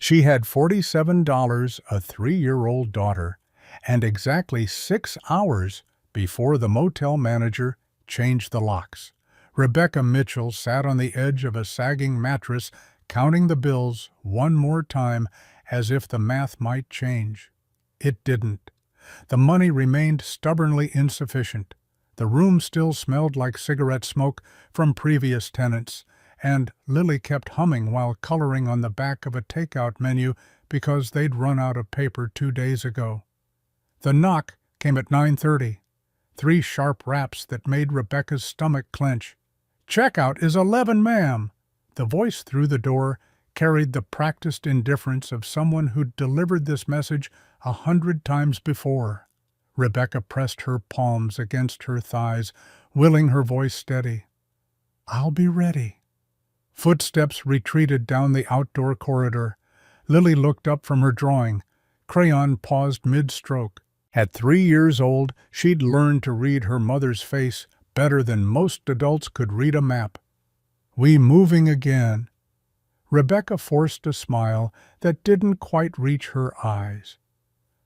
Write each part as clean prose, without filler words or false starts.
She had $47, a 3-year-old daughter, and exactly 6 hours before the motel manager changed the locks. Rebecca Mitchell sat on the edge of a sagging mattress, counting the bills one more time as if the math might change. It didn't. The money remained stubbornly insufficient. The room still smelled like cigarette smoke from previous tenants, and Lily kept humming while coloring on the back of a takeout menu because they'd run out of paper 2 days ago. The knock came at 9:30. 3 sharp raps that made Rebecca's stomach clench. "Checkout is 11, ma'am." The voice through the door carried the practiced indifference of someone who'd delivered this message 100 times before. Rebecca pressed her palms against her thighs, willing her voice steady. "I'll be ready." Footsteps retreated down the outdoor corridor. Lily looked up from her drawing. Crayon paused mid-stroke. At 3 years old, she'd learned to read her mother's face better than most adults could read a map. "We moving again?" Rebecca forced a smile that didn't quite reach her eyes.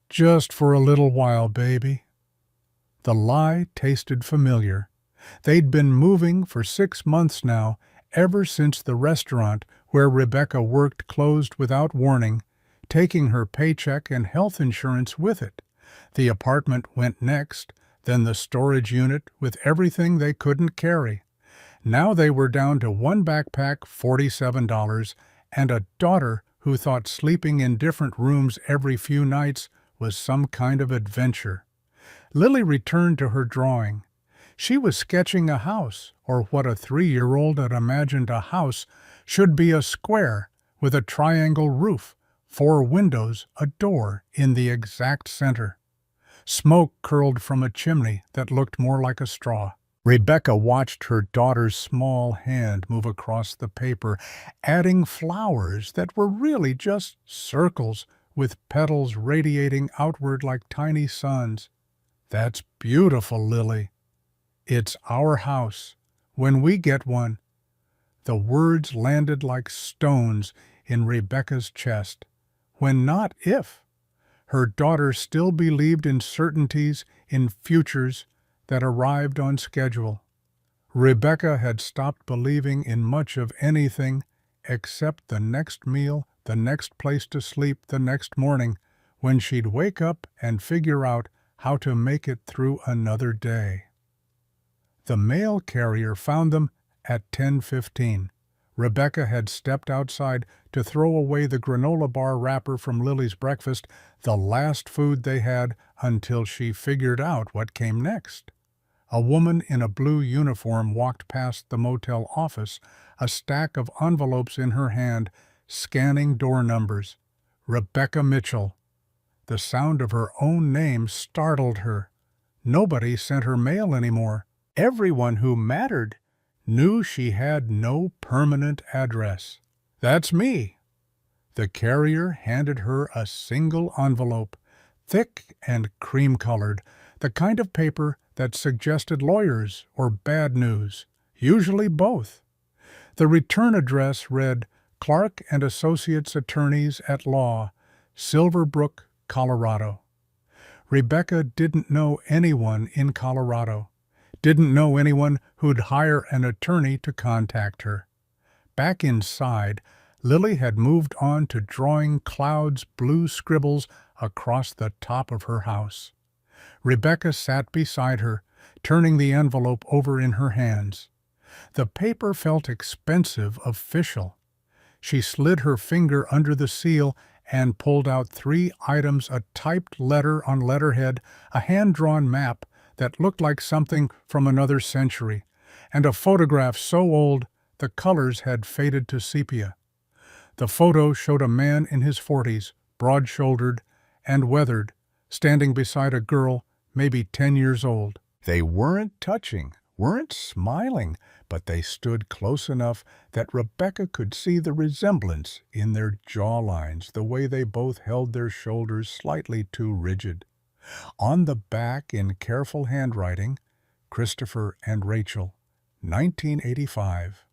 "Just for a little while, baby." The lie tasted familiar. They'd been moving for 6 months now, ever since the restaurant where Rebecca worked closed without warning, taking her paycheck and health insurance with it. The apartment went next, then the storage unit with everything they couldn't carry. Now they were down to one backpack, $47, and a daughter who thought sleeping in different rooms every few nights was some kind of adventure. Lily returned to her drawing. She was sketching a house, or what a 3-year-old had imagined a house should be: a square with a triangle roof, 4 windows, a door in the exact center. Smoke curled from a chimney that looked more like a straw. Rebecca watched her daughter's small hand move across the paper, adding flowers that were really just circles with petals radiating outward like tiny suns. "That's beautiful, Lily. It's our house, when we get one." The words landed like stones in Rebecca's chest. When, not if. Her daughter still believed in certainties, in futures that arrived on schedule. Rebecca had stopped believing in much of anything except the next meal, the next place to sleep the next morning, when she'd wake up and figure out how to make it through another day. The mail carrier found them at 10:15. Rebecca had stepped outside to throw away the granola bar wrapper from Lily's breakfast, the last food they had until she figured out what came next. A woman in a blue uniform walked past the motel office, a stack of envelopes in her hand, scanning door numbers. Rebecca Mitchell. The sound of her own name startled her. Nobody sent her mail anymore. Everyone who mattered knew she had no permanent address. "That's me." The carrier handed her a single envelope, thick and cream-colored, the kind of paper that suggested lawyers or bad news, usually both. The return address read Clark and Associates Attorneys at Law, Silverbrook, Colorado. Rebecca didn't know anyone in Colorado. Didn't know anyone who'd hire an attorney to contact her. Back inside, Lily had moved on to drawing clouds' blue scribbles across the top of her house. Rebecca sat beside her, turning the envelope over in her hands. The paper felt expensive, official. She slid her finger under the seal and pulled out 3 items: a typed letter on letterhead, a hand-drawn map that looked like something from another century, and a photograph so old the colors had faded to sepia. The photo showed a man in his 40s, broad-shouldered and weathered, standing beside a girl maybe 10 years old. They weren't touching, weren't smiling, but they stood close enough that Rebecca could see the resemblance in their jawlines, the way they both held their shoulders slightly too rigid. On the back, in careful handwriting, Christopher and Rachel, 1985.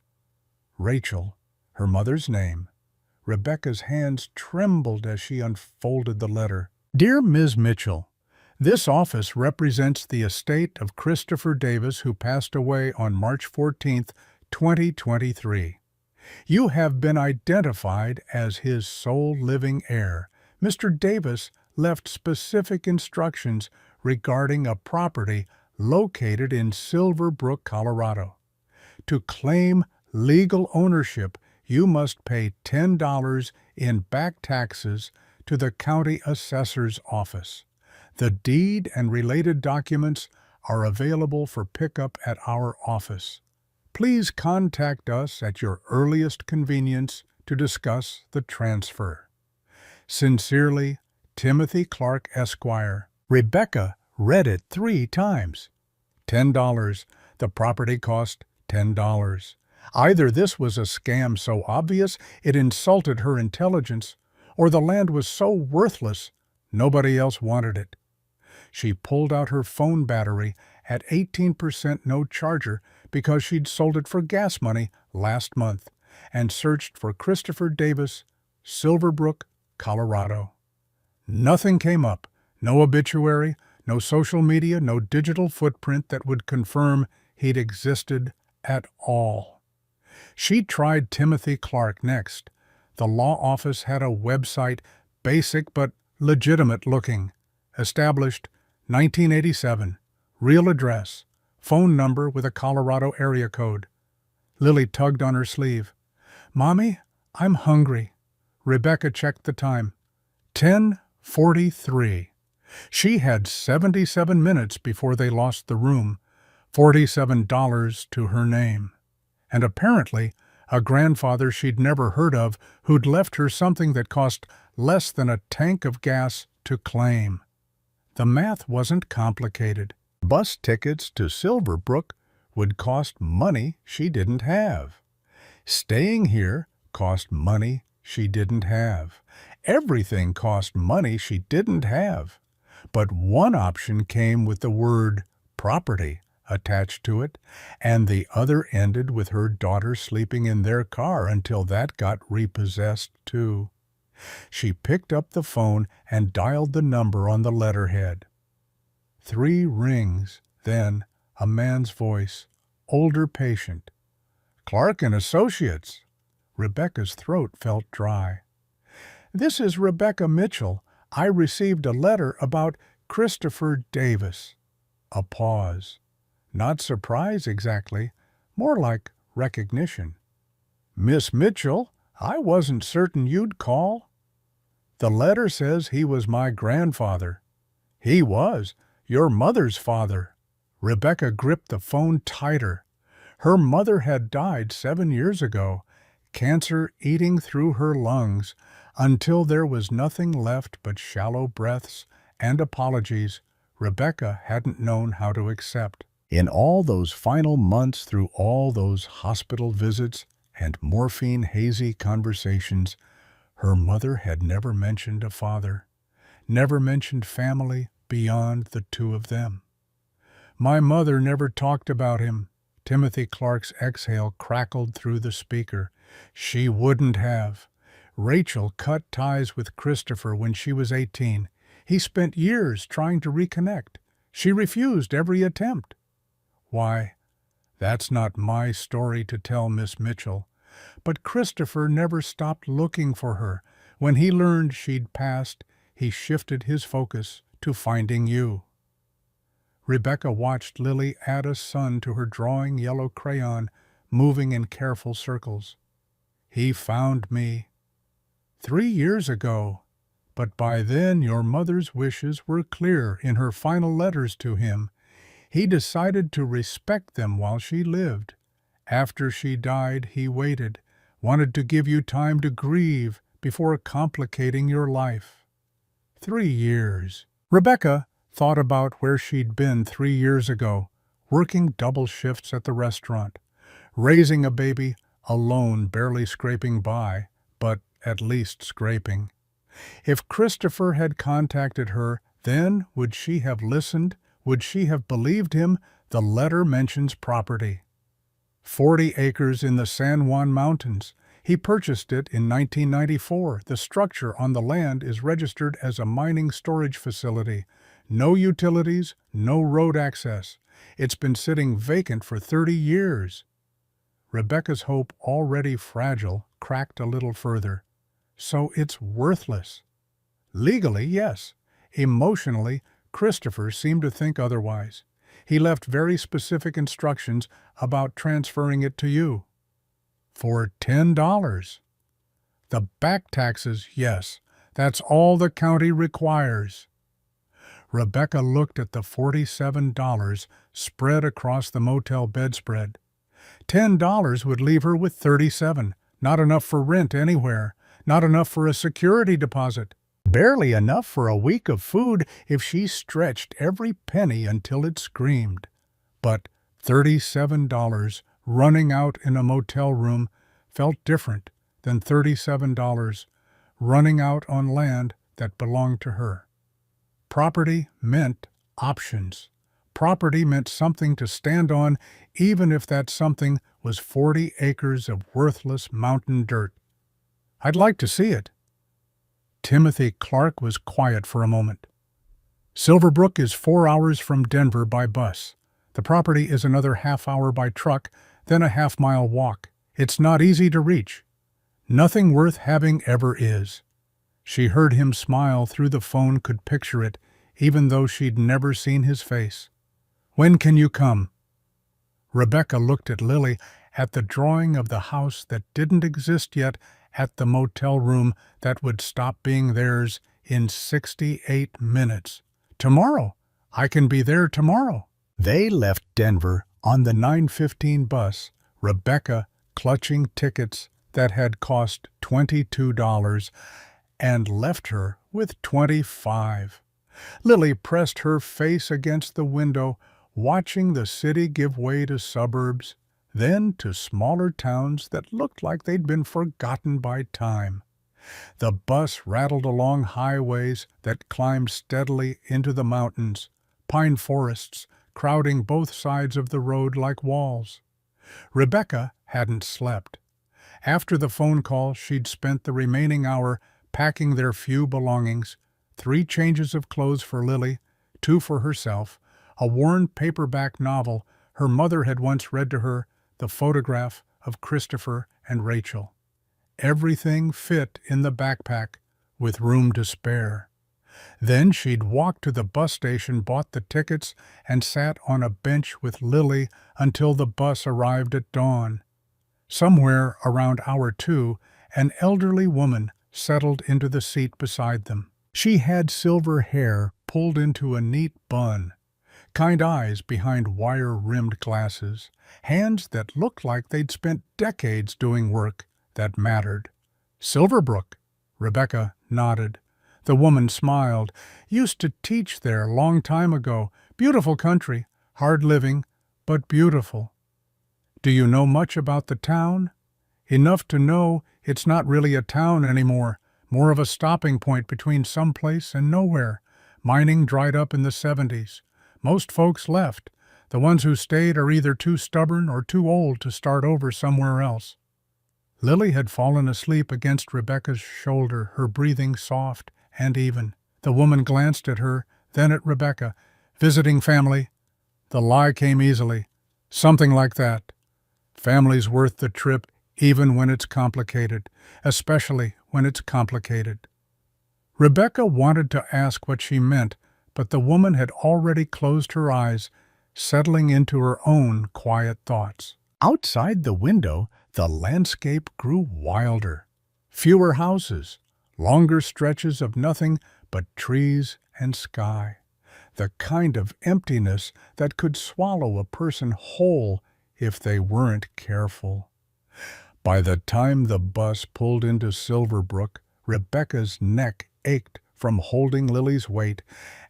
Rachel, her mother's name. Rebecca's hands trembled as she unfolded the letter. Dear Ms. Mitchell, this office represents the estate of Christopher Davis, who passed away on March 14, 2023. You have been identified as his sole living heir. Mr. Davis left specific instructions regarding a property located in Silver Brook, Colorado. To claim legal ownership, you must pay $10 in back taxes to the county assessor's office. The deed and related documents are available for pickup at our office. Please contact us at your earliest convenience to discuss the transfer. Sincerely, Timothy Clark, Esquire. Rebecca read it 3 times. $10. The property cost $10. Either this was a scam so obvious it insulted her intelligence, or the land was so worthless nobody else wanted it. She pulled out her phone battery at 18% no charger because she'd sold it for gas money last month, and searched for Christopher Davis, Silver Brook, Colorado. Nothing came up. No obituary, no social media, no digital footprint that would confirm he'd existed at all. She tried Timothy Clark next. The law office had a website, basic but legitimate looking. Established 1987. Real address. Phone number with a Colorado area code. Lily tugged on her sleeve. Mommy, I'm hungry. Rebecca checked the time. 10:43. She had 77 minutes before they lost the room, $47 to her name. And apparently, a grandfather she'd never heard of who'd left her something that cost less than a tank of gas to claim. The math wasn't complicated. Bus tickets to Silver Brook would cost money she didn't have. Staying here cost money she didn't have. Everything cost money she didn't have. But one option came with the word property attached to it, and the other ended with her daughter sleeping in their car until that got repossessed too. She picked up the phone and dialed the number on the letterhead. 3 rings, then a man's voice, older patient. Clark and Associates. Rebecca's throat felt dry. This is Rebecca Mitchell. I received a letter about Christopher Davis. A pause. Not surprise exactly, more like recognition. Miss Mitchell, I wasn't certain you'd call. The letter says he was my grandfather. He was your mother's father. Rebecca gripped the phone tighter. Her mother had died 7 years ago, cancer eating through her lungs, until there was nothing left but shallow breaths and apologies Rebecca hadn't known how to accept. In all those final months, through all those hospital visits and morphine-hazy conversations, her mother had never mentioned a father, never mentioned family beyond the 2 of them. My mother never talked about him. Timothy Clark's exhale crackled through the speaker. She wouldn't have. Rachel cut ties with Christopher when she was 18. He spent years trying to reconnect. She refused every attempt. Why, that's not my story to tell, Miss Mitchell. But Christopher never stopped looking for her. When he learned she'd passed, he shifted his focus to finding you. Rebecca watched Lily add a sun to her drawing yellow crayon, moving in careful circles. He found me 3 years ago, but by then your mother's wishes were clear in her final letters to him. He decided to respect them while she lived. After she died, he waited, wanted to give you time to grieve before complicating your life. 3 years. Rebecca thought about where she'd been 3 years ago, working double shifts at the restaurant, raising a baby, alone, barely scraping by, but at least scraping. If Christopher had contacted her, then would she have listened? Would she have believed him? The letter mentions property. 40 acres in the San Juan Mountains. He purchased it in 1994. The structure on the land is registered as a mining storage facility. No utilities, no road access. It's been sitting vacant for 30 years. Rebecca's hope, already fragile, cracked a little further. So it's worthless. Legally, yes. Emotionally, Christopher seemed to think otherwise. He left very specific instructions about transferring it to you. For $10. The back taxes, yes, that's all the county requires. Rebecca looked at the $47 spread across the motel bedspread. $10 would leave her with $37, not enough for rent anywhere, not enough for a security deposit, barely enough for a week of food if she stretched every penny until it screamed. But $37 running out in a motel room felt different than $37 running out on land that belonged to her. Property meant options. Property meant something to stand on, even if that something was 40 acres of worthless mountain dirt. I'd like to see it. Timothy Clark was quiet for a moment. Silverbrook is 4 hours from Denver by bus. The property is another half-hour by truck, then a half-mile walk. It's not easy to reach. Nothing worth having ever is. She heard him smile through the phone, could picture it, even though she'd never seen his face. When can you come? Rebecca looked at Lily, at the drawing of the house that didn't exist yet, at the motel room that would stop being theirs in 68 minutes. Tomorrow. I can be there tomorrow. They left Denver on the 9:15 bus, Rebecca clutching tickets that had cost $22 and left her with $25. Lily pressed her face against the window, watching the city give way to suburbs, then to smaller towns that looked like they'd been forgotten by time. The bus rattled along highways that climbed steadily into the mountains, pine forests crowding both sides of the road like walls. Rebecca hadn't slept. After the phone call, she'd spent the remaining hour packing their few belongings, 3 changes of clothes for Lily, 2 for herself, a worn paperback novel her mother had once read to her, the photograph of Christopher and Rachel. Everything fit in the backpack, with room to spare. Then she'd walked to the bus station, bought the tickets, and sat on a bench with Lily until the bus arrived at dawn. Somewhere around hour 2, an elderly woman settled into the seat beside them. She had silver hair pulled into a neat bun, kind eyes behind wire-rimmed glasses, hands that looked like they'd spent decades doing work that mattered. Silverbrook, Rebecca nodded. The woman smiled. Used to teach there long time ago. Beautiful country, hard living, but beautiful. Do you know much about the town? Enough to know it's not really a town anymore, more of a stopping point between someplace and nowhere. Mining dried up in the 70s. Most folks left. The ones who stayed are either too stubborn or too old to start over somewhere else. Lily had fallen asleep against Rebecca's shoulder, her breathing soft and even. The woman glanced at her, then at Rebecca. Visiting family? The lie came easily. Something like that. Family's worth the trip, even when it's complicated, especially when it's complicated. Rebecca wanted to ask what she meant, but the woman had already closed her eyes, settling into her own quiet thoughts. Outside the window, the landscape grew wilder. Fewer houses, longer stretches of nothing but trees and sky. The kind of emptiness that could swallow a person whole if they weren't careful. By the time the bus pulled into Silverbrook, Rebecca's neck ached from holding Lily's weight,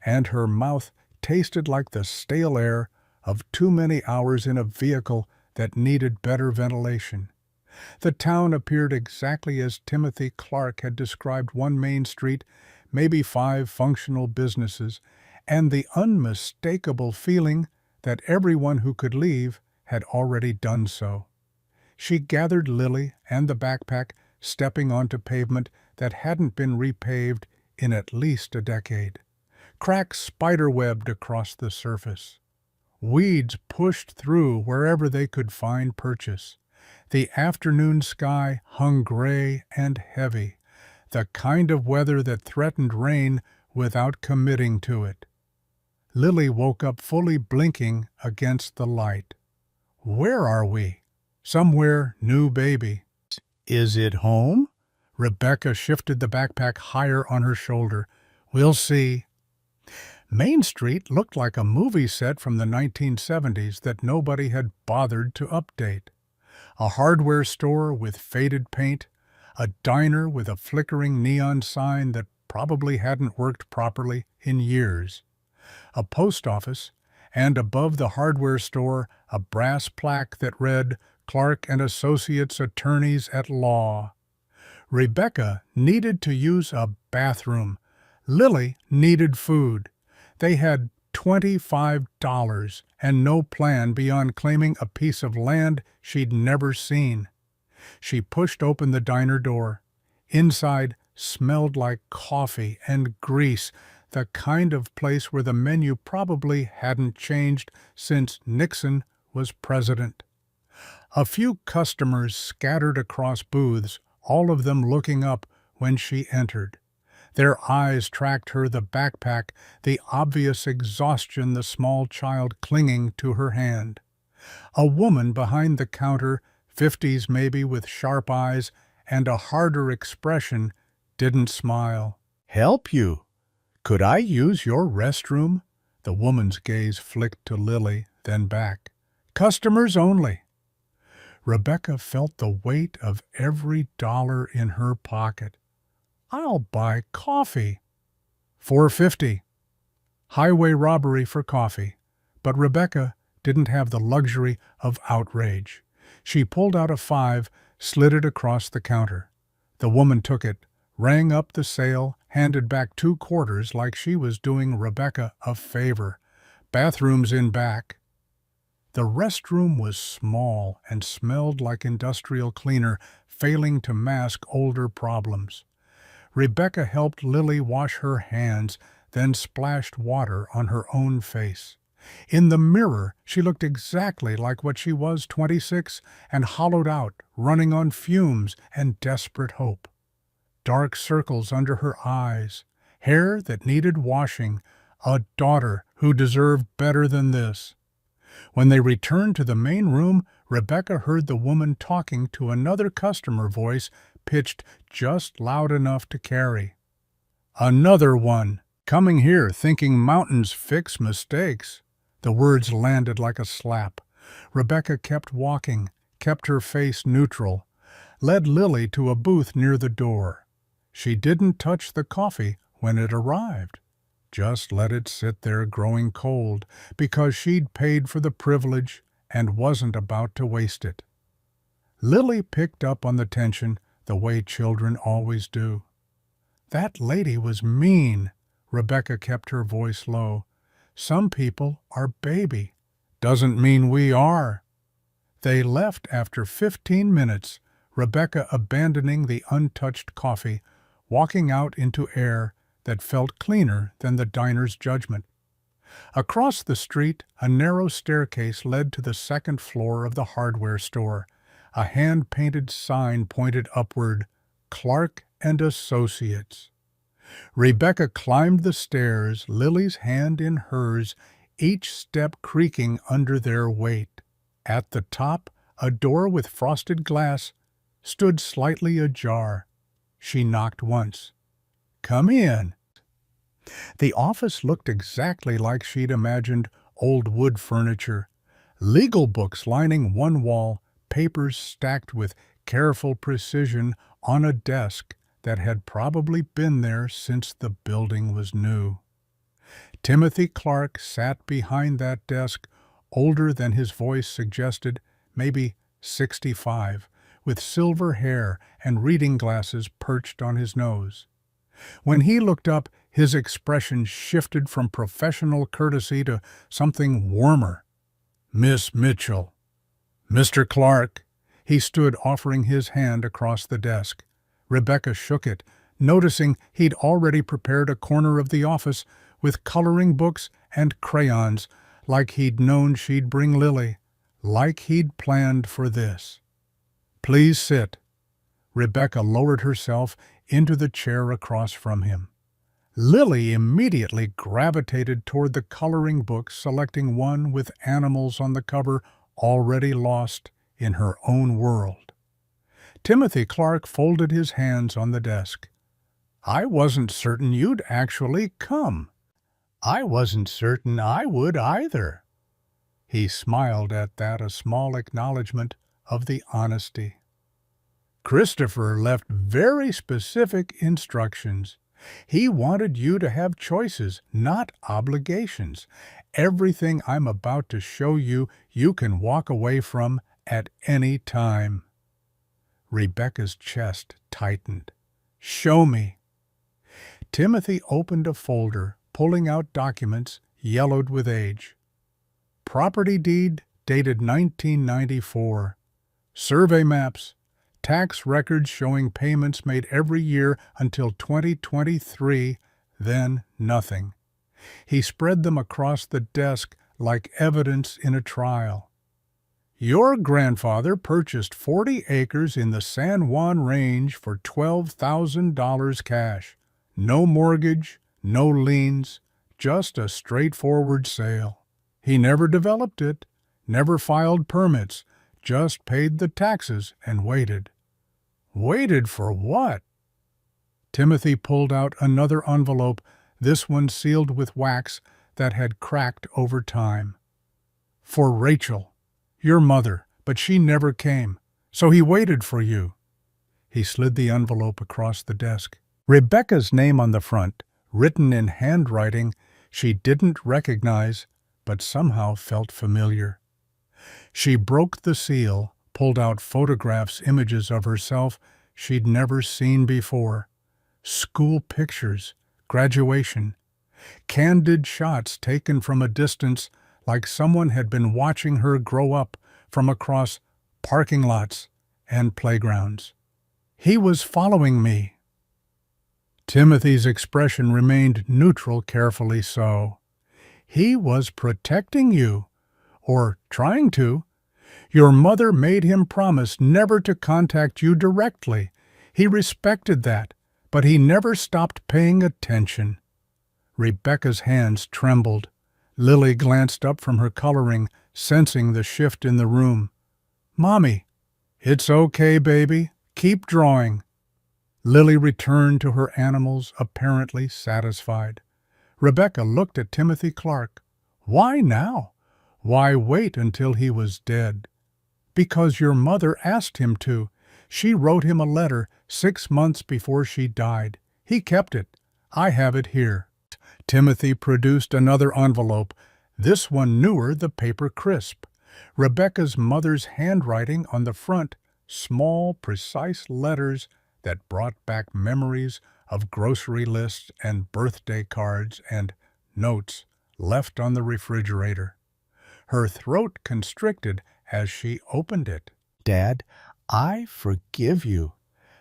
and her mouth tasted like the stale air of too many hours in a vehicle that needed better ventilation. The town appeared exactly as Timothy Clark had described: one main street, maybe 5 functional businesses, and the unmistakable feeling that everyone who could leave had already done so. She gathered Lily and the backpack, stepping onto pavement that hadn't been repaved in at least a decade. Cracks spiderwebbed across the surface. Weeds pushed through wherever they could find purchase. The afternoon sky hung gray and heavy, the kind of weather that threatened rain without committing to it. Lily woke up fully blinking against the light. Where are we? Somewhere new, baby. Is it home? Rebecca shifted the backpack higher on her shoulder. We'll see. Main Street looked like a movie set from the 1970s that nobody had bothered to update. A hardware store with faded paint, a diner with a flickering neon sign that probably hadn't worked properly in years, a post office, and above the hardware store a brass plaque that read Clark and Associates Attorneys at Law. Rebecca needed to use a bathroom. Lily needed food. They had $25 and no plan beyond claiming a piece of land she'd never seen. She pushed open the diner door. Inside smelled like coffee and grease, the kind of place where the menu probably hadn't changed since Nixon was president. A few customers scattered across booths, all of them looking up when she entered. Their eyes tracked her, the backpack, the obvious exhaustion, the small child clinging to her hand. A woman behind the counter, 50s maybe, with sharp eyes and a harder expression, didn't smile. "Help you? Could I use your restroom?" The woman's gaze flicked to Lily, then back. "Customers only." Rebecca felt the weight of every dollar in her pocket. "I'll buy coffee." $4.50. Highway robbery for coffee. But Rebecca didn't have the luxury of outrage. She pulled out a 5, slid it across the counter. The woman took it, rang up the sale, handed back 2 quarters like she was doing Rebecca a favor. "Bathrooms in back." The restroom was small and smelled like industrial cleaner, failing to mask older problems. Rebecca helped Lily wash her hands, then splashed water on her own face. In the mirror, she looked exactly like what she was, 26, and hollowed out, running on fumes and desperate hope. Dark circles under her eyes, hair that needed washing, a daughter who deserved better than this. When they returned to the main room, Rebecca heard the woman talking to another customer, voice pitched just loud enough to carry. "Another one, coming here thinking mountains fix mistakes." The words landed like a slap. Rebecca kept walking, kept her face neutral, led Lily to a booth near the door. She didn't touch the coffee when it arrived. Just let it sit there growing cold, because she'd paid for the privilege and wasn't about to waste it. Lily picked up on the tension the way children always do. "That lady was mean." Rebecca kept her voice low. "Some people are baby. Doesn't mean we are." They left after 15 minutes, Rebecca abandoning the untouched coffee, walking out into air that felt cleaner than the diner's judgment. Across the street, a narrow staircase led to the second floor of the hardware store. A hand-painted sign pointed upward, Clark and Associates. Rebecca climbed the stairs, Lily's hand in hers, each step creaking under their weight. At the top, a door with frosted glass stood slightly ajar. She knocked once. "Come in." The office looked exactly like she'd imagined, old wood furniture, legal books lining one wall, papers stacked with careful precision on a desk that had probably been there since the building was new. Timothy Clark sat behind that desk, older than his voice suggested, maybe 65, with silver hair and reading glasses perched on his nose. When he looked up, his expression shifted from professional courtesy to something warmer. "Miss Mitchell." "Mr. Clark." He stood offering his hand across the desk. Rebecca shook it, noticing he'd already prepared a corner of the office with coloring books and crayons, like he'd known she'd bring Lily, like he'd planned for this. "Please sit." Rebecca lowered herself into the chair across from him. Lily immediately gravitated toward the coloring book, selecting one with animals on the cover, already lost in her own world. Timothy Clark folded his hands on the desk. "I wasn't certain you'd actually come. I wasn't certain I would either." He smiled at that, a small acknowledgement of the honesty. "Christopher left very specific instructions. He wanted you to have choices, not obligations. Everything I'm about to show you, you can walk away from at any time." Rebecca's chest tightened. "Show me." Timothy opened a folder, pulling out documents yellowed with age. Property deed dated 1994. Survey maps. Tax records showing payments made every year until 2023, then nothing. He spread them across the desk like evidence in a trial. "Your grandfather purchased 40 acres in the San Juan Range for $12,000 cash. No mortgage, no liens, just a straightforward sale. He never developed it, never filed permits, just paid the taxes and waited." "Waited for what?" Timothy pulled out another envelope, this one sealed with wax that had cracked over time. "For Rachel, your mother, but she never came, so he waited for you." He slid the envelope across the desk. Rebecca's name on the front, written in handwriting she didn't recognize, but somehow felt familiar. She broke the seal, pulled out photographs, images of herself she'd never seen before. School pictures, graduation, candid shots taken from a distance like someone had been watching her grow up from across parking lots and playgrounds. "He was following me." Timothy's expression remained neutral, carefully so. "He was protecting you, or trying to. Your mother made him promise never to contact you directly. He respected that, but he never stopped paying attention." Rebecca's hands trembled. Lily glanced up from her coloring, sensing the shift in the room. "Mommy." "It's okay, baby. Keep drawing." Lily returned to her animals, apparently satisfied. Rebecca looked at Timothy Clark. "Why now? Why wait until he was dead?" "Because your mother asked him to. She wrote him a letter 6 months before she died. He kept it. I have it here." Timothy produced another envelope, this one newer, the paper crisp. Rebecca's mother's handwriting on the front, small, precise letters that brought back memories of grocery lists and birthday cards and notes left on the refrigerator. Her throat constricted as she opened it. "Dad, I forgive you,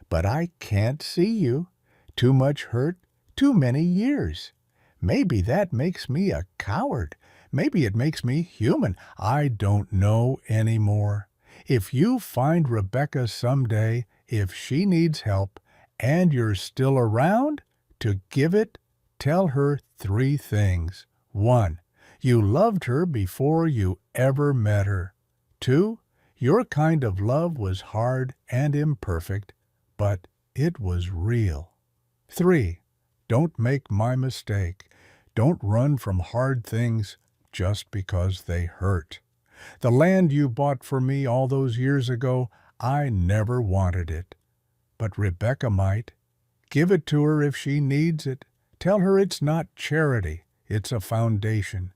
but I can't see you. Too much hurt, too many years. Maybe that makes me a coward. Maybe it makes me human. I don't know anymore. If you find Rebecca someday, if she needs help, and you're still around to give it, tell her 3 things. 1. You loved her before you ever met her. 2. Your kind of love was hard and imperfect, but it was real. 3. Don't make my mistake. Don't run from hard things just because they hurt. The land you bought for me all those years ago, I never wanted it. But Rebecca might. Give it to her if she needs it. Tell her it's not charity, it's a foundation.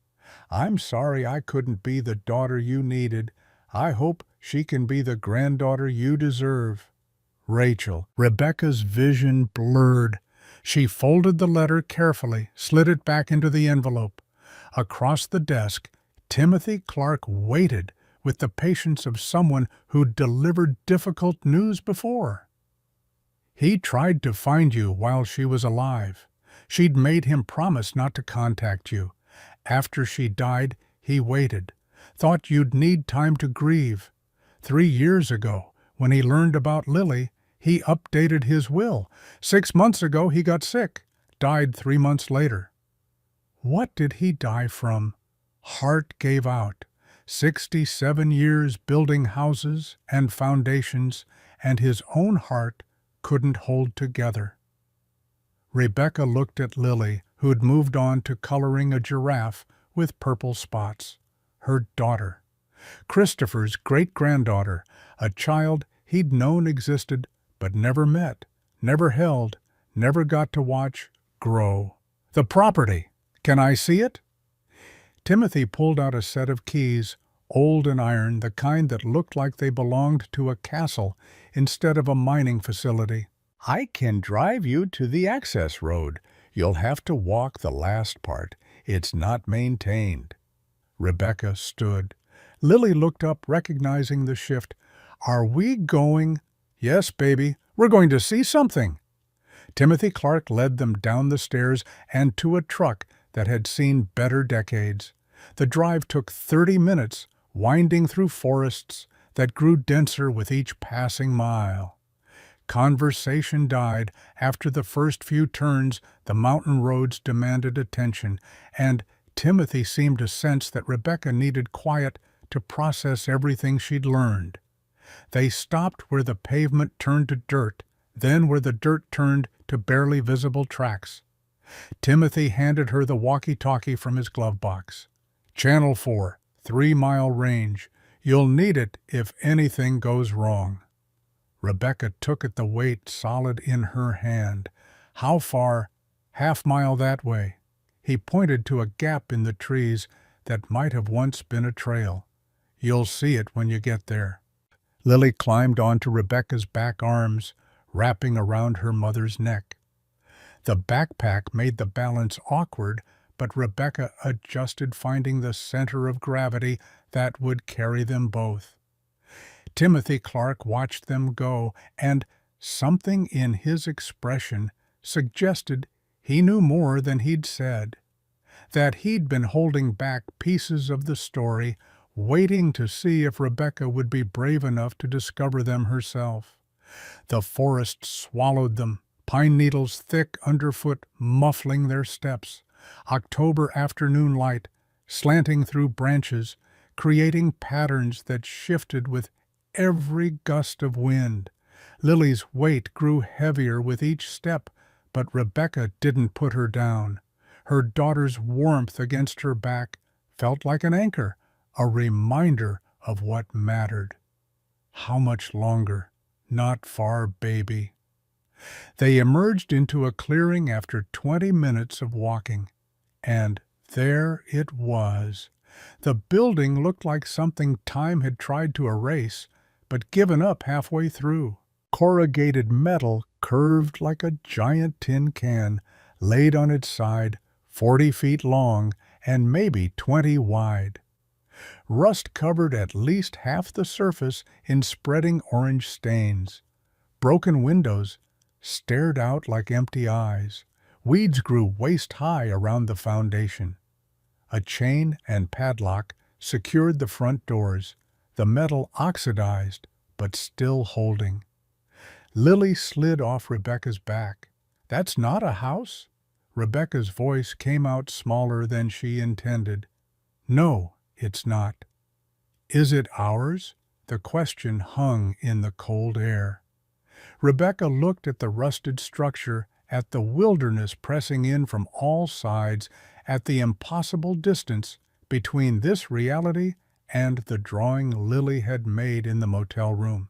I'm sorry I couldn't be the daughter you needed. I hope she can be the granddaughter you deserve. Rachel." Rebecca's vision blurred. She folded the letter carefully, slid it back into the envelope. Across the desk, Timothy Clark waited with the patience of someone who'd delivered difficult news before. He tried to find you while she was alive. She'd made him promise not to contact you. After she died, he waited, thought you'd need time to grieve. 3 years ago, when he learned about Lily, he updated his will. 6 months ago, he got sick, died 3 months later. What did he die from? Heart gave out. 67 years building houses and foundations, and his own heart couldn't hold together. Rebecca looked at Lily, who'd moved on to coloring a giraffe with purple spots. Her daughter. Christopher's great-granddaughter, a child he'd known existed but never met, never held, never got to watch grow. The property. Can I see it? Timothy pulled out a set of keys, old and iron, the kind that looked like they belonged to a castle instead of a mining facility. I can drive you to the access road. You'll have to walk the last part. It's not maintained. Rebecca stood. Lily looked up, recognizing the shift. Are we going? Yes, baby. We're going to see something. Timothy Clark led them down the stairs and to a truck that had seen better decades. The drive took 30 minutes, winding through forests that grew denser with each passing mile. Conversation died after the first few turns. The mountain roads demanded attention, and Timothy seemed to sense that Rebecca needed quiet to process everything she'd learned. They stopped where the pavement turned to dirt, then where the dirt turned to barely visible tracks. Timothy handed her the walkie-talkie from his glove box. Channel 4, 3-mile range. You'll need it if anything goes wrong. Rebecca took it, the weight solid in her hand. How far? Half-mile that way. He pointed to a gap in the trees that might have once been a trail. You'll see it when you get there. Lily climbed onto Rebecca's back arms, wrapping around her mother's neck. The backpack made the balance awkward, but Rebecca adjusted, finding the center of gravity that would carry them both. Timothy Clark watched them go, and something in his expression suggested he knew more than he'd said, that he'd been holding back pieces of the story, waiting to see if Rebecca would be brave enough to discover them herself. The forest swallowed them, pine needles thick underfoot muffling their steps. October afternoon light, slanting through branches, creating patterns that shifted with every gust of wind. Lily's weight grew heavier with each step, but Rebecca didn't put her down. Her daughter's warmth against her back felt like an anchor, a reminder of what mattered. How much longer? Not far, baby. They emerged into a clearing after 20 minutes of walking, and there it was. The building looked like something time had tried to erase, but given up halfway through. Corrugated metal curved like a giant tin can, laid on its side, 40 feet long and maybe 20 wide. Rust covered at least half the surface in spreading orange stains. Broken windows stared out like empty eyes. Weeds grew waist-high around the foundation. A chain and padlock secured the front doors, the metal oxidized but still holding. Lily slid off Rebecca's back. That's not a house? Rebecca's voice came out smaller than she intended. No, it's not. Is it ours? The question hung in the cold air. Rebecca looked at the rusted structure, at the wilderness pressing in from all sides, at the impossible distance between this reality and the drawing Lily had made in the motel room.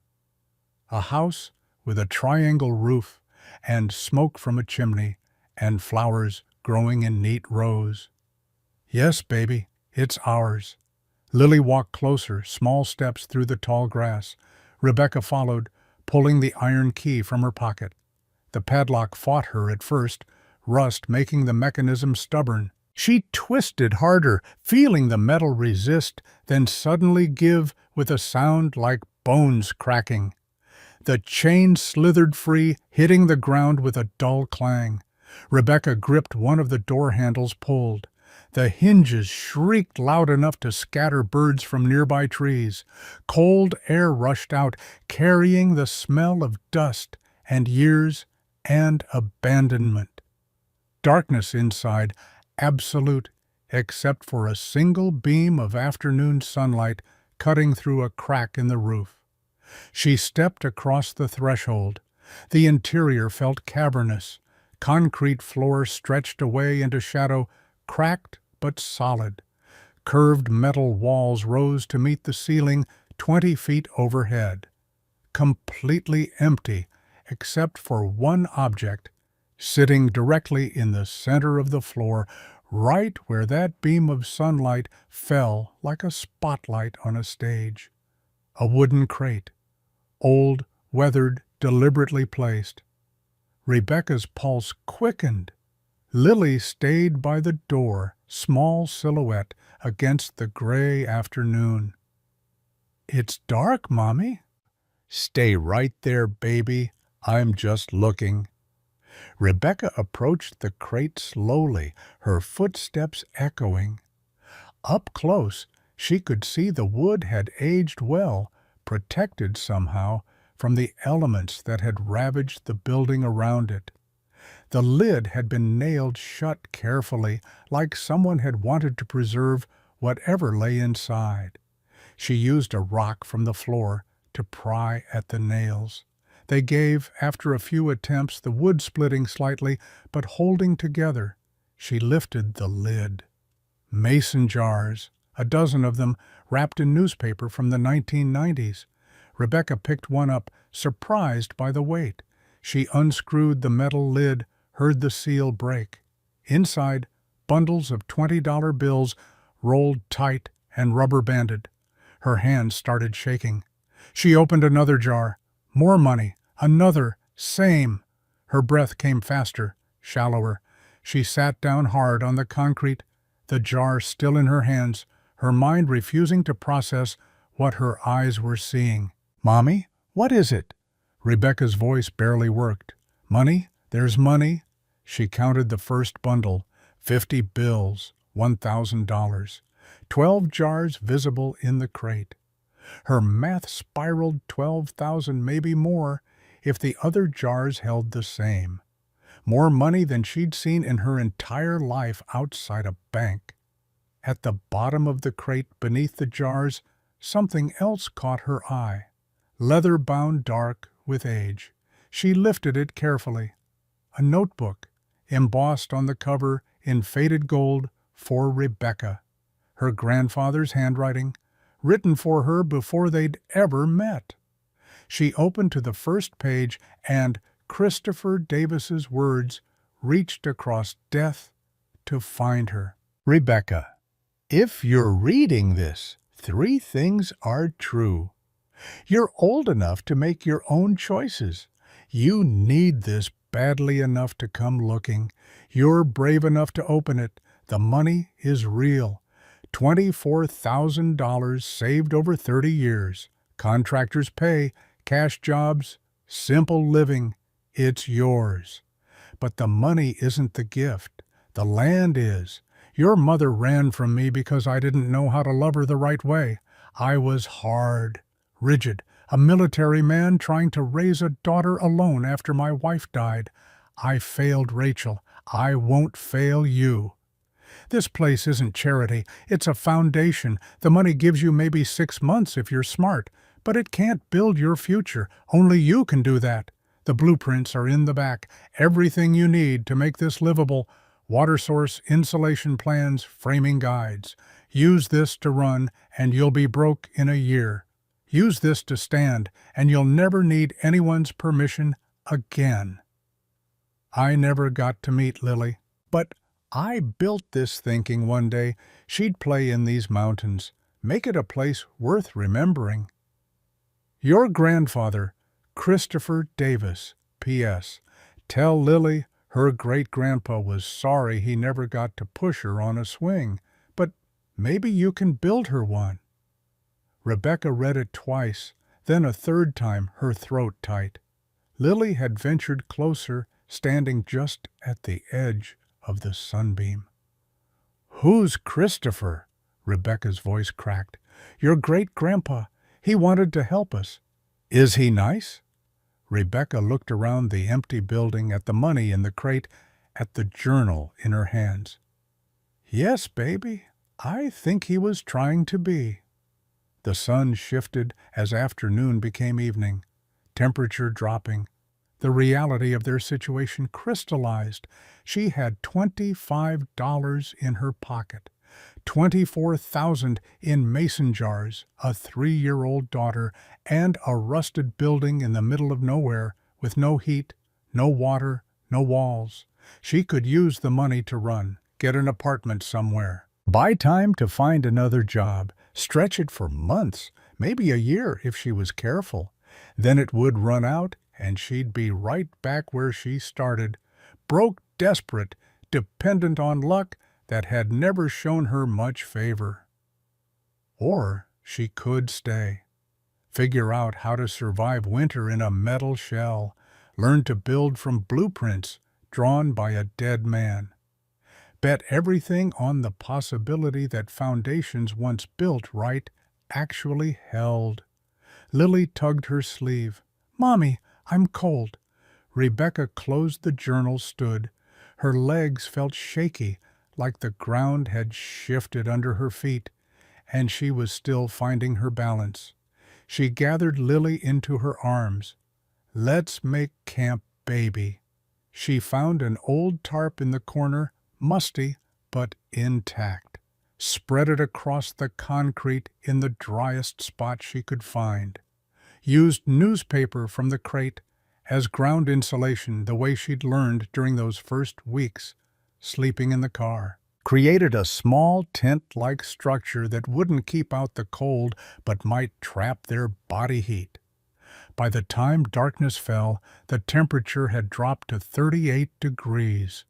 A house with a triangle roof and smoke from a chimney and flowers growing in neat rows. Yes, baby, it's ours. Lily walked closer, small steps through the tall grass. Rebecca followed, pulling the iron key from her pocket. The padlock fought her at first, rust making the mechanism stubborn. She twisted harder, feeling the metal resist, then suddenly give with a sound like bones cracking. The chain slithered free, hitting the ground with a dull clang. Rebecca gripped one of the door handles, pulled. The hinges shrieked loud enough to scatter birds from nearby trees. Cold air rushed out, carrying the smell of dust and years and abandonment. Darkness inside, absolute, except for a single beam of afternoon sunlight cutting through a crack in the roof. She stepped across the threshold. The interior felt cavernous. Concrete floor stretched away into shadow, cracked but solid. Curved metal walls rose to meet the ceiling 20 feet overhead. Completely empty, except for one object, sitting directly in the center of the floor, right where that beam of sunlight fell like a spotlight on a stage. A wooden crate, old, weathered, deliberately placed. Rebecca's pulse quickened. Lily stayed by the door, small silhouette against the gray afternoon. "It's dark, Mommy." "Stay right there, baby. I'm just looking." Rebecca approached the crate slowly, her footsteps echoing. Up close, she could see the wood had aged well, protected somehow from the elements that had ravaged the building around it. The lid had been nailed shut carefully, like someone had wanted to preserve whatever lay inside. She used a rock from the floor to pry at the nails. They gave, after a few attempts, the wood splitting slightly, but holding together. She lifted the lid. Mason jars, a dozen of them, wrapped in newspaper from the 1990s. Rebecca picked one up, surprised by the weight. She unscrewed the metal lid, heard the seal break. Inside, bundles of $20 bills rolled tight and rubber-banded. Her hands started shaking. She opened another jar. More money. Another. Same. Her breath came faster, shallower. She sat down hard on the concrete, the jar still in her hands, her mind refusing to process what her eyes were seeing. "Mommy, what is it?" Rebecca's voice barely worked. "Money? There's money." She counted the first bundle. 50 bills, $1,000. 12 jars visible in the crate. Her math spiraled. 12,000, maybe more, if the other jars held the same. More money than she'd seen in her entire life outside a bank. At the bottom of the crate, beneath the jars, something else caught her eye. Leather-bound, dark with age. She lifted it carefully. A notebook, embossed on the cover in faded gold, for Rebecca. Her grandfather's handwriting, written for her before they'd ever met. She opened to the first page, and Christopher Davis's words reached across death to find her. "Rebecca, if you're reading this, 3 things are true. You're old enough to make your own choices. You need this badly enough to come looking. You're brave enough to open it. The money is real. $24,000 saved over 30 years. Contractors pay, cash jobs, simple living. It's yours. But the money isn't the gift. The land is. Your mother ran from me because I didn't know how to love her the right way. I was hard, rigid, a military man trying to raise a daughter alone after my wife died. I failed Rachel. I won't fail you. This place isn't charity. It's a foundation. The money gives you maybe 6 months if you're smart, but it can't build your future. Only you can do that. The blueprints are in the back. Everything you need to make this livable. Water source, insulation plans, framing guides. Use this to run, and you'll be broke in a year. Use this to stand, and you'll never need anyone's permission again. I never got to meet Lily, but I built this thinking one day she'd play in these mountains, make it a place worth remembering. Your grandfather, Christopher Davis, P.S. Tell Lily her great-grandpa was sorry he never got to push her on a swing, but maybe you can build her one. Rebecca read it twice, then a third time, her throat tight. Lily had ventured closer, standing just at the edge of the sunbeam. "Who's Christopher?" Rebecca's voice cracked. "Your great-grandpa. He wanted to help us. Is he nice?" Rebecca looked around the empty building, at the money in the crate, at the journal in her hands. "Yes, baby, I think he was trying to be." The sun shifted as afternoon became evening, temperature dropping. The reality of their situation crystallized. She had $25 in her pocket, 24,000 in mason jars, a 3-year-old daughter, and a rusted building in the middle of nowhere with no heat, no water, no walls. She could use the money to run, get an apartment somewhere, buy time to find another job, stretch it for months, maybe a year if she was careful. Then it would run out, and she'd be right back where she started, broke, desperate, dependent on luck that had never shown her much favor. Or she could stay, figure out how to survive winter in a metal shell, learn to build from blueprints drawn by a dead man. Bet everything on the possibility that foundations once built right actually held. Lily tugged her sleeve. "Mommy, I'm cold." Rebecca closed the journal, stood. Her legs felt shaky, like the ground had shifted under her feet, and she was still finding her balance. She gathered Lily into her arms. "Let's make camp, baby." She found an old tarp in the corner, musty but intact. Spread it across the concrete in the driest spot she could find. Used newspaper from the crate as ground insulation, the way she'd learned during those first weeks sleeping in the car. Created a small tent-like structure that wouldn't keep out the cold but might trap their body heat. By the time darkness fell, the temperature had dropped to 38 degrees.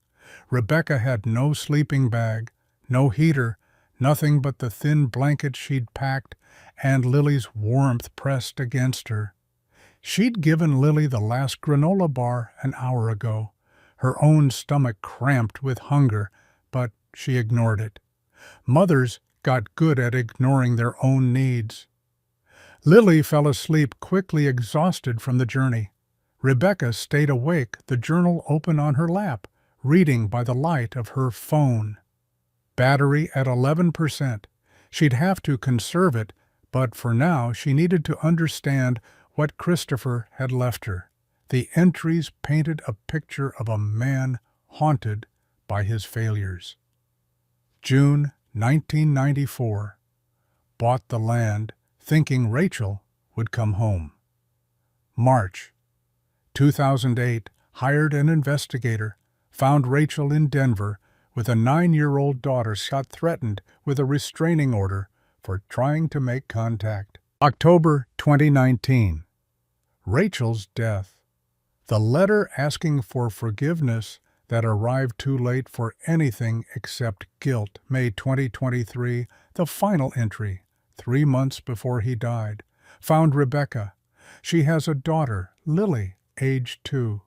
Rebecca had no sleeping bag, no heater, nothing but the thin blanket she'd packed and Lily's warmth pressed against her. She'd given Lily the last granola bar an hour ago. Her own stomach cramped with hunger, but she ignored it. Mothers got good at ignoring their own needs. Lily fell asleep quickly, exhausted from the journey. Rebecca stayed awake, the journal open on her lap, reading by the light of her phone. Battery at 11%. She'd have to conserve it, but for now she needed to understand what Christopher had left her. The entries painted a picture of a man haunted by his failures. June 1994. Bought the land, thinking Rachel would come home. March 2008. Hired an investigator. Found Rachel in Denver with a 9-year-old daughter shot, threatened with a restraining order for trying to make contact. October 2019. Rachel's death. The letter asking for forgiveness that arrived too late for anything except guilt. May 2023, the final entry, 3 months before he died. Found Rebecca. She has a daughter, Lily, age 2.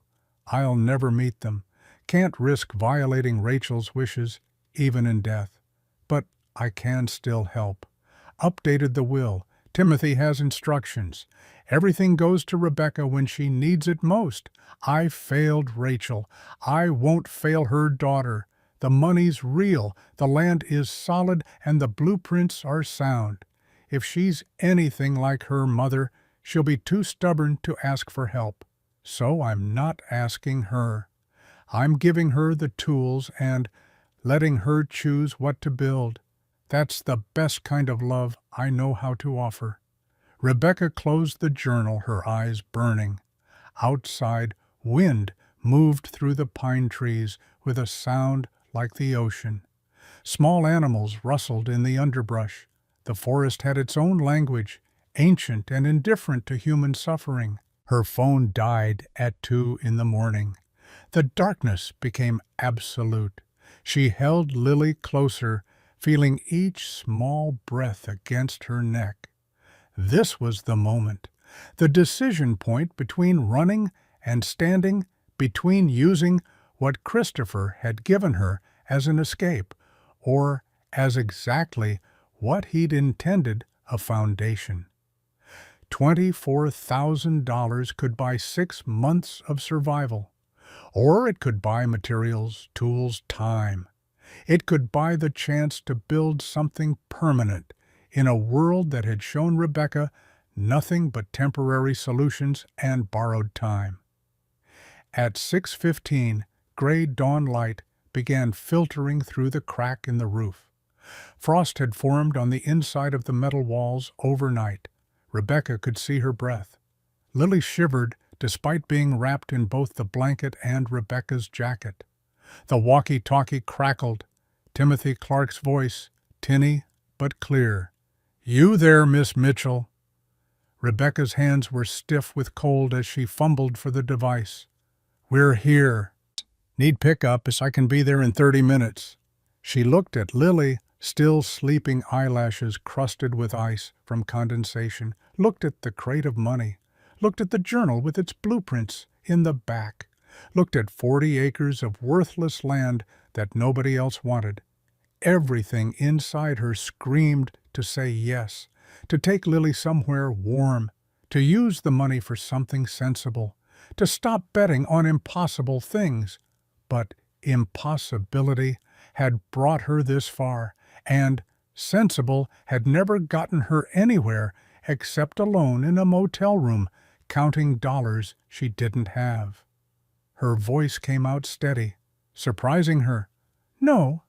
I'll never meet them. Can't risk violating Rachel's wishes, even in death. But I can still help. Updated the will. Timothy has instructions. Everything goes to Rebecca when she needs it most. I failed Rachel. I won't fail her daughter. The money's real, the land is solid, and the blueprints are sound. If she's anything like her mother, she'll be too stubborn to ask for help. So I'm not asking her. I'm giving her the tools and letting her choose what to build. That's the best kind of love I know how to offer. Rebecca closed the journal, her eyes burning. Outside, wind moved through the pine trees with a sound like the ocean. Small animals rustled in the underbrush. The forest had its own language, ancient and indifferent to human suffering. Her phone died at 2 in the morning. The darkness became absolute. She held Lily closer, feeling each small breath against her neck. This was the moment, the decision point between running and standing, between using what Christopher had given her as an escape, or as exactly what he'd intended, a foundation. $24,000 could buy 6 months of survival, or it could buy materials, tools, time. It could buy the chance to build something permanent in a world that had shown Rebecca nothing but temporary solutions and borrowed time. At 6:15, gray dawn light began filtering through the crack in the roof. Frost had formed on the inside of the metal walls overnight. Rebecca could see her breath. Lily shivered despite being wrapped in both the blanket and Rebecca's jacket. The walkie-talkie crackled. Timothy Clark's voice, tinny but clear. "You there, Miss Mitchell?" Rebecca's hands were stiff with cold as she fumbled for the device. "We're here. Need pickup as I can be there in 30 minutes. She looked at Lily, still sleeping, eyelashes crusted with ice from condensation, looked at the crate of money, looked at the journal with its blueprints in the back, looked at 40 acres of worthless land that nobody else wanted. Everything inside her screamed to say yes, to take Lily somewhere warm, to use the money for something sensible, to stop betting on impossible things. But impossibility had brought her this far, and sensible had never gotten her anywhere except alone in a motel room, counting dollars she didn't have. Her voice came out steady, surprising her. "No,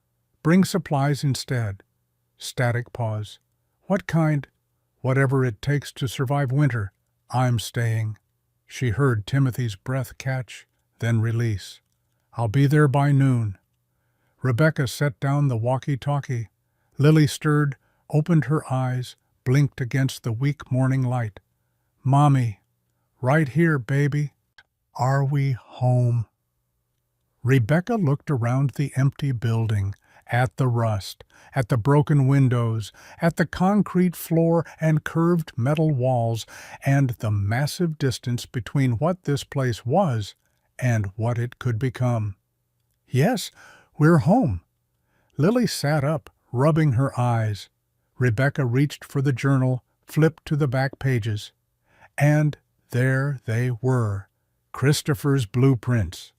bring supplies instead." Static pause. "What kind?" "Whatever it takes to survive winter. I'm staying." She heard Timothy's breath catch, then release. "I'll be there by noon." Rebecca set down the walkie-talkie. Lily stirred, opened her eyes, blinked against the weak morning light. "Mommy, right here, baby. Are we home?" Rebecca looked around the empty building, at the rust, at the broken windows, at the concrete floor and curved metal walls, and the massive distance between what this place was and what it could become. "Yes, we're home." Lily sat up, rubbing her eyes. Rebecca reached for the journal, flipped to the back pages. And there they were, Christopher's blueprints.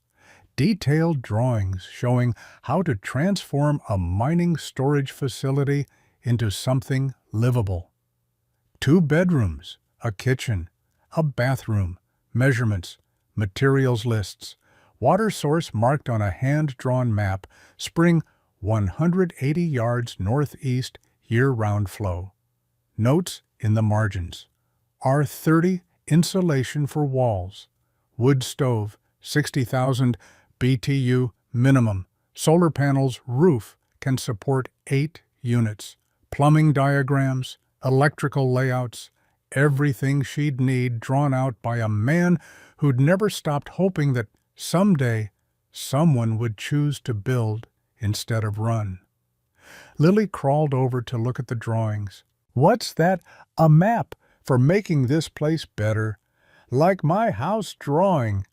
Detailed drawings showing how to transform a mining storage facility into something livable. 2 bedrooms, a kitchen, a bathroom, measurements, materials lists, water source marked on a hand-drawn map, spring 180 yards northeast, year-round flow. Notes in the margins. R30 insulation for walls. Wood stove, 60,000 BTU minimum. Solar panels roof can support 8 units. Plumbing diagrams, electrical layouts, everything she'd need drawn out by a man who'd never stopped hoping that someday someone would choose to build instead of run. Lily crawled over to look at the drawings. "What's that? A map for making this place better. Like my house drawing."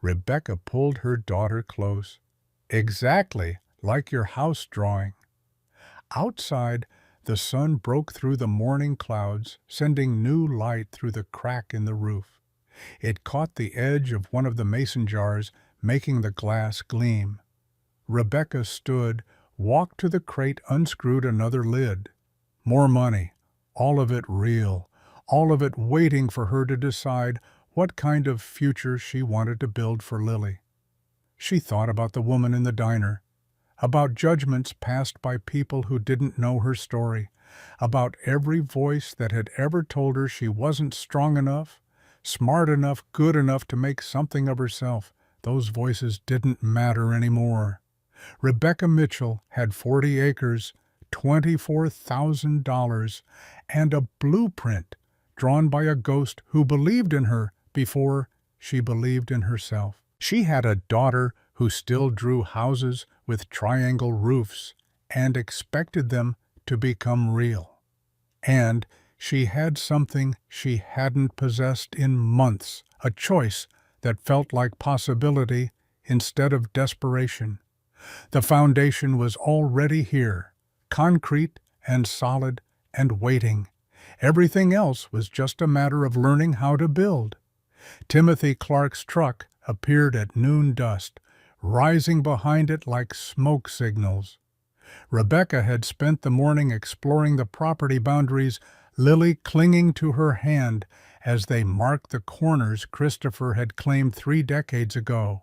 Rebecca pulled her daughter close. "Exactly like your house drawing." Outside, the sun broke through the morning clouds, sending new light through the crack in the roof. It caught the edge of one of the mason jars, making the glass gleam. Rebecca stood, walked to the crate, unscrewed another lid. More money, all of it real, all of it waiting for her to decide what kind of future she wanted to build for Lily. She thought about the woman in the diner, about judgments passed by people who didn't know her story, about every voice that had ever told her she wasn't strong enough, smart enough, good enough to make something of herself. Those voices didn't matter anymore. Rebecca Mitchell had 40 acres, $24,000, and a blueprint drawn by a ghost who believed in her before she believed in herself. She had a daughter who still drew houses with triangle roofs and expected them to become real. And She had something she hadn't possessed in months, a choice that felt like possibility instead of desperation. The foundation was already here, concrete and solid and waiting. Everything else was just a matter of learning how to build. Timothy Clark's truck appeared at noon dusk, rising behind it like smoke signals. Rebecca had spent the morning exploring the property boundaries, Lily clinging to her hand as they marked the corners Christopher had claimed 3 decades ago.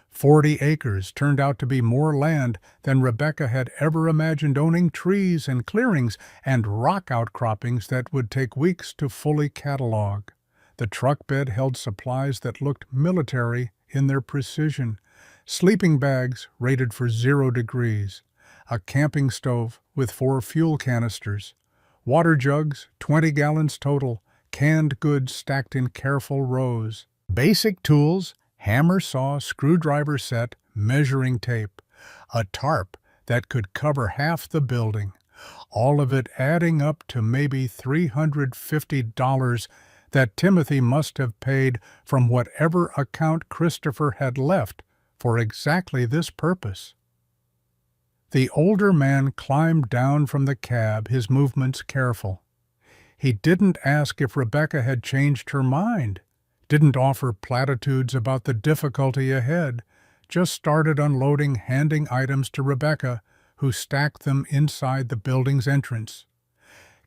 40 acres turned out to be more land than Rebecca had ever imagined, owning trees and clearings and rock outcroppings that would take weeks to fully catalog. The truck bed held supplies that looked military in their precision. Sleeping bags rated for 0 degrees, a camping stove with 4 fuel canisters, water jugs, 20 gallons total, canned goods stacked in careful rows, basic tools, hammer saw, screwdriver set, measuring tape, a tarp that could cover half the building, all of it adding up to maybe $350 that Timothy must have paid from whatever account Christopher had left for exactly this purpose. The older man climbed down from the cab, his movements careful. He didn't ask if Rebecca had changed her mind, didn't offer platitudes about the difficulty ahead, just started unloading, handing items to Rebecca, who stacked them inside the building's entrance.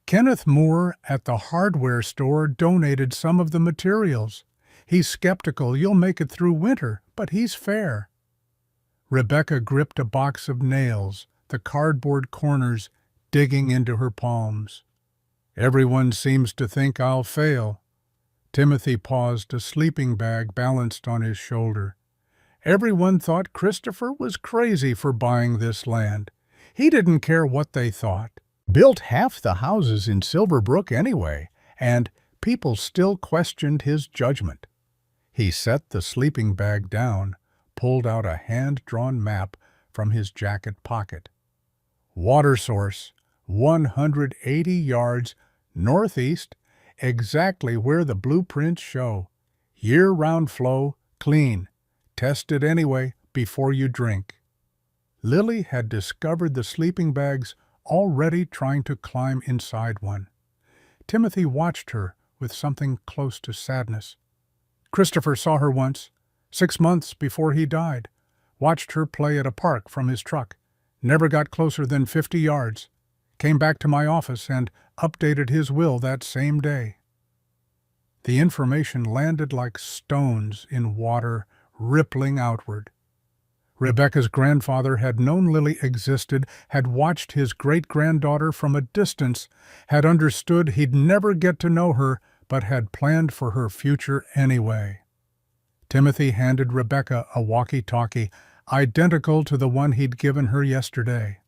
Kenneth Moore at the hardware store donated some of the materials. He's skeptical you'll make it through winter, but he's fair. Rebecca gripped a box of nails, the cardboard corners digging into her palms. Everyone seems to think I'll fail. Timothy paused, a sleeping bag balanced on his shoulder. Everyone thought Christopher was crazy for buying this land. He didn't care what they thought. Built half the houses in Silverbrook anyway, and people still questioned his judgment. He set the sleeping bag down, pulled out a hand-drawn map from his jacket pocket. Water source, 180 yards northeast, exactly where the blueprints show. Year-round flow, clean. Test it anyway before you drink. Lily had discovered the sleeping bags, already trying to climb inside one. Timothy watched her with something close to sadness. Christopher saw her once, 6 months before he died, watched her play at a park from his truck, never got closer than 50 yards, came back to my office and updated his will that same day. The information landed like stones in water, rippling outward. Rebecca's grandfather had known Lily existed, had watched his great-granddaughter from a distance, had understood he'd never get to know her, but had planned for her future anyway. Timothy handed Rebecca a walkie-talkie, identical to the one he'd given her yesterday.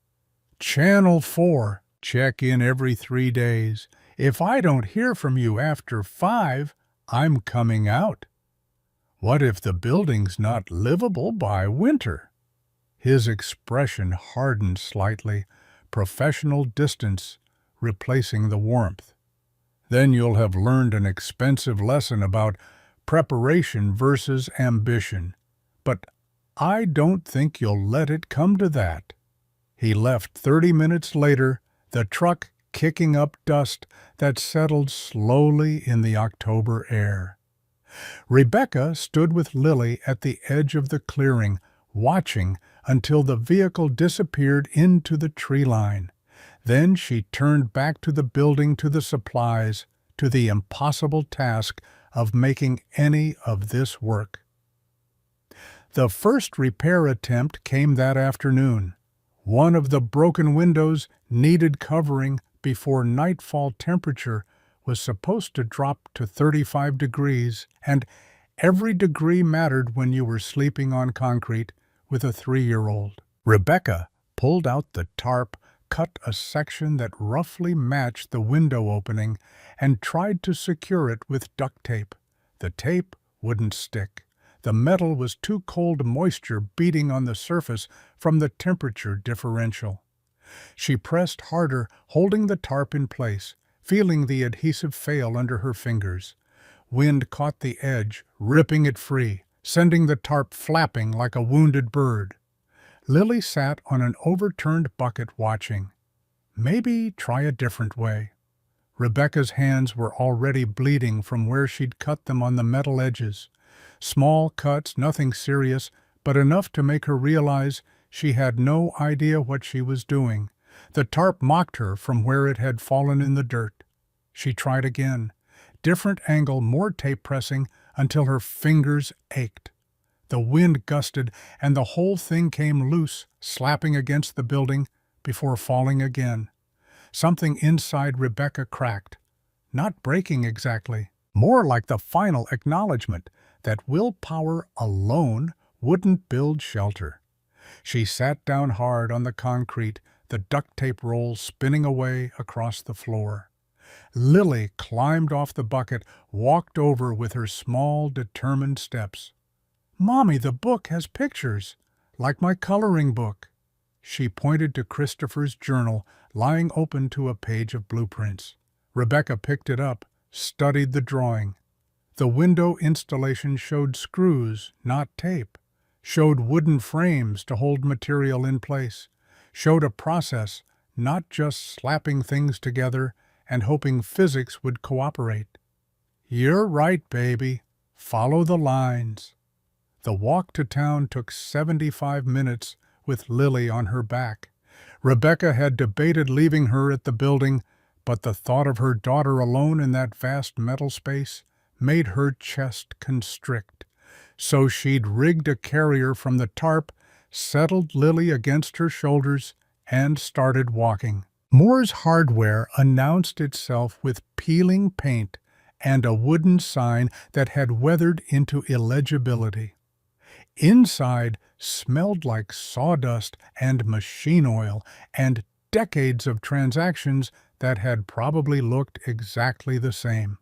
Channel 4. Check in every 3 days. If I don't hear from you after 5, I'm coming out. What if the building's not livable by winter? His expression hardened slightly, professional distance replacing the warmth. Then you'll have learned an expensive lesson about preparation versus ambition. But I don't think you'll let it come to that. He left 30 minutes later, the truck kicking up dust that settled slowly in the October air. Rebecca stood with Lily at the edge of the clearing, watching until the vehicle disappeared into the tree line. Then she turned back to the building, to the supplies, to the impossible task of making any of this work. The first repair attempt came that afternoon. One of the broken windows needed covering before nightfall temperature was supposed to drop to 35 degrees, and every degree mattered when you were sleeping on concrete with a 3-year-old. Rebecca pulled out the tarp, cut a section that roughly matched the window opening, and tried to secure it with duct tape. The tape wouldn't stick. The metal was too cold, moisture beating on the surface from the temperature differential. She pressed harder, holding the tarp in place, feeling the adhesive fail under her fingers. Wind caught the edge, ripping it free, sending the tarp flapping like a wounded bird. Lily sat on an overturned bucket watching. Maybe try a different way. Rebecca's hands were already bleeding from where she'd cut them on the metal edges. Small cuts, nothing serious, but enough to make her realize she had no idea what she was doing. The tarp mocked her from where it had fallen in the dirt. She tried again. Different angle, more tape pressing, until her fingers ached. The wind gusted, and the whole thing came loose, slapping against the building before falling again. Something inside Rebecca cracked. Not breaking exactly, more like the final acknowledgement that willpower alone wouldn't build shelter. She sat down hard on the concrete, the duct tape roll spinning away across the floor. Lily climbed off the bucket, walked over with her small, determined steps. "Mommy, the book has pictures, like my coloring book." She pointed to Christopher's journal, lying open to a page of blueprints. Rebecca picked it up, studied the drawing. The window installation showed screws, not tape, showed wooden frames to hold material in place, showed a process, not just slapping things together and hoping physics would cooperate. "You're right, baby. Follow the lines." The walk to town took 75 minutes with Lily on her back. Rebecca had debated leaving her at the building, but the thought of her daughter alone in that vast metal space made her chest constrict. So she'd rigged a carrier from the tarp, settled Lily against her shoulders, and started walking. Moore's Hardware announced itself with peeling paint and a wooden sign that had weathered into illegibility. Inside smelled like sawdust and machine oil and decades of transactions that had probably looked exactly the same.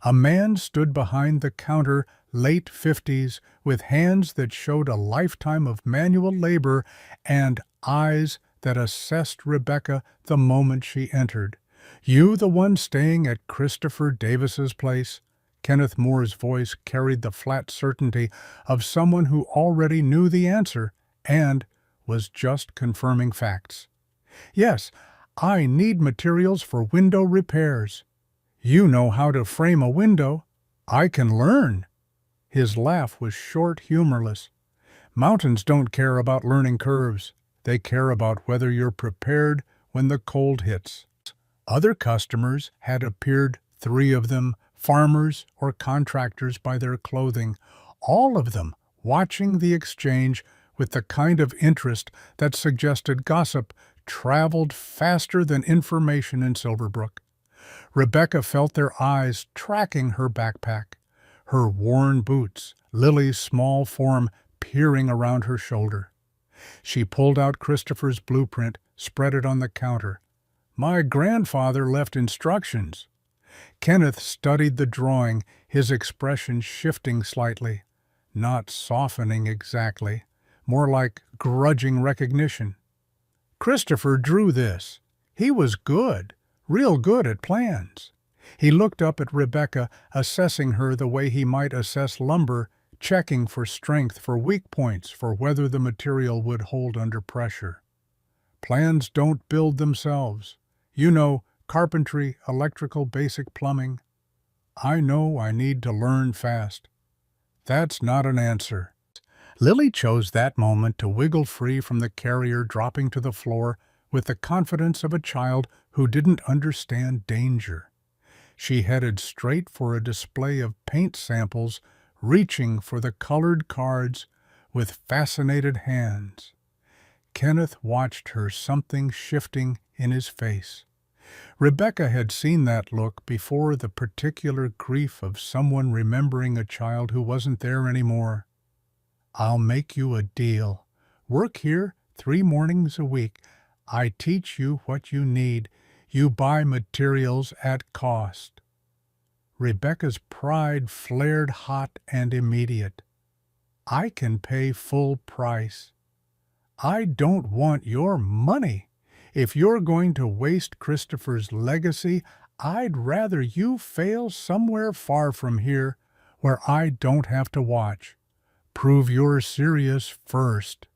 A man stood behind the counter, late 50s, with hands that showed a lifetime of manual labor and eyes that assessed Rebecca the moment she entered. "You the one staying at Christopher Davis's place?" Kenneth Moore's voice carried the flat certainty of someone who already knew the answer and was just confirming facts. "Yes, I need materials for window repairs." "You know how to frame a window." "I can learn." His laugh was short, humorless. "Mountains don't care about learning curves. They care about whether you're prepared when the cold hits." Other customers had appeared, 3 of them, farmers or contractors by their clothing, all of them watching the exchange with the kind of interest that suggested gossip traveled faster than information in Silverbrook. Rebecca felt their eyes tracking her backpack, her worn boots, Lily's small form peering around her shoulder. She pulled out Christopher's blueprint, spread it on the counter. "My grandfather left instructions." Kenneth studied the drawing, his expression shifting slightly, not softening exactly, more like grudging recognition. "Christopher drew this. He was good, real good at plans." He looked up at Rebecca, assessing her the way he might assess lumber, checking for strength, for weak points, for whether the material would hold under pressure. "Plans don't build themselves. You know, carpentry, electrical, basic plumbing." "I know I need to learn fast." "That's not an answer." Lily chose that moment to wiggle free from the carrier, dropping to the floor with the confidence of a child who didn't understand danger. She headed straight for a display of paint samples, reaching for the colored cards with fascinated hands. Kenneth watched her, something shifting in his face. Rebecca had seen that look before, the particular grief of someone remembering a child who wasn't there anymore. "I'll make you a deal. Work here 3 mornings a week. I teach you what you need. You buy materials at cost." Rebecca's pride flared hot and immediate. "I can pay full price." "I don't want your money. If you're going to waste Christopher's legacy, I'd rather you fail somewhere far from here, where I don't have to watch. Prove you're serious first."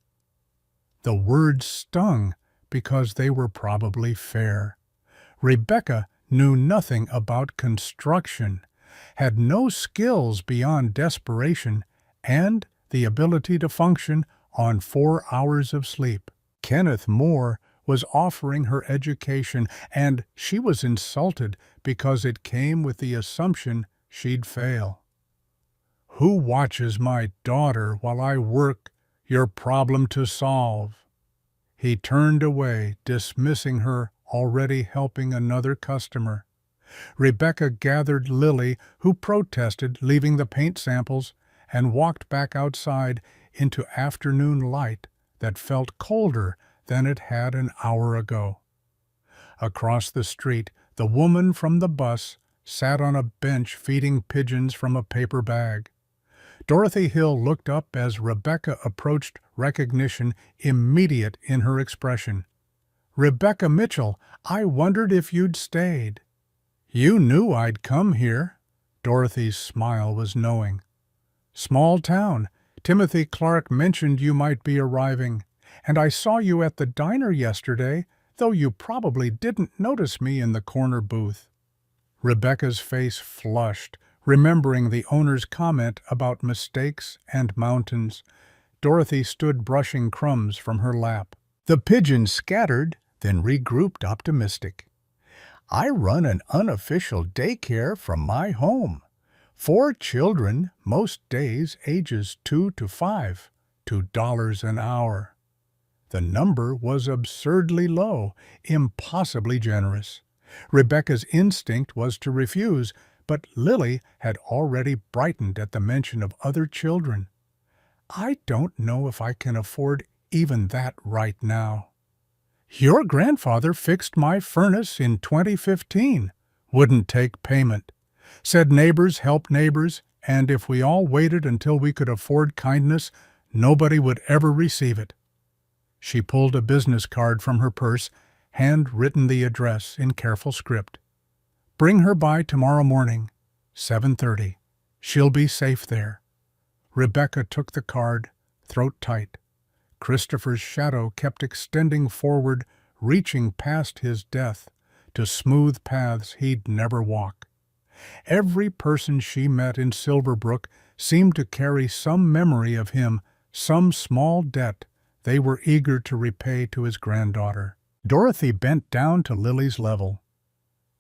The words stung because they were probably fair. Rebecca knew nothing about construction, had no skills beyond desperation, and the ability to function on 4 hours of sleep. Kenneth Moore was offering her education, and she was insulted because it came with the assumption she'd fail. "Who watches my daughter while I work? Your problem to solve." He turned away, dismissing her, already helping another customer. Rebecca gathered Lily, who protested, leaving the paint samples, and walked back outside into afternoon light that felt colder than it had an hour ago. Across the street, the woman from the bus sat on a bench feeding pigeons from a paper bag. Dorothy Hill looked up as Rebecca approached, recognition immediate in her expression. "Rebecca Mitchell, I wondered if you'd stayed." "You knew I'd come here." Dorothy's smile was knowing. "Small town. Timothy Clark mentioned you might be arriving, and I saw you at the diner yesterday, though you probably didn't notice me in the corner booth." Rebecca's face flushed, remembering the owner's comment about mistakes and mountains. Dorothy stood brushing crumbs from her lap. The pigeons scattered, then regrouped optimistic. "I run an unofficial daycare from my home. 4 children, most days ages 2 to 5, $2 an hour." The number was absurdly low, impossibly generous. Rebecca's instinct was to refuse, but Lily had already brightened at the mention of other children. "I don't know if I can afford even that right now." "Your grandfather fixed my furnace in 2015. Wouldn't take payment. Said neighbors help neighbors, and if we all waited until we could afford kindness, nobody would ever receive it." She pulled a business card from her purse, hand-written the address in careful script. "Bring her by tomorrow morning, 7:30. She'll be safe there." Rebecca took the card, throat tight. Christopher's shadow kept extending forward, reaching past his death, to smooth paths he'd never walk. Every person she met in Silverbrook seemed to carry some memory of him, some small debt they were eager to repay to his granddaughter. Dorothy bent down to Lily's level.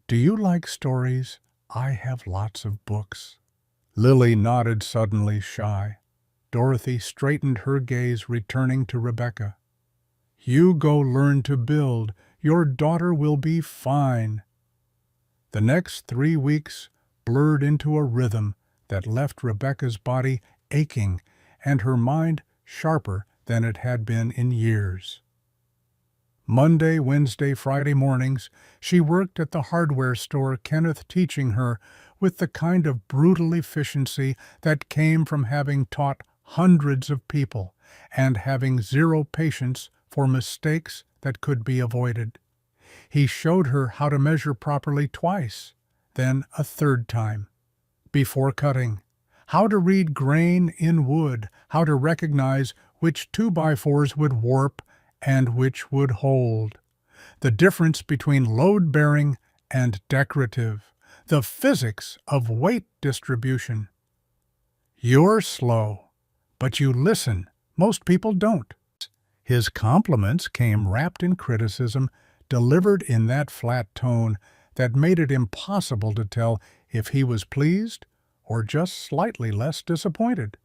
"Do you like stories? I have lots of books." Lily nodded, suddenly shy. Dorothy straightened her gaze, returning to Rebecca. "You go learn to build. Your daughter will be fine." The next 3 weeks blurred into a rhythm that left Rebecca's body aching and her mind sharper than it had been in years. Monday, Wednesday, Friday mornings, she worked at the hardware store, Kenneth teaching her with the kind of brutal efficiency that came from having taught hundreds of people and having zero patience for mistakes that could be avoided. He showed her how to measure properly twice, then a third time, before cutting, how to read grain in wood, how to recognize which 2x4s would warp and which would hold, the difference between load-bearing and decorative, the physics of weight distribution. "You're slow, but you listen. Most people don't." His compliments came wrapped in criticism, delivered in that flat tone that made it impossible to tell if he was pleased or just slightly less disappointed.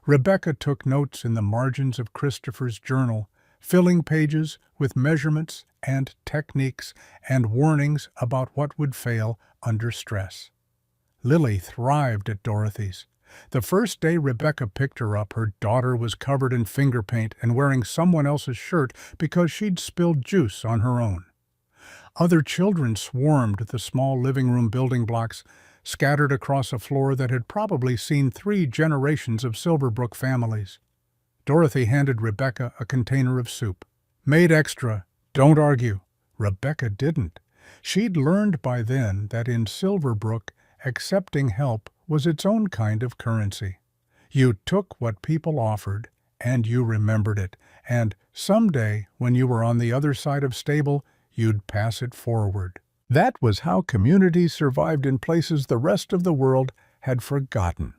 Rebecca took notes in the margins of Christopher's journal, filling pages with measurements and techniques and warnings about what would fail under stress. Lily thrived at Dorothy's. The first day Rebecca picked her up, her daughter was covered in finger paint and wearing someone else's shirt because she'd spilled juice on her own. Other children swarmed the small living room building blocks, scattered across a floor that had probably seen 3 generations of Silverbrook families. Dorothy handed Rebecca a container of soup. "Made extra. Don't argue." Rebecca didn't. She'd learned by then that in Silverbrook, accepting help was its own kind of currency. You took what people offered, and you remembered it, and someday, when you were on the other side of stable, you'd pass it forward. That was how communities survived in places the rest of the world had forgotten.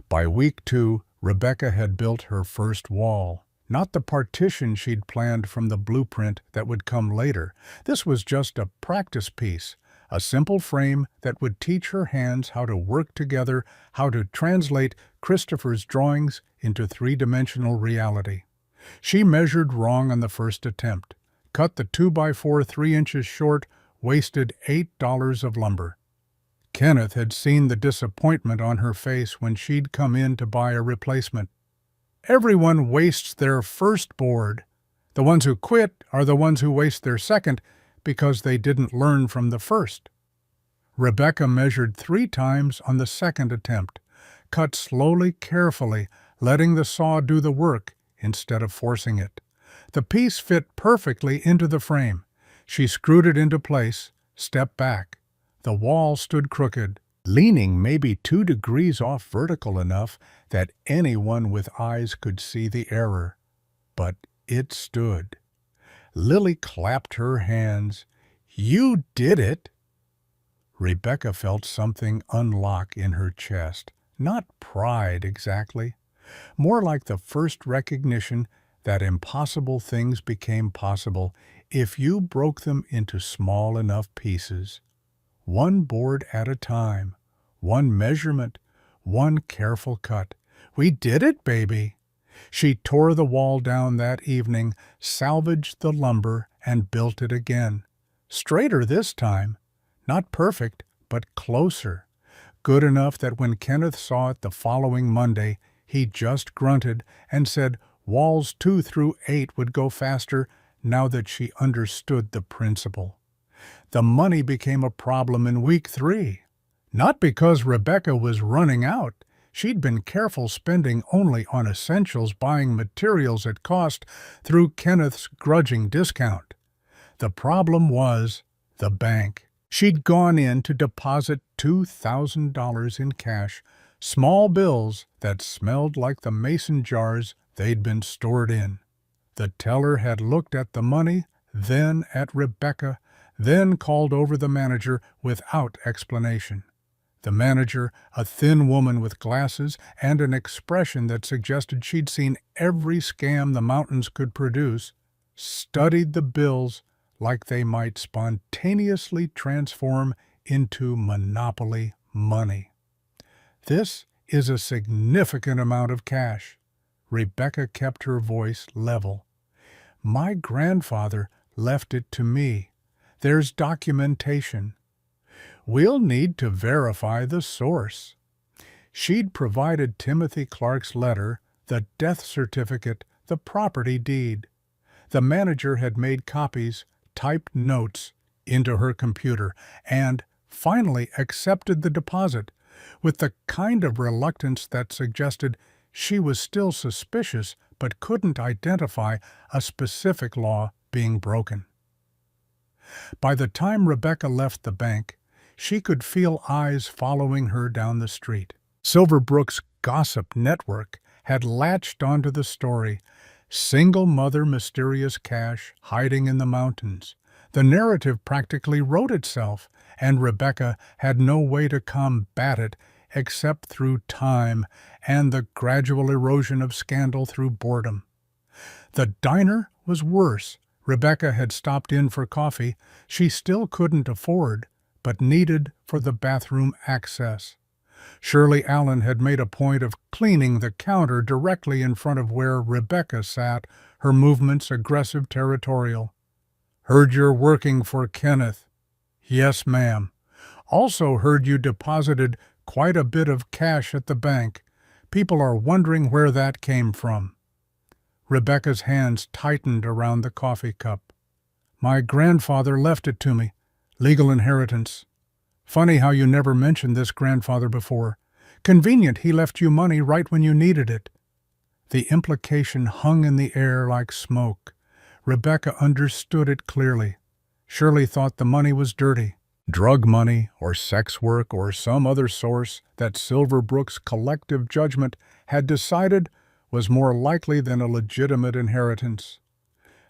By week 2, Rebecca had built her first wall. Not the partition she'd planned from the blueprint that would come later. This was just a practice piece, a simple frame that would teach her hands how to work together, how to translate Christopher's drawings into three-dimensional reality. She measured wrong on the first attempt, cut the 2x4 3 inches short, wasted $8 of lumber. Kenneth had seen the disappointment on her face when she'd come in to buy a replacement. Everyone wastes their first board. The ones who quit are the ones who waste their second because they didn't learn from the first. Rebecca measured 3 times on the second attempt, cut slowly, carefully, letting the saw do the work instead of forcing it. The piece fit perfectly into the frame. She screwed it into place, stepped back. The wall stood crooked, leaning maybe 2 degrees off vertical enough that anyone with eyes could see the error. But it stood. Lily clapped her hands. "You did it!" Rebecca felt something unlock in her chest. Not pride exactly, more like the first recognition that impossible things became possible if you broke them into small enough pieces. One board at a time, one measurement, one careful cut. "We did it, baby!" She tore the wall down that evening, salvaged the lumber, and built it again. Straighter this time. Not perfect, but closer. Good enough that when Kenneth saw it the following Monday, he just grunted and said walls 2 through 8 would go faster now that she understood the principle. The money became a problem in week 3. Not because Rebecca was running out. She'd been careful spending only on essentials, buying materials at cost through Kenneth's grudging discount. The problem was the bank. She'd gone in to deposit $2,000 in cash, small bills that smelled like the mason jars they'd been stored in. The teller had looked at the money, then at Rebecca, then called over the manager without explanation. The manager, a thin woman with glasses and an expression that suggested she'd seen every scam the mountains could produce, studied the bills like they might spontaneously transform into monopoly money. "This is a significant amount of cash." Rebecca kept her voice level. "My grandfather left it to me. There's documentation. We'll need to verify the source." She'd provided Timothy Clark's letter, the death certificate, the property deed. The manager had made copies, typed notes into her computer, and finally accepted the deposit, with the kind of reluctance that suggested she was still suspicious but couldn't identify a specific law being broken. By the time Rebecca left the bank, she could feel eyes following her down the street. Silverbrook's gossip network had latched onto the story. Single mother, mysterious cash, hiding in the mountains. The narrative practically wrote itself, and Rebecca had no way to combat it except through time and the gradual erosion of scandal through boredom. The diner was worse. Rebecca had stopped in for coffee she still couldn't afford, but needed for the bathroom access. Shirley Allen had made a point of cleaning the counter directly in front of where Rebecca sat, her movements aggressive, territorial. "Heard you're working for Kenneth." "Yes, ma'am. Also heard you deposited quite a bit of cash at the bank. People are wondering where that came from." Rebecca's hands tightened around the coffee cup. "My grandfather left it to me. Legal inheritance. Funny how you never mentioned this grandfather before. Convenient he left you money right when you needed it." The implication hung in the air like smoke. Rebecca understood it clearly. Shirley thought the money was dirty. Drug money or sex work or some other source that Silverbrook's collective judgment had decided was more likely than a legitimate inheritance.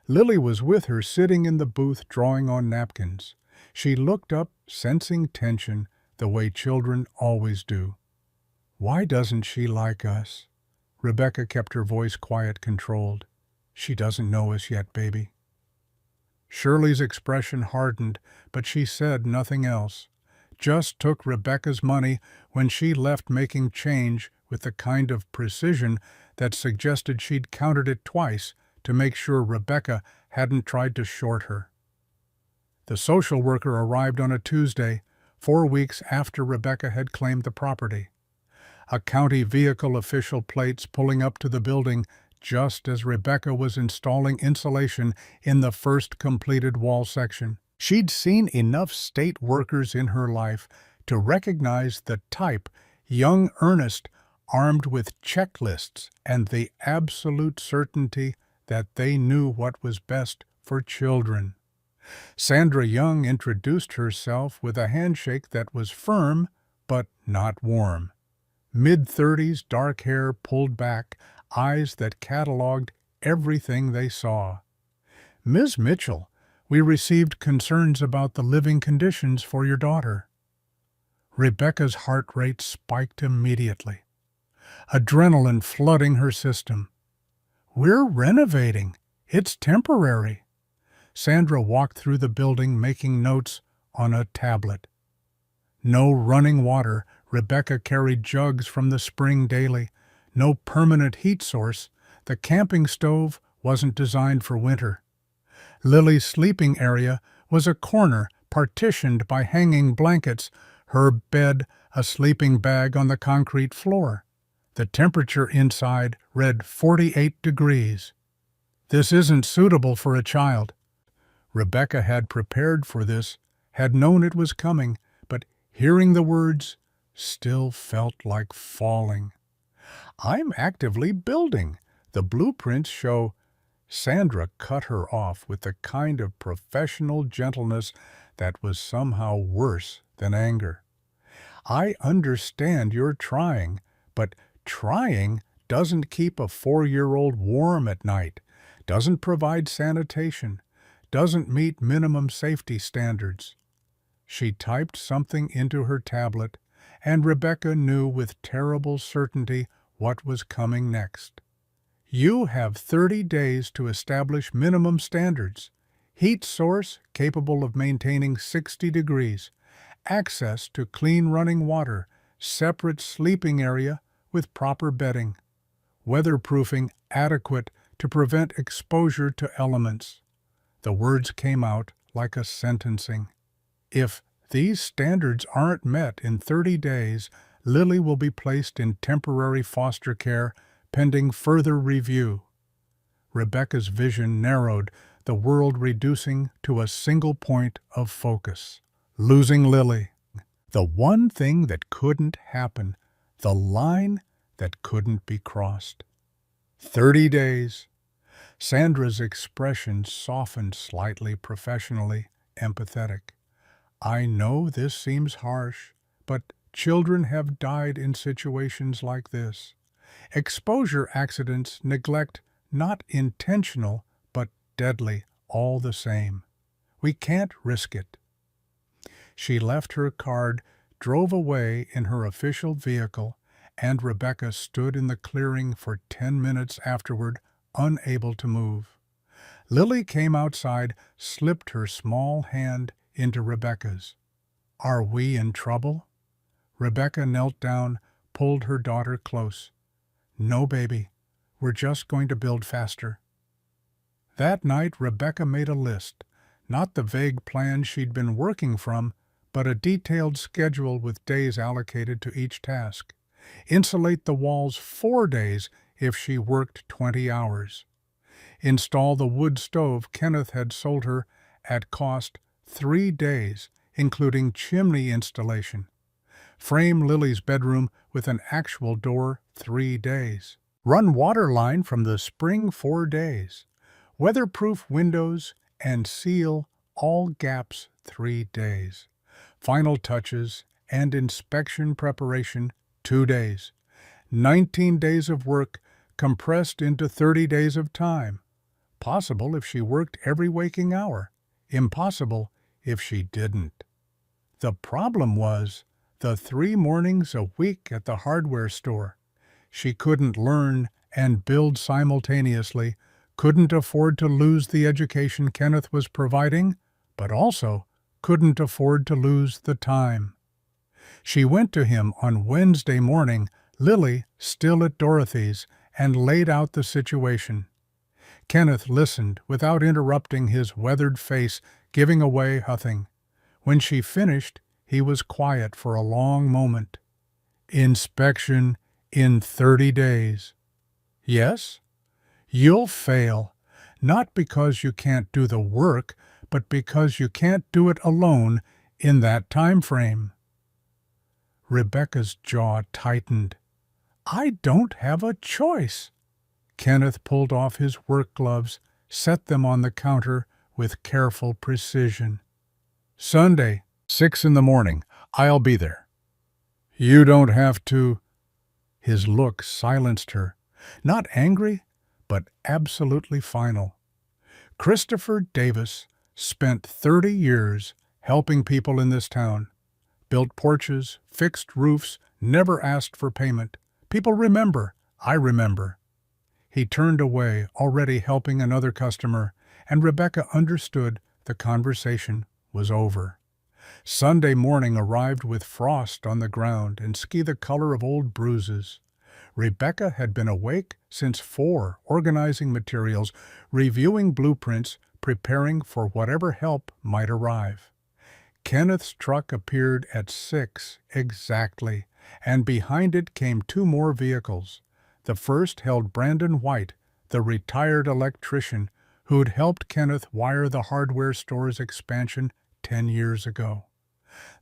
Lily was with her sitting in the booth drawing on napkins. She looked up, sensing tension, the way children always do. "Why doesn't she like us?" Rebecca kept her voice quiet, controlled. "She doesn't know us yet, baby." Shirley's expression hardened, but she said nothing else. Just took Rebecca's money when she left, making change with the kind of precision that suggested she'd counted it twice to make sure Rebecca hadn't tried to short her. The social worker arrived on a Tuesday, 4 weeks after Rebecca had claimed the property. A county vehicle official plates pulling up to the building just as Rebecca was installing insulation in the first completed wall section. She'd seen enough state workers in her life to recognize the type, young earnest, armed with checklists and the absolute certainty that they knew what was best for children. Sandra Young introduced herself with a handshake that was firm but not warm. Mid-30s, dark hair pulled back, eyes that cataloged everything they saw. "Ms. Mitchell, we received concerns about the living conditions for your daughter." Rebecca's heart rate spiked immediately, adrenaline flooding her system. "We're renovating. It's temporary." Sandra walked through the building, making notes on a tablet. No running water. Rebecca carried jugs from the spring daily. No permanent heat source. The camping stove wasn't designed for winter. Lily's sleeping area was a corner partitioned by hanging blankets, her bed a sleeping bag on the concrete floor. The temperature inside read 48 degrees. "This isn't suitable for a child." Rebecca had prepared for this, had known it was coming, but hearing the words still felt like falling. "I'm actively building. The blueprints show—" Sandra cut her off with the kind of professional gentleness that was somehow worse than anger. "I understand you're trying, but trying doesn't keep a 4-year-old warm at night, doesn't provide sanitation, doesn't meet minimum safety standards." She typed something into her tablet, and Rebecca knew with terrible certainty what was coming next. "You have 30 days to establish minimum standards. Heat source capable of maintaining 60 degrees, access to clean running water, separate sleeping area with proper bedding, weatherproofing adequate to prevent exposure to elements." The words came out like a sentencing. "If these standards aren't met in 30 days, Lily will be placed in temporary foster care pending further review." Rebecca's vision narrowed, the world reducing to a single point of focus. Losing Lily. The one thing that couldn't happen, the line that couldn't be crossed. 30 days. Sandra's expression softened slightly, professionally empathetic. "I know this seems harsh, but children have died in situations like this. Exposure accidents, neglect, not intentional, but deadly, all the same. We can't risk it." She left her card, drove away in her official vehicle, and Rebecca stood in the clearing for 10 minutes afterward, unable to move. Lily came outside, slipped her small hand into Rebecca's. "Are we in trouble?" Rebecca knelt down, pulled her daughter close. "No, baby. We're just going to build faster." That night, Rebecca made a list, not the vague plan she'd been working from, but a detailed schedule with days allocated to each task. Insulate the walls 4 days if she worked 20 hours. Install the wood stove Kenneth had sold her at cost 3 days, including chimney installation. Frame Lily's bedroom with an actual door 3 days. Run water line from the spring 4 days. Weatherproof windows and seal all gaps 3 days. Final touches and inspection preparation 2 days. 19 days of work compressed into 30 days of time. Possible if she worked every waking hour. Impossible if she didn't. The problem was the 3 mornings a week at the hardware store. She couldn't learn and build simultaneously, couldn't afford to lose the education Kenneth was providing, but also couldn't afford to lose the time. She went to him on Wednesday morning, Lily still at Dorothy's, and laid out the situation. Kenneth listened without interrupting, his weathered face giving away nothing. When she finished, he was quiet for a long moment. Inspection in 30 days. Yes? You'll fail, not because you can't do the work, but because you can't do it alone in that time frame. Rebecca's jaw tightened. I don't have a choice. Kenneth pulled off his work gloves, set them on the counter with careful precision. Sunday, 6 in the morning. I'll be there. You don't have to. His look silenced her. Not angry, but absolutely final. Christopher Davis spent 30 years helping people in this town. Built porches, fixed roofs, never asked for payment. People remember. I remember. He turned away, already helping another customer, and Rebecca understood the conversation was over. Sunday morning arrived with frost on the ground and ski the color of old bruises. Rebecca had been awake since 4, organizing materials, reviewing blueprints, preparing for whatever help might arrive. Kenneth's truck appeared at 6 exactly, and behind it came 2 more vehicles. The first held Brandon White, the retired electrician who'd helped Kenneth wire the hardware store's expansion 10 years ago.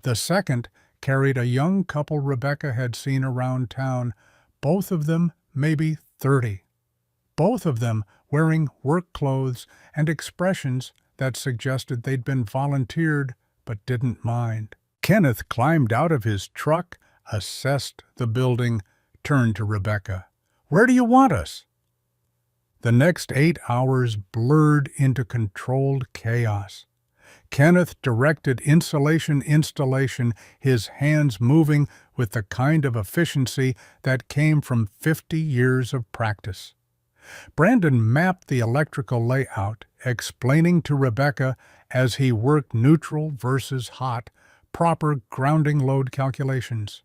The second carried a young couple Rebecca had seen around town, both of them maybe 30. Both of them wearing work clothes and expressions that suggested they'd been volunteered but didn't mind. Kenneth climbed out of his truck, assessed the building, turned to Rebecca. Where do you want us? The next 8 hours blurred into controlled chaos. Kenneth directed insulation installation, his hands moving with the kind of efficiency that came from 50 years of practice. Brandon mapped the electrical layout, explaining to Rebecca as he worked neutral versus hot, proper grounding load calculations.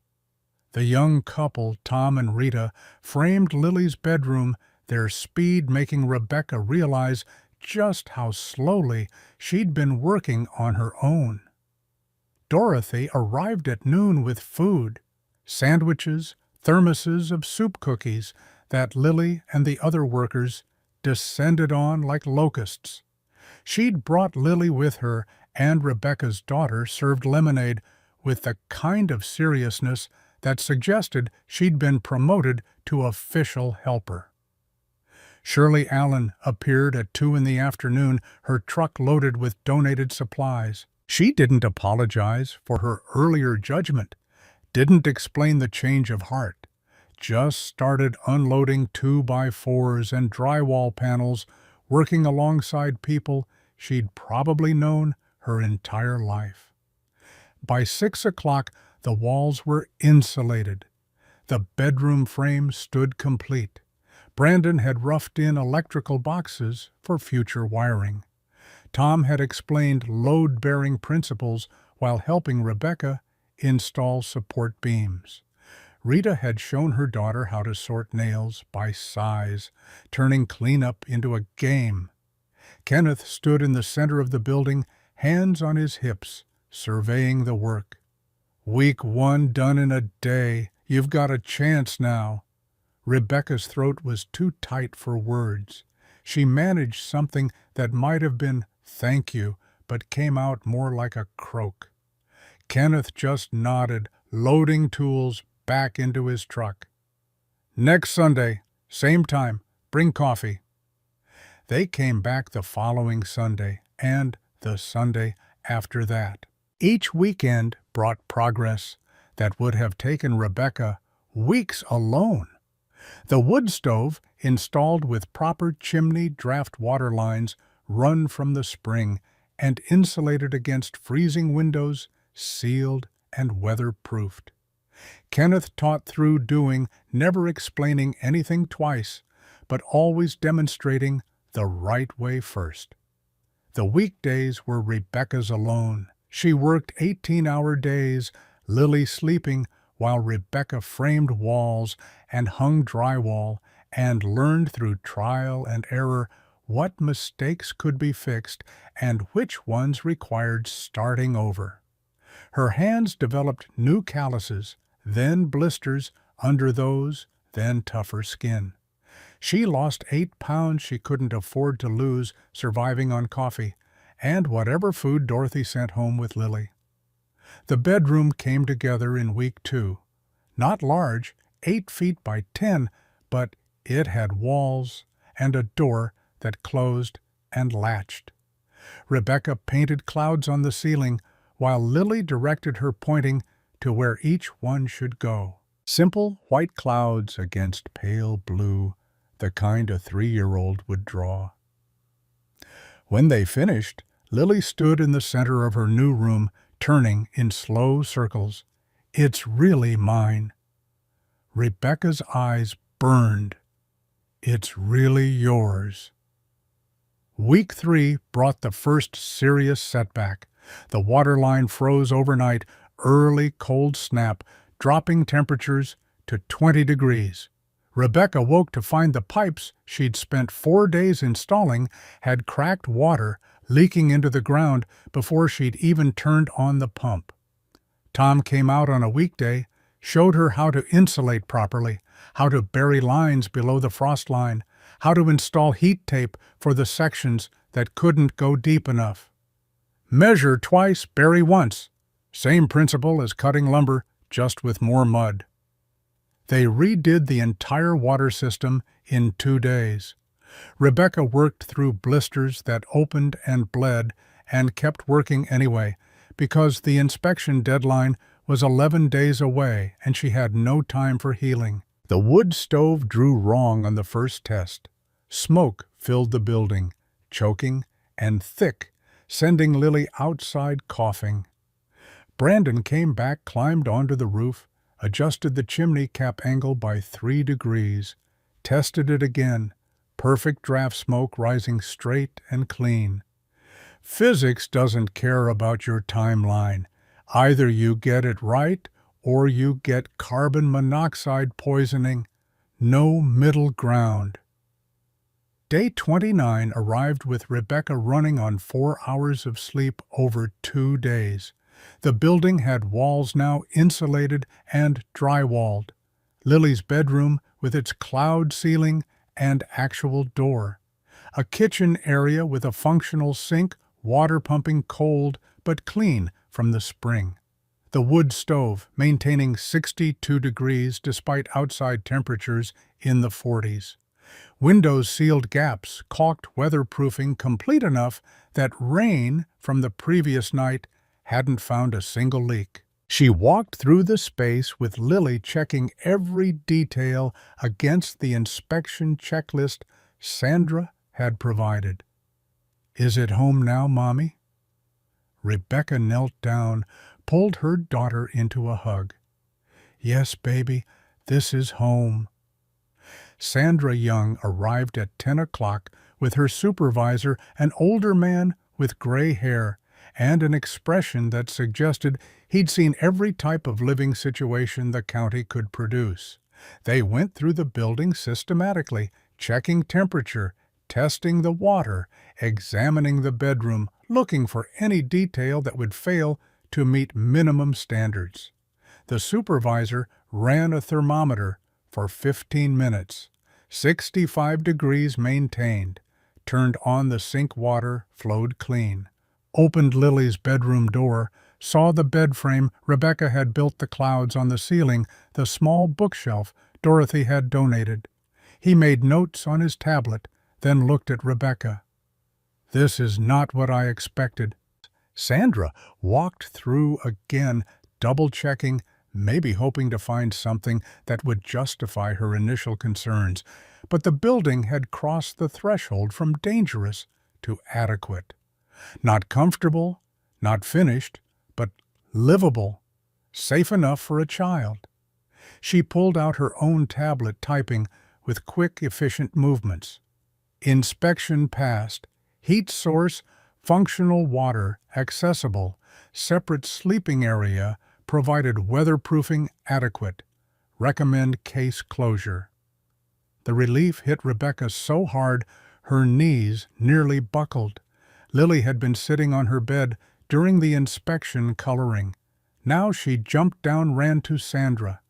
The young couple, Tom and Rita, framed Lily's bedroom, their speed making Rebecca realize just how slowly she'd been working on her own. Dorothy arrived at noon with food, sandwiches, thermoses of soup cookies that Lily and the other workers descended on like locusts. She'd brought Lily with her, and Rebecca's daughter served lemonade with the kind of seriousness that suggested she'd been promoted to official helper. Shirley Allen appeared at 2 in the afternoon, her truck loaded with donated supplies. She didn't apologize for her earlier judgment, didn't explain the change of heart, just started unloading 2x4s and drywall panels, working alongside people she'd probably known her entire life. By 6 o'clock, the walls were insulated. The bedroom frame stood complete. Brandon had roughed in electrical boxes for future wiring. Tom had explained load-bearing principles while helping Rebecca install support beams. Rita had shown her daughter how to sort nails by size, turning cleanup into a game. Kenneth stood in the center of the building, hands on his hips, surveying the work. Week 1 done in a day. You've got a chance now. Rebecca's throat was too tight for words. She managed something that might have been thank you, but came out more like a croak. Kenneth just nodded, loading tools back into his truck. Next Sunday, same time, bring coffee. They came back the following Sunday, and the Sunday after that. Each weekend brought progress that would have taken Rebecca weeks alone. The wood stove, installed with proper chimney draft water lines run from the spring and insulated against freezing windows, sealed and weather-proofed. Kenneth taught through doing, never explaining anything twice, but always demonstrating the right way first. The weekdays were Rebecca's alone. She worked 18-hour days, Lily sleeping, while Rebecca framed walls and hung drywall and learned through trial and error what mistakes could be fixed and which ones required starting over. Her hands developed new calluses, then blisters under those, then tougher skin. She lost 8 pounds she couldn't afford to lose surviving on coffee and whatever food Dorothy sent home with Lily. The bedroom came together in week 2. Not large, 8 feet by 10, but it had walls and a door that closed and latched. Rebecca painted clouds on the ceiling, while Lily directed her pointing to where each one should go. Simple white clouds against pale blue, the kind a 3-year-old would draw. When they finished, Lily stood in the center of her new room, turning in slow circles. "It's really mine." Rebecca's eyes burned. "It's really yours." Week 3 brought the first serious setback. The water line froze overnight, early cold snap, dropping temperatures to 20 degrees. Rebecca woke to find the pipes she'd spent 4 days installing had cracked water leaking into the ground before she'd even turned on the pump. Tom came out on a weekday, showed her how to insulate properly, how to bury lines below the frost line, how to install heat tape for the sections that couldn't go deep enough. Measure twice, bury once. Same principle as cutting lumber, just with more mud. They redid the entire water system in 2 days. Rebecca worked through blisters that opened and bled and kept working anyway, because the inspection deadline was 11 days away and she had no time for healing. The wood stove drew wrong on the first test. Smoke filled the building, choking and thick, sending Lily outside coughing. Brandon came back, climbed onto the roof, adjusted the chimney cap angle by 3 degrees, tested it again, perfect draft smoke rising straight and clean. Physics doesn't care about your timeline. Either you get it right or you get carbon monoxide poisoning. No middle ground. Day 29 arrived with Rebecca running on 4 hours of sleep over 2 days. The building had walls now insulated and drywalled. Lily's bedroom with its cloud ceiling and actual door. A kitchen area with a functional sink, water pumping cold but clean from the spring. The wood stove maintaining 62 degrees despite outside temperatures in the 40s. Windows sealed gaps, caulked weatherproofing complete enough that rain from the previous night hadn't found a single leak. She walked through the space with Lily checking every detail against the inspection checklist Sandra had provided. "Is it home now, Mommy?" Rebecca knelt down, pulled her daughter into a hug. "Yes, baby, this is home." Sandra Young arrived at 10 o'clock with her supervisor, an older man with gray hair and an expression that suggested he'd seen every type of living situation the county could produce. They went through the building systematically, checking temperature, testing the water, examining the bedroom, looking for any detail that would fail to meet minimum standards. The supervisor ran a thermometer for 15 minutes, 65 degrees maintained, turned on the sink water, flowed clean, opened Lily's bedroom door, saw the bed frame Rebecca had built, the clouds on the ceiling, the small bookshelf Dorothy had donated. He made notes on his tablet, then looked at Rebecca. This is not what I expected. Sandra walked through again, double-checking, maybe hoping to find something that would justify her initial concerns, but the building had crossed the threshold from dangerous to adequate. Not comfortable, not finished, but livable, safe enough for a child. She pulled out her own tablet, typing with quick, efficient movements. Inspection passed. Heat source, functional water, accessible. Separate sleeping area, provided weatherproofing adequate. Recommend case closure. The relief hit Rebecca so hard her knees nearly buckled. Lily had been sitting on her bed during the inspection coloring. Now she jumped down, ran to Sandra.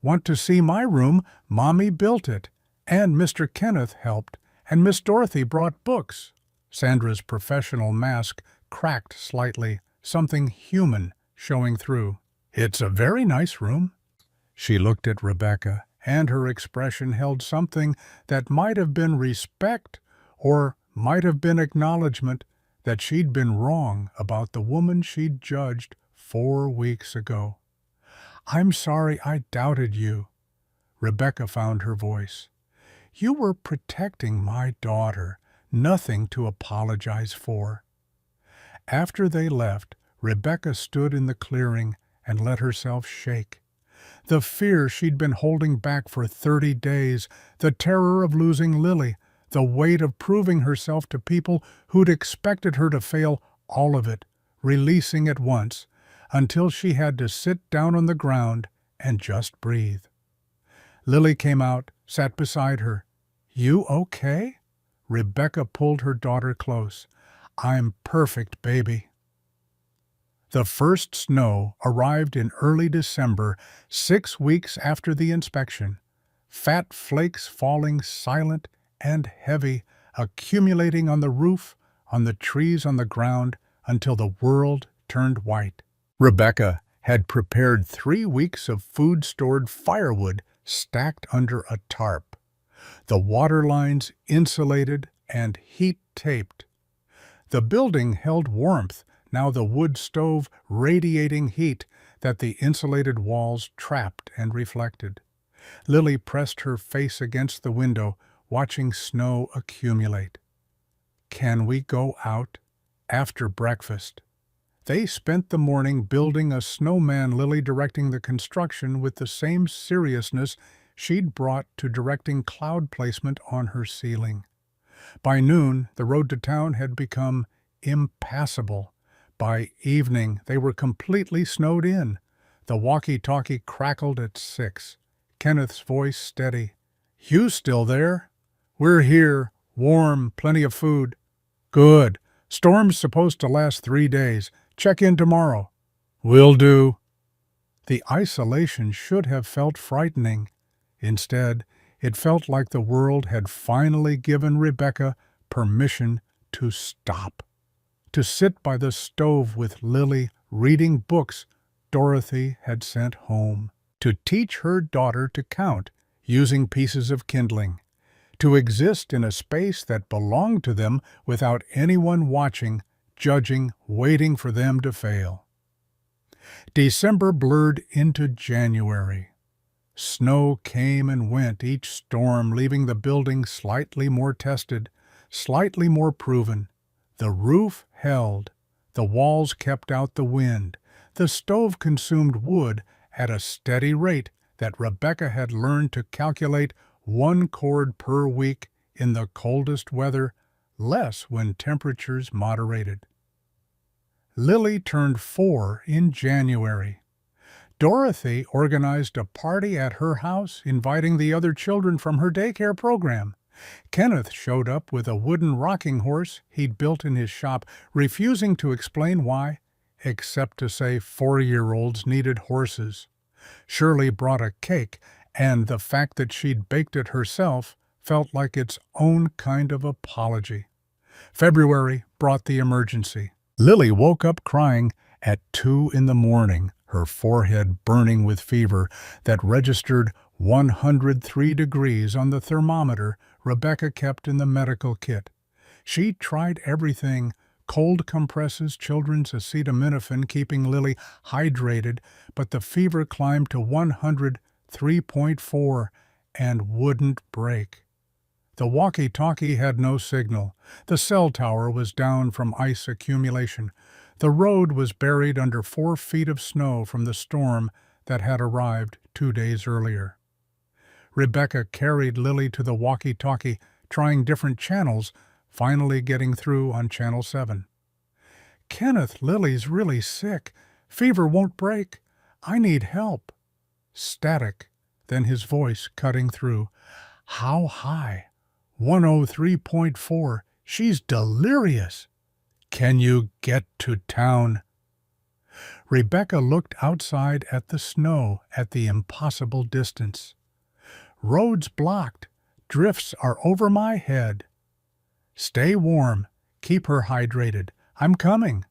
"Want to see my room? Mommy built it. And Mr. Kenneth helped. And Miss Dorothy brought books." Sandra's professional mask cracked slightly, something human showing through. "It's a very nice room." She looked at Rebecca, and her expression held something that might have been respect or might have been acknowledgement that she'd been wrong about the woman she'd judged 4 weeks ago. "I'm sorry I doubted you." Rebecca found her voice. "You were protecting my daughter, nothing to apologize for." After they left, Rebecca stood in the clearing and let herself shake. The fear she'd been holding back for 30 days, the terror of losing Lily, the weight of proving herself to people who'd expected her to fail, all of it, releasing at once, until she had to sit down on the ground and just breathe. Lily came out, sat beside her. "You okay?" Rebecca pulled her daughter close. "I'm perfect, baby." The first snow arrived in early December, 6 weeks after the inspection. Fat flakes falling silent and heavy, accumulating on the roof, on the trees on the ground, until the world turned white. Rebecca had prepared 3 weeks of food-stored firewood stacked under a tarp. The water lines insulated and heat-taped. The building held warmth, now the wood stove radiating heat that the insulated walls trapped and reflected. Lily pressed her face against the window, watching snow accumulate. "Can we go out?" "After breakfast." They spent the morning building a snowman, Lily directing the construction with the same seriousness she'd brought to directing cloud placement on her ceiling. By noon, the road to town had become impassable. By evening, they were completely snowed in. The walkie-talkie crackled at 6. Kenneth's voice steady. "You still there?" "We're here. Warm, plenty of food." "Good. Storm's supposed to last 3 days. Check in tomorrow." "Will do." The isolation should have felt frightening. Instead, it felt like the world had finally given Rebecca permission to stop. To sit by the stove with Lily, reading books Dorothy had sent home. To teach her daughter to count using pieces of kindling. To exist in a space that belonged to them without anyone watching, judging, waiting for them to fail. December blurred into January. Snow came and went, each storm leaving the building slightly more tested, slightly more proven. The roof held, the walls kept out the wind, the stove consumed wood at a steady rate that Rebecca had learned to calculate 1 cord per week in the coldest weather, less when temperatures moderated. Lily turned 4 in January. Dorothy organized a party at her house, inviting the other children from her daycare program. Kenneth showed up with a wooden rocking horse he'd built in his shop, refusing to explain why, except to say 4-year-olds needed horses. Shirley brought a cake, and the fact that she'd baked it herself felt like its own kind of apology. February brought the emergency. Lily woke up crying at 2 in the morning, her forehead burning with fever that registered 103 degrees on the thermometer Rebecca kept in the medical kit. She tried everything: cold compresses, children's acetaminophen, keeping Lily hydrated, but the fever climbed to 103.4 and wouldn't break. The walkie-talkie had no signal. The cell tower was down from ice accumulation. The road was buried under 4 feet of snow from the storm that had arrived 2 days earlier. Rebecca carried Lily to the walkie-talkie, trying different channels, finally getting through on Channel 7. "Kenneth, Lily's really sick. Fever won't break. I need help." Static, then his voice cutting through. "How high?" 103.4. "She's delirious." "Can you get to town?" Rebecca looked outside at the snow at the impossible distance. "Roads blocked. Drifts are over my head." "Stay warm. Keep her hydrated. I'm coming."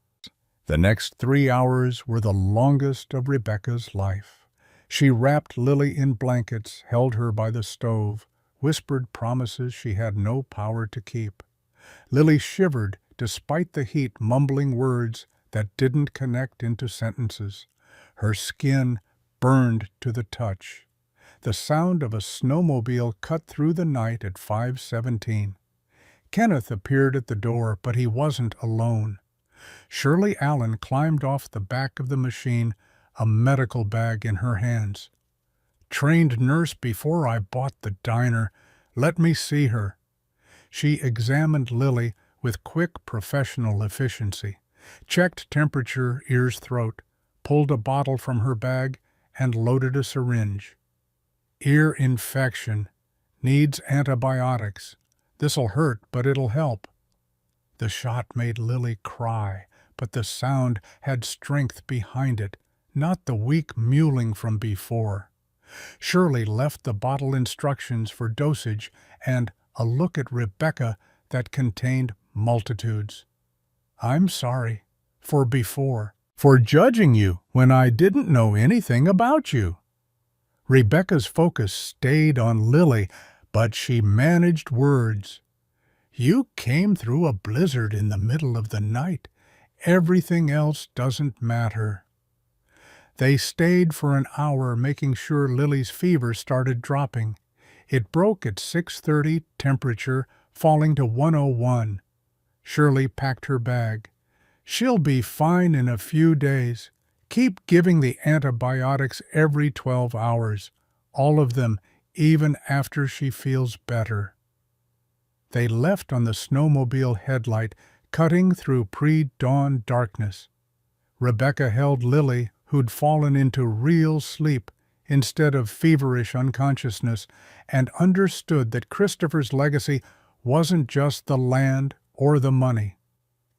The next 3 hours were the longest of Rebecca's life. She wrapped Lily in blankets, held her by the stove, whispered promises she had no power to keep. Lily shivered despite the heat, mumbling words that didn't connect into sentences. Her skin burned to the touch. The sound of a snowmobile cut through the night at 5:17. Kenneth appeared at the door, but he wasn't alone. Shirley Allen climbed off the back of the machine, a medical bag in her hands. "Trained nurse before I bought the diner. Let me see her." She examined Lily with quick professional efficiency, checked temperature, ears, throat, pulled a bottle from her bag, and loaded a syringe. "Ear infection. Needs antibiotics. This'll hurt, but it'll help." The shot made Lily cry, but the sound had strength behind it, not the weak mewling from before. Shirley left the bottle instructions for dosage and a look at Rebecca that contained multitudes. "I'm sorry. For before. For judging you when I didn't know anything about you." Rebecca's focus stayed on Lily, but she managed words. "You came through a blizzard in the middle of the night. Everything else doesn't matter." They stayed for an hour, making sure Lily's fever started dropping. It broke at 6:30, temperature falling to 101. Shirley packed her bag. "She'll be fine in a few days. Keep giving the antibiotics every 12 hours. All of them, even after she feels better." They left on the snowmobile headlight, cutting through pre-dawn darkness. Rebecca held Lily, who'd fallen into real sleep instead of feverish unconsciousness, and understood that Christopher's legacy wasn't just the land or the money.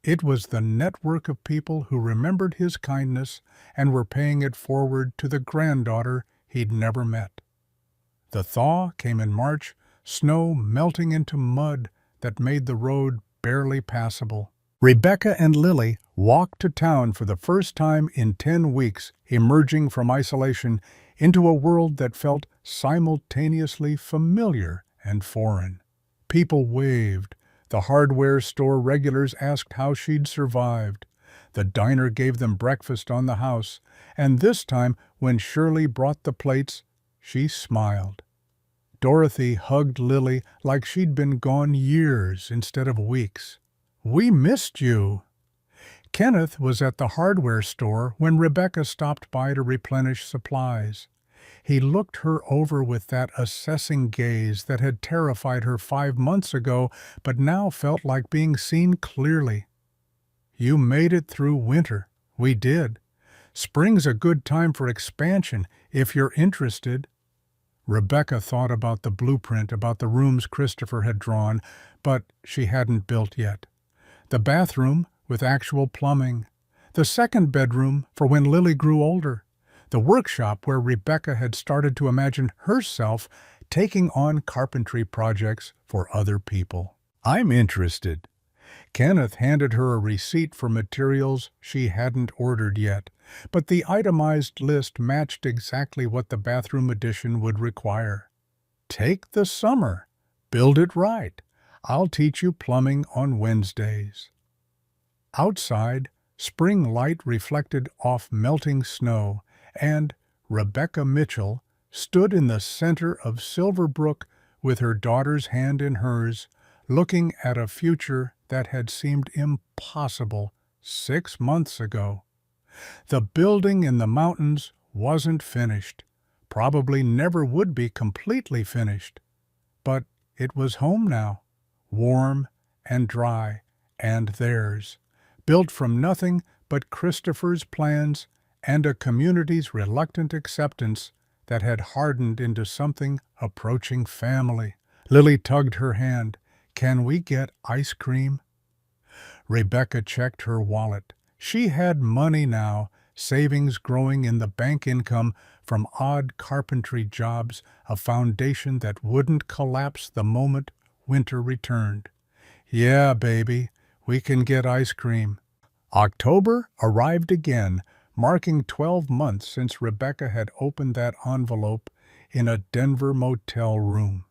It was the network of people who remembered his kindness and were paying it forward to the granddaughter he'd never met. The thaw came in March, snow melting into mud that made the road barely passable. Rebecca and Lily walked to town for the first time in 10 weeks, emerging from isolation into a world that felt simultaneously familiar and foreign. People waved. The hardware store regulars asked how she'd survived. The diner gave them breakfast on the house, and this time, when Shirley brought the plates, she smiled. Dorothy hugged Lily like she'd been gone years instead of weeks. "We missed you." Kenneth was at the hardware store when Rebecca stopped by to replenish supplies. He looked her over with that assessing gaze that had terrified her 5 months ago, but now felt like being seen clearly. "You made it through winter." "We did. Spring's a good time for expansion, if you're interested." Rebecca thought about the blueprint, about the rooms Christopher had drawn, but she hadn't built yet. The bathroom with actual plumbing. The second bedroom for when Lily grew older. The workshop where Rebecca had started to imagine herself taking on carpentry projects for other people. "I'm interested." Kenneth handed her a receipt for materials she hadn't ordered yet, but the itemized list matched exactly what the bathroom addition would require. "Take the summer. Build it right. I'll teach you plumbing on Wednesdays. Outside, spring light reflected off melting snow, and Rebecca Mitchell stood in the center of Silverbrook with her daughter's hand in hers, looking at a future that had seemed impossible 6 months ago. The building in the mountains wasn't finished, probably never would be completely finished, but it was home now, warm and dry, and theirs, built from nothing but Christopher's plans and a community's reluctant acceptance that had hardened into something approaching family. Lily tugged her hand. "Can we get ice cream?" Rebecca checked her wallet. She had money now, savings growing in the bank, income from odd carpentry jobs, a foundation that wouldn't collapse the moment winter returned. "Yeah, baby, we can get ice cream." October arrived again, marking 12 months since Rebecca had opened that envelope in a Denver motel room.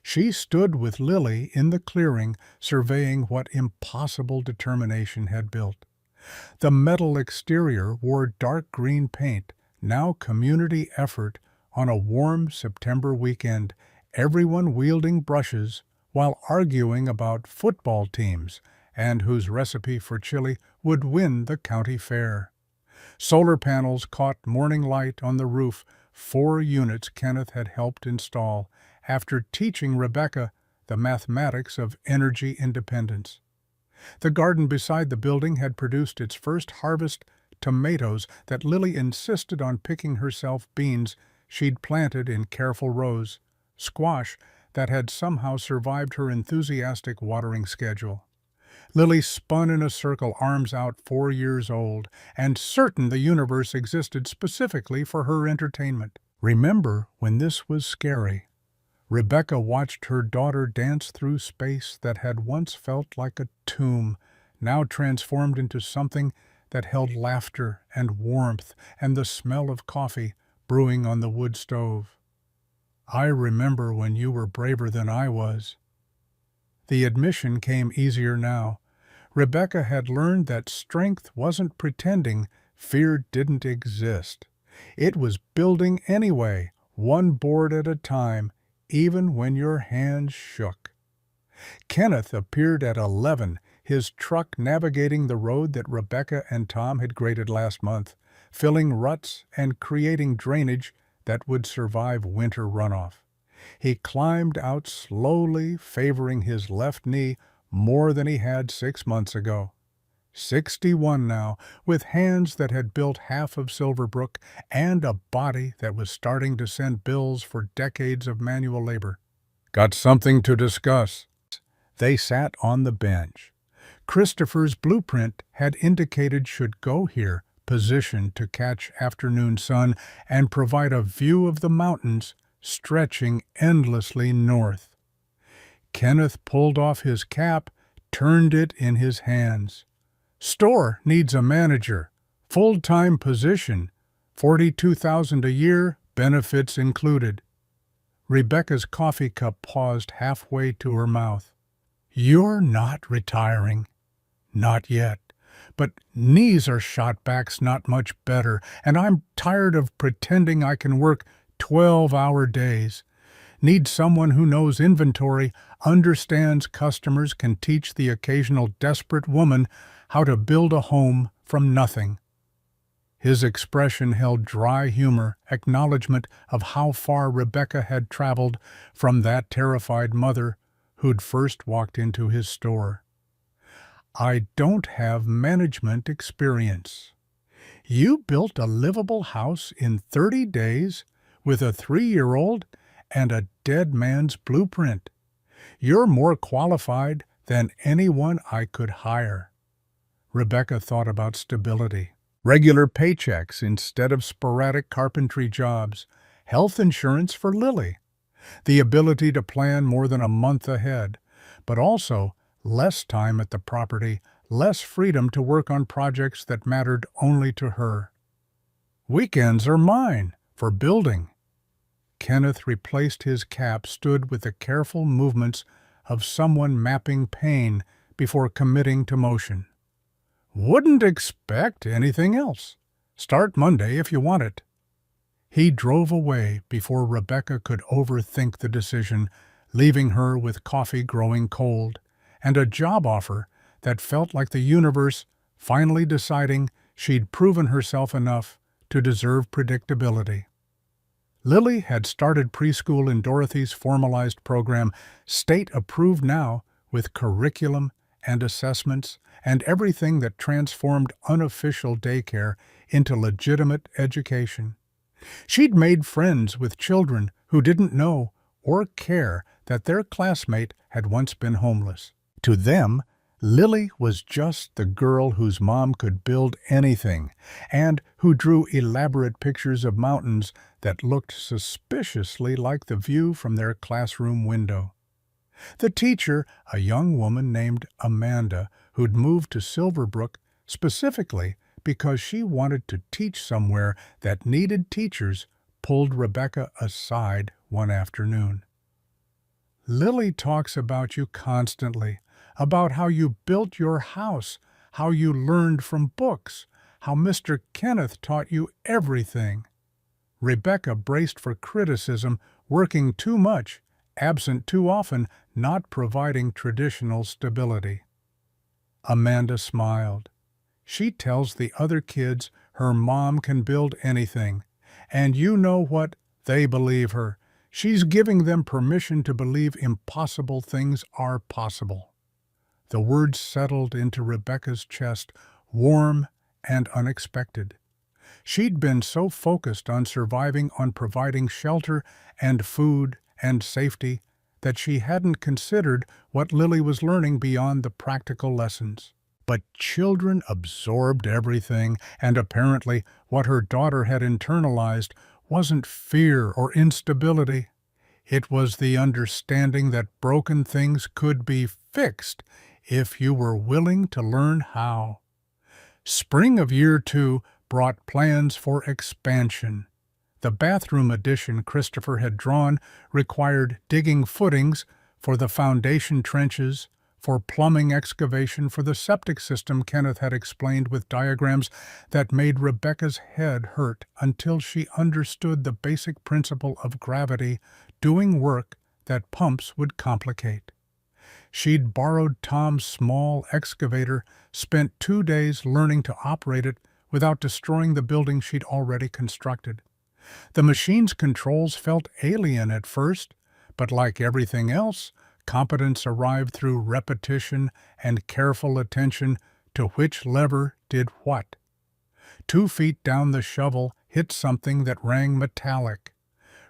She stood with Lily in the clearing, surveying what impossible determination had built. The metal exterior wore dark green paint, now community effort on a warm September weekend, everyone wielding brushes while arguing about football teams and whose recipe for chili would win the county fair. Solar panels caught morning light on the roof, 4 units Kenneth had helped install after teaching Rebecca the mathematics of energy independence. The garden beside the building had produced its first harvest, tomatoes that Lily insisted on picking herself, beans she'd planted in careful rows, squash that had somehow survived her enthusiastic watering schedule. Lily spun in a circle, arms out, 4 years old, and certain the universe existed specifically for her entertainment. Remember when this was scary? Rebecca watched her daughter dance through space that had once felt like a tomb, now transformed into something that held laughter and warmth and the smell of coffee brewing on the wood stove. "I remember when you were braver than I was." The admission came easier now. Rebecca had learned that strength wasn't pretending fear didn't exist. It was building anyway, one board at a time, even when your hands shook. Kenneth appeared at 11, his truck navigating the road that Rebecca and Tom had graded last month, filling ruts and creating drainage that would survive winter runoff. He climbed out slowly, favoring his left knee more than he had 6 months ago. 61 now, with hands that had built half of Silverbrook and a body that was starting to send bills for decades of manual labor. "Got something to discuss." They sat on the bench. Christopher's blueprint had indicated should go here, positioned to catch afternoon sun and provide a view of the mountains stretching endlessly north. Kenneth pulled off his cap, turned it in his hands. "Store needs a manager, full-time position, $42,000 a year, benefits included." Rebecca's coffee cup paused halfway to her mouth. "You're not retiring." "Not yet. But knees are shot back's not much better, and I'm tired of pretending I can work 12-hour days. Need someone who knows inventory, understands customers, can teach the occasional desperate woman how to build a home from nothing." His expression held dry humor, acknowledgment of how far Rebecca had traveled from that terrified mother who'd first walked into his store. "I don't have management experience." "You built a livable house in 30 days with a 3-year-old and a dead man's blueprint. You're more qualified than anyone I could hire." Rebecca thought about stability. Regular paychecks instead of sporadic carpentry jobs, health insurance for Lily, the ability to plan more than a month ahead, but also less time at the property, less freedom to work on projects that mattered only to her. "Weekends are mine, for building." Kenneth replaced his cap, stood with the careful movements of someone mapping pain before committing to motion. Wouldn't expect anything else. Start Monday if you want it. He drove away before Rebecca could overthink the decision, leaving her with coffee growing cold and a job offer that felt like the universe finally deciding she'd proven herself enough to deserve predictability. Lily had started preschool in Dorothy's formalized program, state-approved now, with curriculum and assessments and everything that transformed unofficial daycare into legitimate education. She'd made friends with children who didn't know or care that their classmate had once been homeless. To them, Lily was just the girl whose mom could build anything and who drew elaborate pictures of mountains that looked suspiciously like the view from their classroom window. The teacher, a young woman named Amanda, who'd moved to Silverbrook specifically because she wanted to teach somewhere that needed teachers, pulled Rebecca aside one afternoon. Lily talks about you constantly, about how you built your house, how you learned from books, how Mr. Kenneth taught you everything. Rebecca braced for criticism, working too much, absent too often, not providing traditional stability. Amanda smiled. She tells the other kids her mom can build anything, and you know what? They believe her. She's giving them permission to believe impossible things are possible. The words settled into Rebecca's chest, warm and unexpected. She'd been so focused on surviving, on providing shelter and food and safety, that she hadn't considered what Lily was learning beyond the practical lessons. But children absorbed everything, and apparently what her daughter had internalized wasn't fear or instability. It was the understanding that broken things could be fixed if you were willing to learn how. Spring of year 2 brought plans for expansion. The bathroom addition Christopher had drawn required digging footings for the foundation trenches, for plumbing excavation for the septic system Kenneth had explained with diagrams that made Rebecca's head hurt until she understood the basic principle of gravity doing work that pumps would complicate. She'd borrowed Tom's small excavator, spent 2 days learning to operate it without destroying the building she'd already constructed. The machine's controls felt alien at first, but like everything else, competence arrived through repetition and careful attention to which lever did what. 2 feet down the shovel hit something that rang metallic.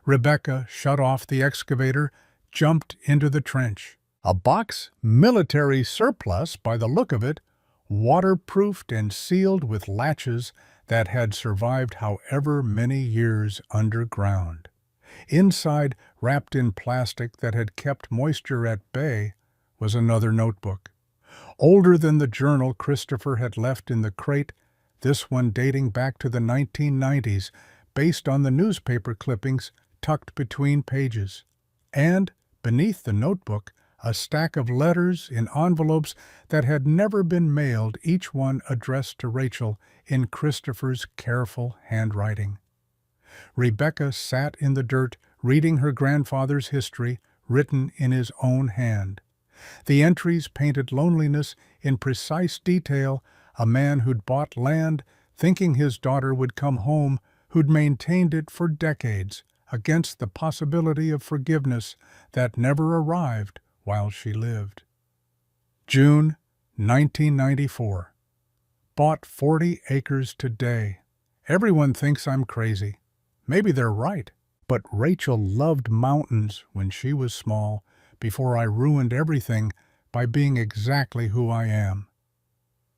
Rebecca shut off the excavator, jumped into the trench. A box, military surplus by the look of it, waterproofed and sealed with latches that had survived however many years underground. Inside, wrapped in plastic that had kept moisture at bay, was another notebook. Older than the journal Christopher had left in the crate, this one dating back to the 1990s, based on the newspaper clippings tucked between pages. And, beneath the notebook, a stack of letters in envelopes that had never been mailed, each one addressed to Rachel in Christopher's careful handwriting. Rebecca sat in the dirt, reading her grandfather's history, written in his own hand. The entries painted loneliness in precise detail, a man who'd bought land, thinking his daughter would come home, who'd maintained it for decades, against the possibility of forgiveness that never arrived while she lived. June 1994. Bought 40 acres today. Everyone thinks I'm crazy. Maybe they're right. But Rachel loved mountains when she was small, before I ruined everything by being exactly who I am.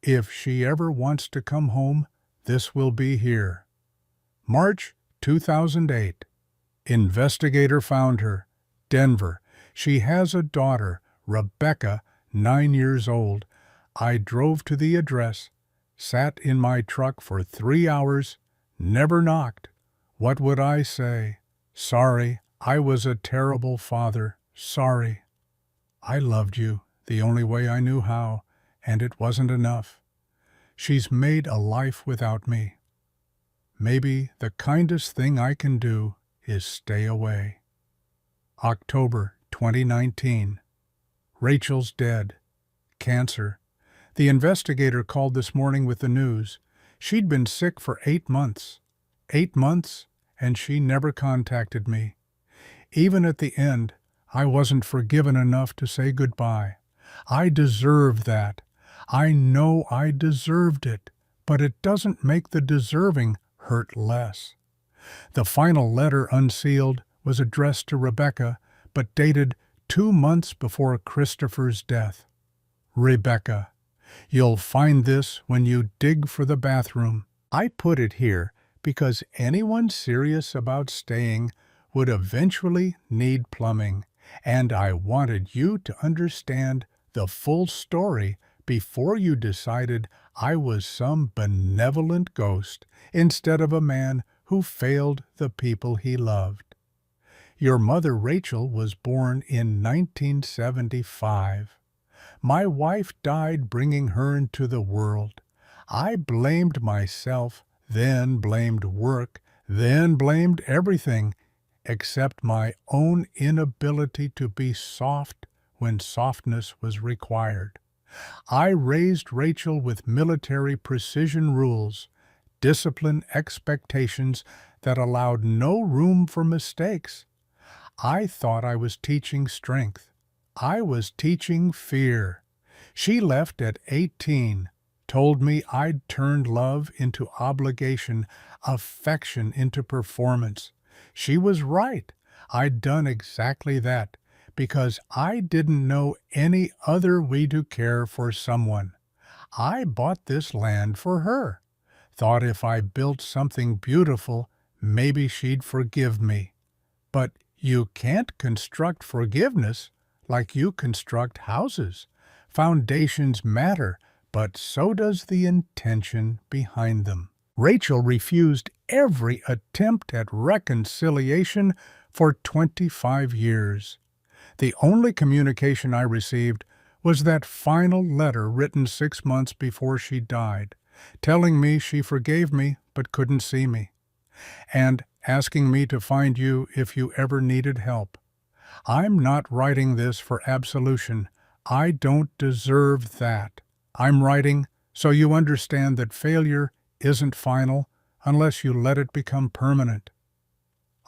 If she ever wants to come home, this will be here. March 2008. Investigator found her. Denver. She has a daughter, Rebecca, 9 years old. I drove to the address, sat in my truck for 3 hours, never knocked. What would I say? Sorry, I was a terrible father. Sorry. I loved you the only way I knew how, and it wasn't enough. She's made a life without me. Maybe the kindest thing I can do is stay away. October 2019. Rachel's dead. Cancer. The investigator called this morning with the news. She'd been sick for 8 months. 8 months, and she never contacted me. Even at the end, I wasn't forgiven enough to say goodbye. I deserved that. I know I deserved it, but it doesn't make the deserving hurt less. The final letter unsealed was addressed to Rebecca, but dated 2 months before Christopher's death. Rebecca, you'll find this when you dig for the bathroom. I put it here because anyone serious about staying would eventually need plumbing, and I wanted you to understand the full story before you decided I was some benevolent ghost instead of a man who failed the people he loved. Your mother Rachel was born in 1975. My wife died bringing her into the world. I blamed myself, then blamed work, then blamed everything, except my own inability to be soft when softness was required. I raised Rachel with military precision rules, discipline expectations that allowed no room for mistakes. I thought I was teaching strength. I was teaching fear. She left at 18, told me I'd turned love into obligation, affection into performance. She was right. I'd done exactly that, because I didn't know any other way to care for someone. I bought this land for her. Thought if I built something beautiful, maybe she'd forgive me. But you can't construct forgiveness like you construct houses. Foundations matter, but so does the intention behind them. Rachel refused every attempt at reconciliation for 25 years. The only communication I received was that final letter written 6 months before she died, telling me she forgave me but couldn't see me, and asking me to find you if you ever needed help. I'm not writing this for absolution. I don't deserve that. I'm writing so you understand that failure isn't final unless you let it become permanent.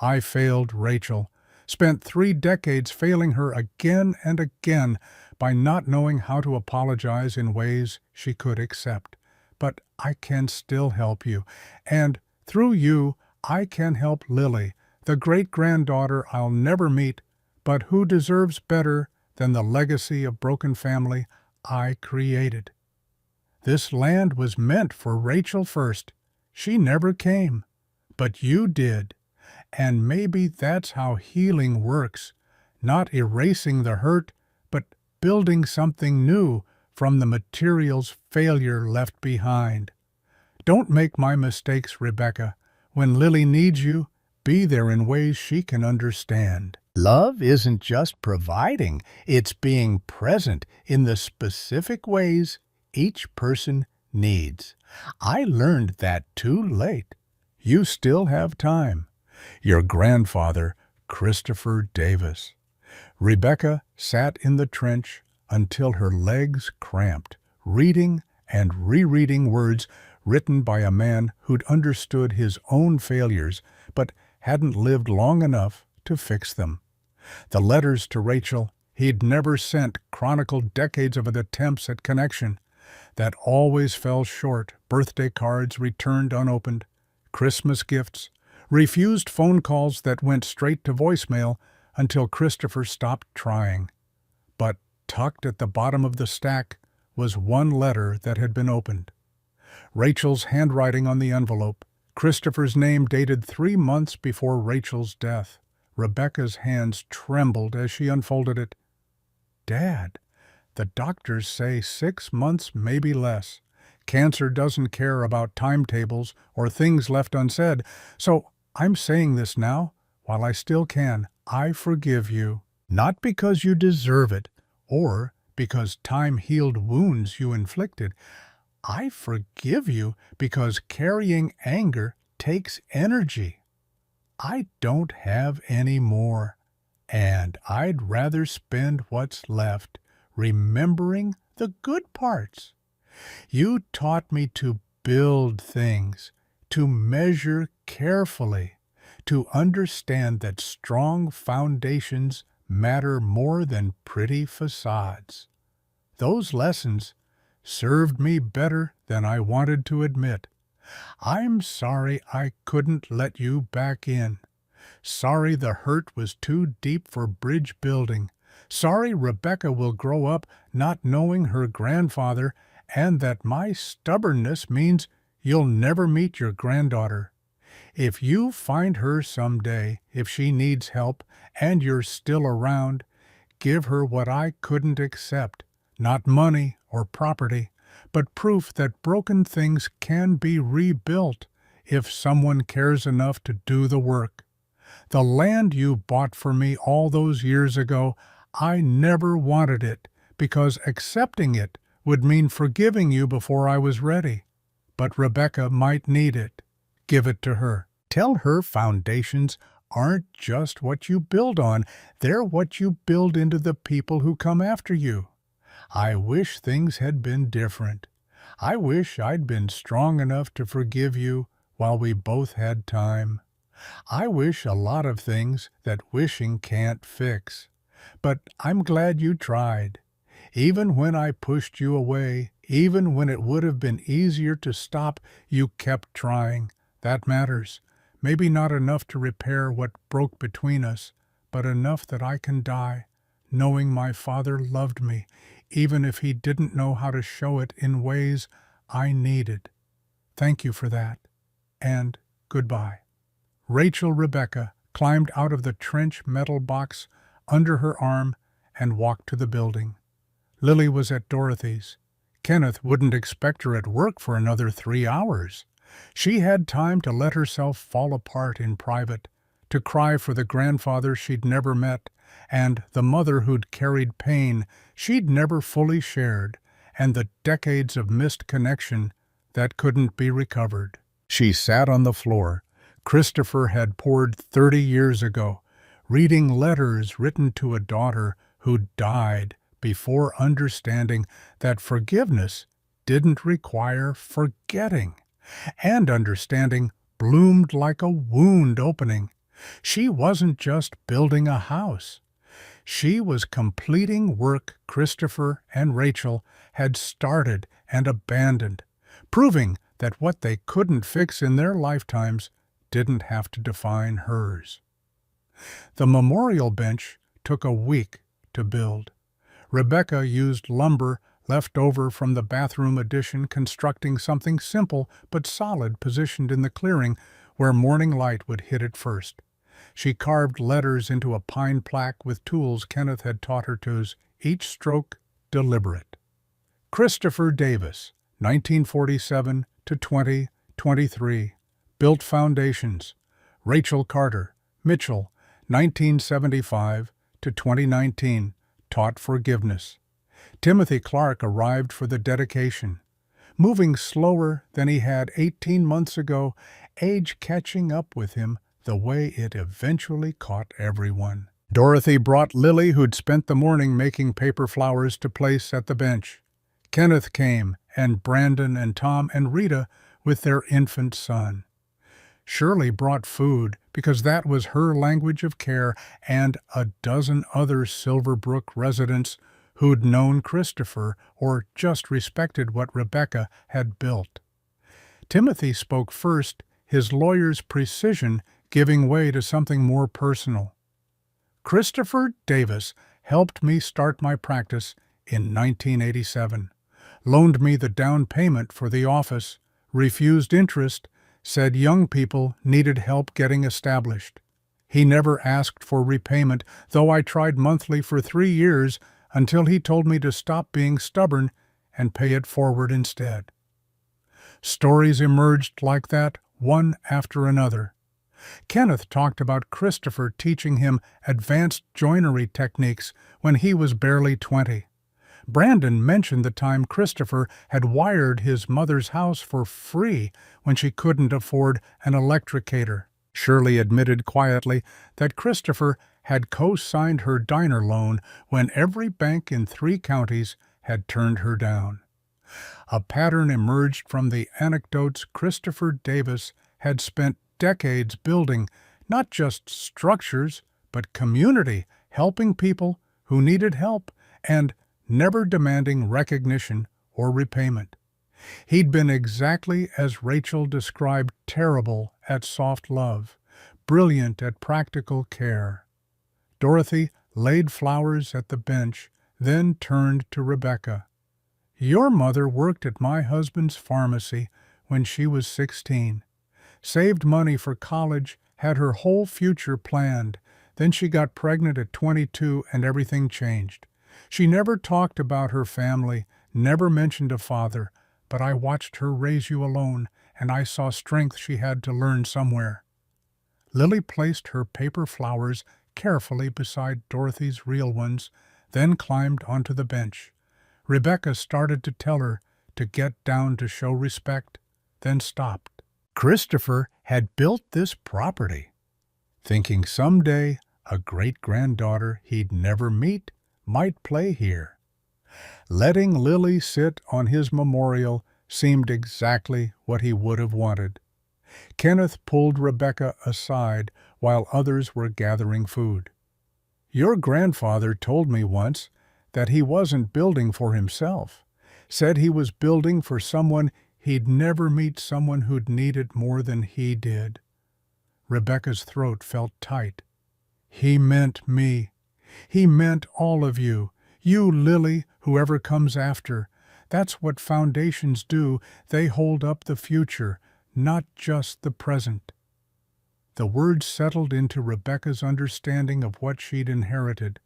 I failed Rachel, spent 3 decades failing her again and again by not knowing how to apologize in ways she could accept. But I can still help you, and through you, I can help Lily, the great-granddaughter I'll never meet, but who deserves better than the legacy of broken family I created. This land was meant for Rachel first. She never came, but you did. And maybe that's how healing works, not erasing the hurt, but building something new from the materials failure left behind. Don't make my mistakes, Rebecca. When Lily needs you, be there in ways she can understand. Love isn't just providing, it's being present in the specific ways each person needs. I learned that too late. You still have time. Your grandfather, Christopher Davis. Rebecca sat in the trench until her legs cramped, reading and rereading words written by a man who'd understood his own failures but hadn't lived long enough to fix them. The letters to Rachel he'd never sent chronicled decades of attempts at connection that always fell short, birthday cards returned unopened, Christmas gifts, refused phone calls that went straight to voicemail until Christopher stopped trying. But tucked at the bottom of the stack was one letter that had been opened. Rachel's handwriting on the envelope, Christopher's name dated 3 months before Rachel's death. Rebecca's hands trembled as she unfolded it. Dad, the doctors say 6 months, maybe less. Cancer doesn't care about timetables or things left unsaid, so I'm saying this now while I still can. I forgive you, not because you deserve it or because time healed wounds you inflicted. I forgive you because carrying anger takes energy. I don't have any more, and I'd rather spend what's left remembering the good parts. You taught me to build things, to measure carefully, to understand that strong foundations matter more than pretty facades. Those lessons served me better than I wanted to admit. I'm sorry I couldn't let you back in. Sorry the hurt was too deep for bridge building. Sorry Rebecca will grow up not knowing her grandfather, and that my stubbornness means you'll never meet your granddaughter. If you find her someday, if she needs help, and you're still around, give her what I couldn't accept, not money or property, but proof that broken things can be rebuilt if someone cares enough to do the work. The land you bought for me all those years ago, I never wanted it, because accepting it would mean forgiving you before I was ready. But Rebecca might need it. Give it to her. Tell her foundations aren't just what you build on, they're what you build into the people who come after you. I wish things had been different. I wish I'd been strong enough to forgive you while we both had time. I wish a lot of things that wishing can't fix. But I'm glad you tried. Even when I pushed you away, even when it would have been easier to stop, you kept trying. That matters. Maybe not enough to repair what broke between us, but enough that I can die, knowing my father loved me, even if he didn't know how to show it in ways I needed. Thank you for that, and goodbye. Rachel Rebecca climbed out of the trench metal box under her arm and walked to the building. Lily was at Dorothy's. Kenneth wouldn't expect her at work for another 3 hours. She had time to let herself fall apart in private, to cry for the grandfather she'd never met, and the mother who'd carried pain she'd never fully shared, and the decades of missed connection that couldn't be recovered. She sat on the floor Christopher had poured 30 years ago, reading letters written to a daughter who died before understanding that forgiveness didn't require forgetting, and understanding bloomed like a wound opening. She wasn't just building a house. She was completing work Christopher and Rachel had started and abandoned, proving that what they couldn't fix in their lifetimes didn't have to define hers. The memorial bench took a week to build. Rebecca used lumber left over from the bathroom addition, constructing something simple but solid positioned in the clearing where morning light would hit it first. She carved letters into a pine plaque with tools Kenneth had taught her to, each stroke deliberate. Christopher Davis, 1947 to 2023, built foundations. Rachel Carter, Mitchell, 1975 to 2019, taught forgiveness. Timothy Clark arrived for the dedication. Moving slower than he had 18 months ago, age catching up with him the way it eventually caught everyone. Dorothy brought Lily, who'd spent the morning making paper flowers, to place at the bench. Kenneth came, and Brandon and Tom and Rita with their infant son. Shirley brought food, because that was her language of care, and a dozen other Silverbrook residents who'd known Christopher or just respected what Rebecca had built. Timothy spoke first, his lawyer's precision giving way to something more personal. Christopher Davis helped me start my practice in 1987, loaned me the down payment for the office, refused interest, said young people needed help getting established. He never asked for repayment, though I tried monthly for 3 years until he told me to stop being stubborn and pay it forward instead. Stories emerged like that, one after another. Kenneth talked about Christopher teaching him advanced joinery techniques when he was barely 20. Brandon mentioned the time Christopher had wired his mother's house for free when she couldn't afford an electricator. Shirley admitted quietly that Christopher had co-signed her diner loan when every bank in 3 counties had turned her down. A pattern emerged from the anecdotes. Christopher Davis had spent decades building not just structures, but community, helping people who needed help and never demanding recognition or repayment. He'd been exactly as Rachel described, terrible at soft love, brilliant at practical care. Dorothy laid flowers at the bench, then turned to Rebecca. "Your mother worked at my husband's pharmacy when she was 16. Saved money for college, had her whole future planned. Then she got pregnant at 22 and everything changed. She never talked about her family, never mentioned a father, but I watched her raise you alone, and I saw strength she had to learn somewhere." Lily placed her paper flowers carefully beside Dorothy's real ones, then climbed onto the bench. Rebecca started to tell her to get down to show respect, then stopped. Christopher had built this property, thinking someday a great-granddaughter he'd never meet might play here. Letting Lily sit on his memorial seemed exactly what he would have wanted. Kenneth pulled Rebecca aside while others were gathering food. "Your grandfather told me once that he wasn't building for himself. Said he was building for someone he'd never meet, someone who'd need it more than he did." Rebecca's throat felt tight. "He meant me. He meant all of you. You, Lily, whoever comes after. That's what foundations do. They hold up the future, not just the present." The words settled into Rebecca's understanding of what she'd inherited.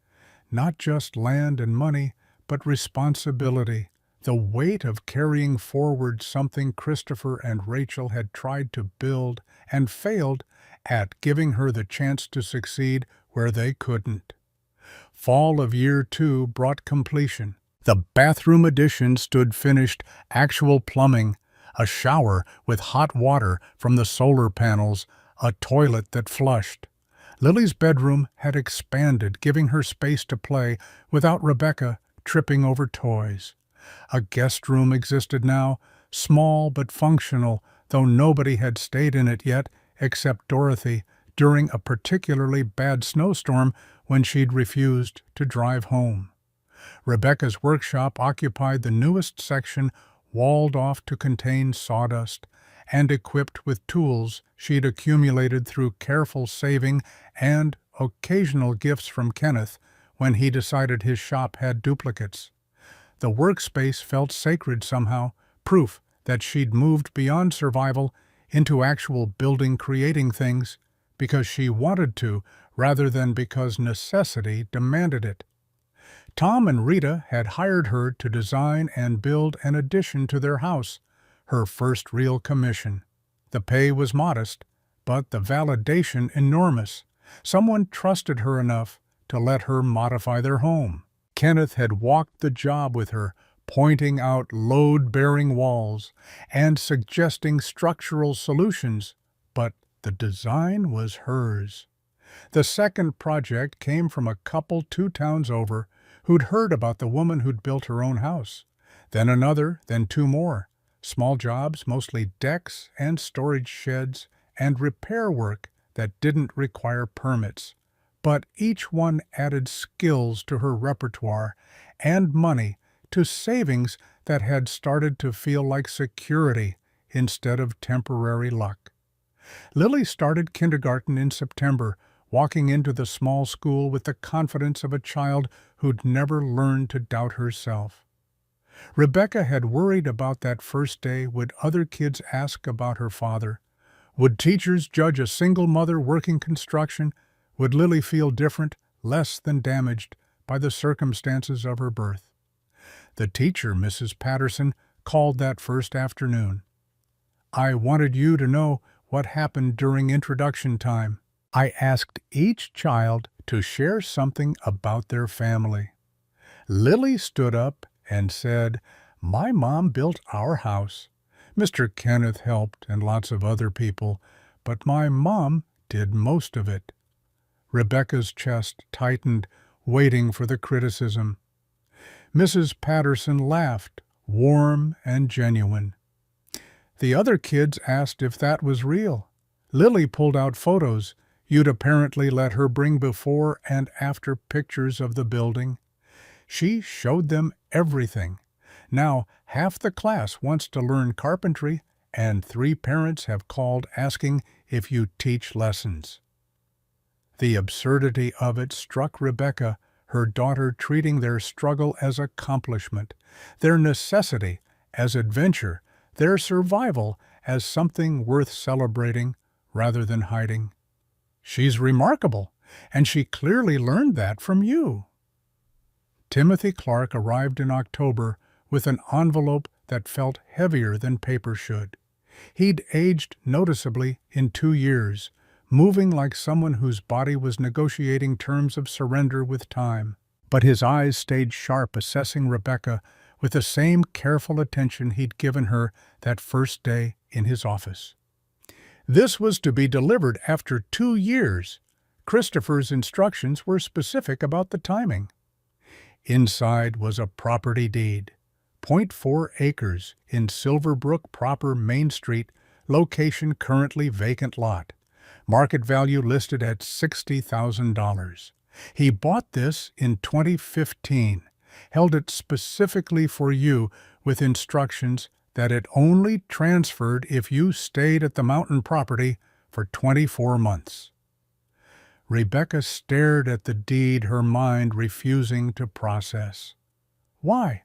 Not just land and money, but responsibility. The weight of carrying forward something Christopher and Rachel had tried to build and failed at, giving her the chance to succeed where they couldn't. Fall of year 2 brought completion. The bathroom addition stood finished, actual plumbing, a shower with hot water from the solar panels, a toilet that flushed. Lily's bedroom had expanded, giving her space to play without Rebecca tripping over toys. A guest room existed now, small but functional, though nobody had stayed in it yet except Dorothy during a particularly bad snowstorm when she'd refused to drive home. Rebecca's workshop occupied the newest section, walled off to contain sawdust, and equipped with tools she'd accumulated through careful saving and occasional gifts from Kenneth when he decided his shop had duplicates. The workspace felt sacred somehow, proof that she'd moved beyond survival into actual building, creating things because she wanted to rather than because necessity demanded it. Tom and Rita had hired her to design and build an addition to their house, her first real commission. The pay was modest, but the validation enormous. Someone trusted her enough to let her modify their home. Kenneth had walked the job with her, pointing out load-bearing walls and suggesting structural solutions, but the design was hers. The second project came from a couple 2 towns over who'd heard about the woman who'd built her own house. Then another, then 2 more. Small jobs, mostly decks and storage sheds, and repair work that didn't require permits. But each one added skills to her repertoire and money to savings that had started to feel like security instead of temporary luck. Lily started kindergarten in September, walking into the small school with the confidence of a child who'd never learned to doubt herself. Rebecca had worried about that first day. Would other kids ask about her father? Would teachers judge a single mother working construction? Would Lily feel different, less than damaged, by the circumstances of her birth? The teacher, Mrs. Patterson, called that first afternoon. "I wanted you to know what happened during introduction time. I asked each child to share something about their family. Lily stood up and said, "My mom built our house. Mr. Kenneth helped and lots of other people, but my mom did most of it." Rebecca's chest tightened, waiting for the criticism. Mrs. Patterson laughed, warm and genuine. The other kids asked if that was real. Lily pulled out photos. You'd apparently let her bring before and after pictures of the building. She showed them everything. Now, half the class wants to learn carpentry, and 3 parents have called asking if you teach lessons. The absurdity of it struck Rebecca, her daughter treating their struggle as accomplishment, their necessity as adventure, their survival as something worth celebrating rather than hiding. "She's remarkable, and she clearly learned that from you." Timothy Clark arrived in October with an envelope that felt heavier than paper should. He'd aged noticeably in 2 years, moving like someone whose body was negotiating terms of surrender with time. But his eyes stayed sharp, assessing Rebecca with the same careful attention he'd given her that first day in his office. This was to be delivered after 2 years. Christopher's instructions were specific about the timing. Inside was a property deed, 0.4 acres in Silverbrook proper, Main Street, location currently vacant lot. Market value listed at $60,000. He bought this in 2015, held it specifically for you with instructions that it only transferred if you stayed at the mountain property for 24 months. Rebecca stared at the deed, her mind refusing to process. Why?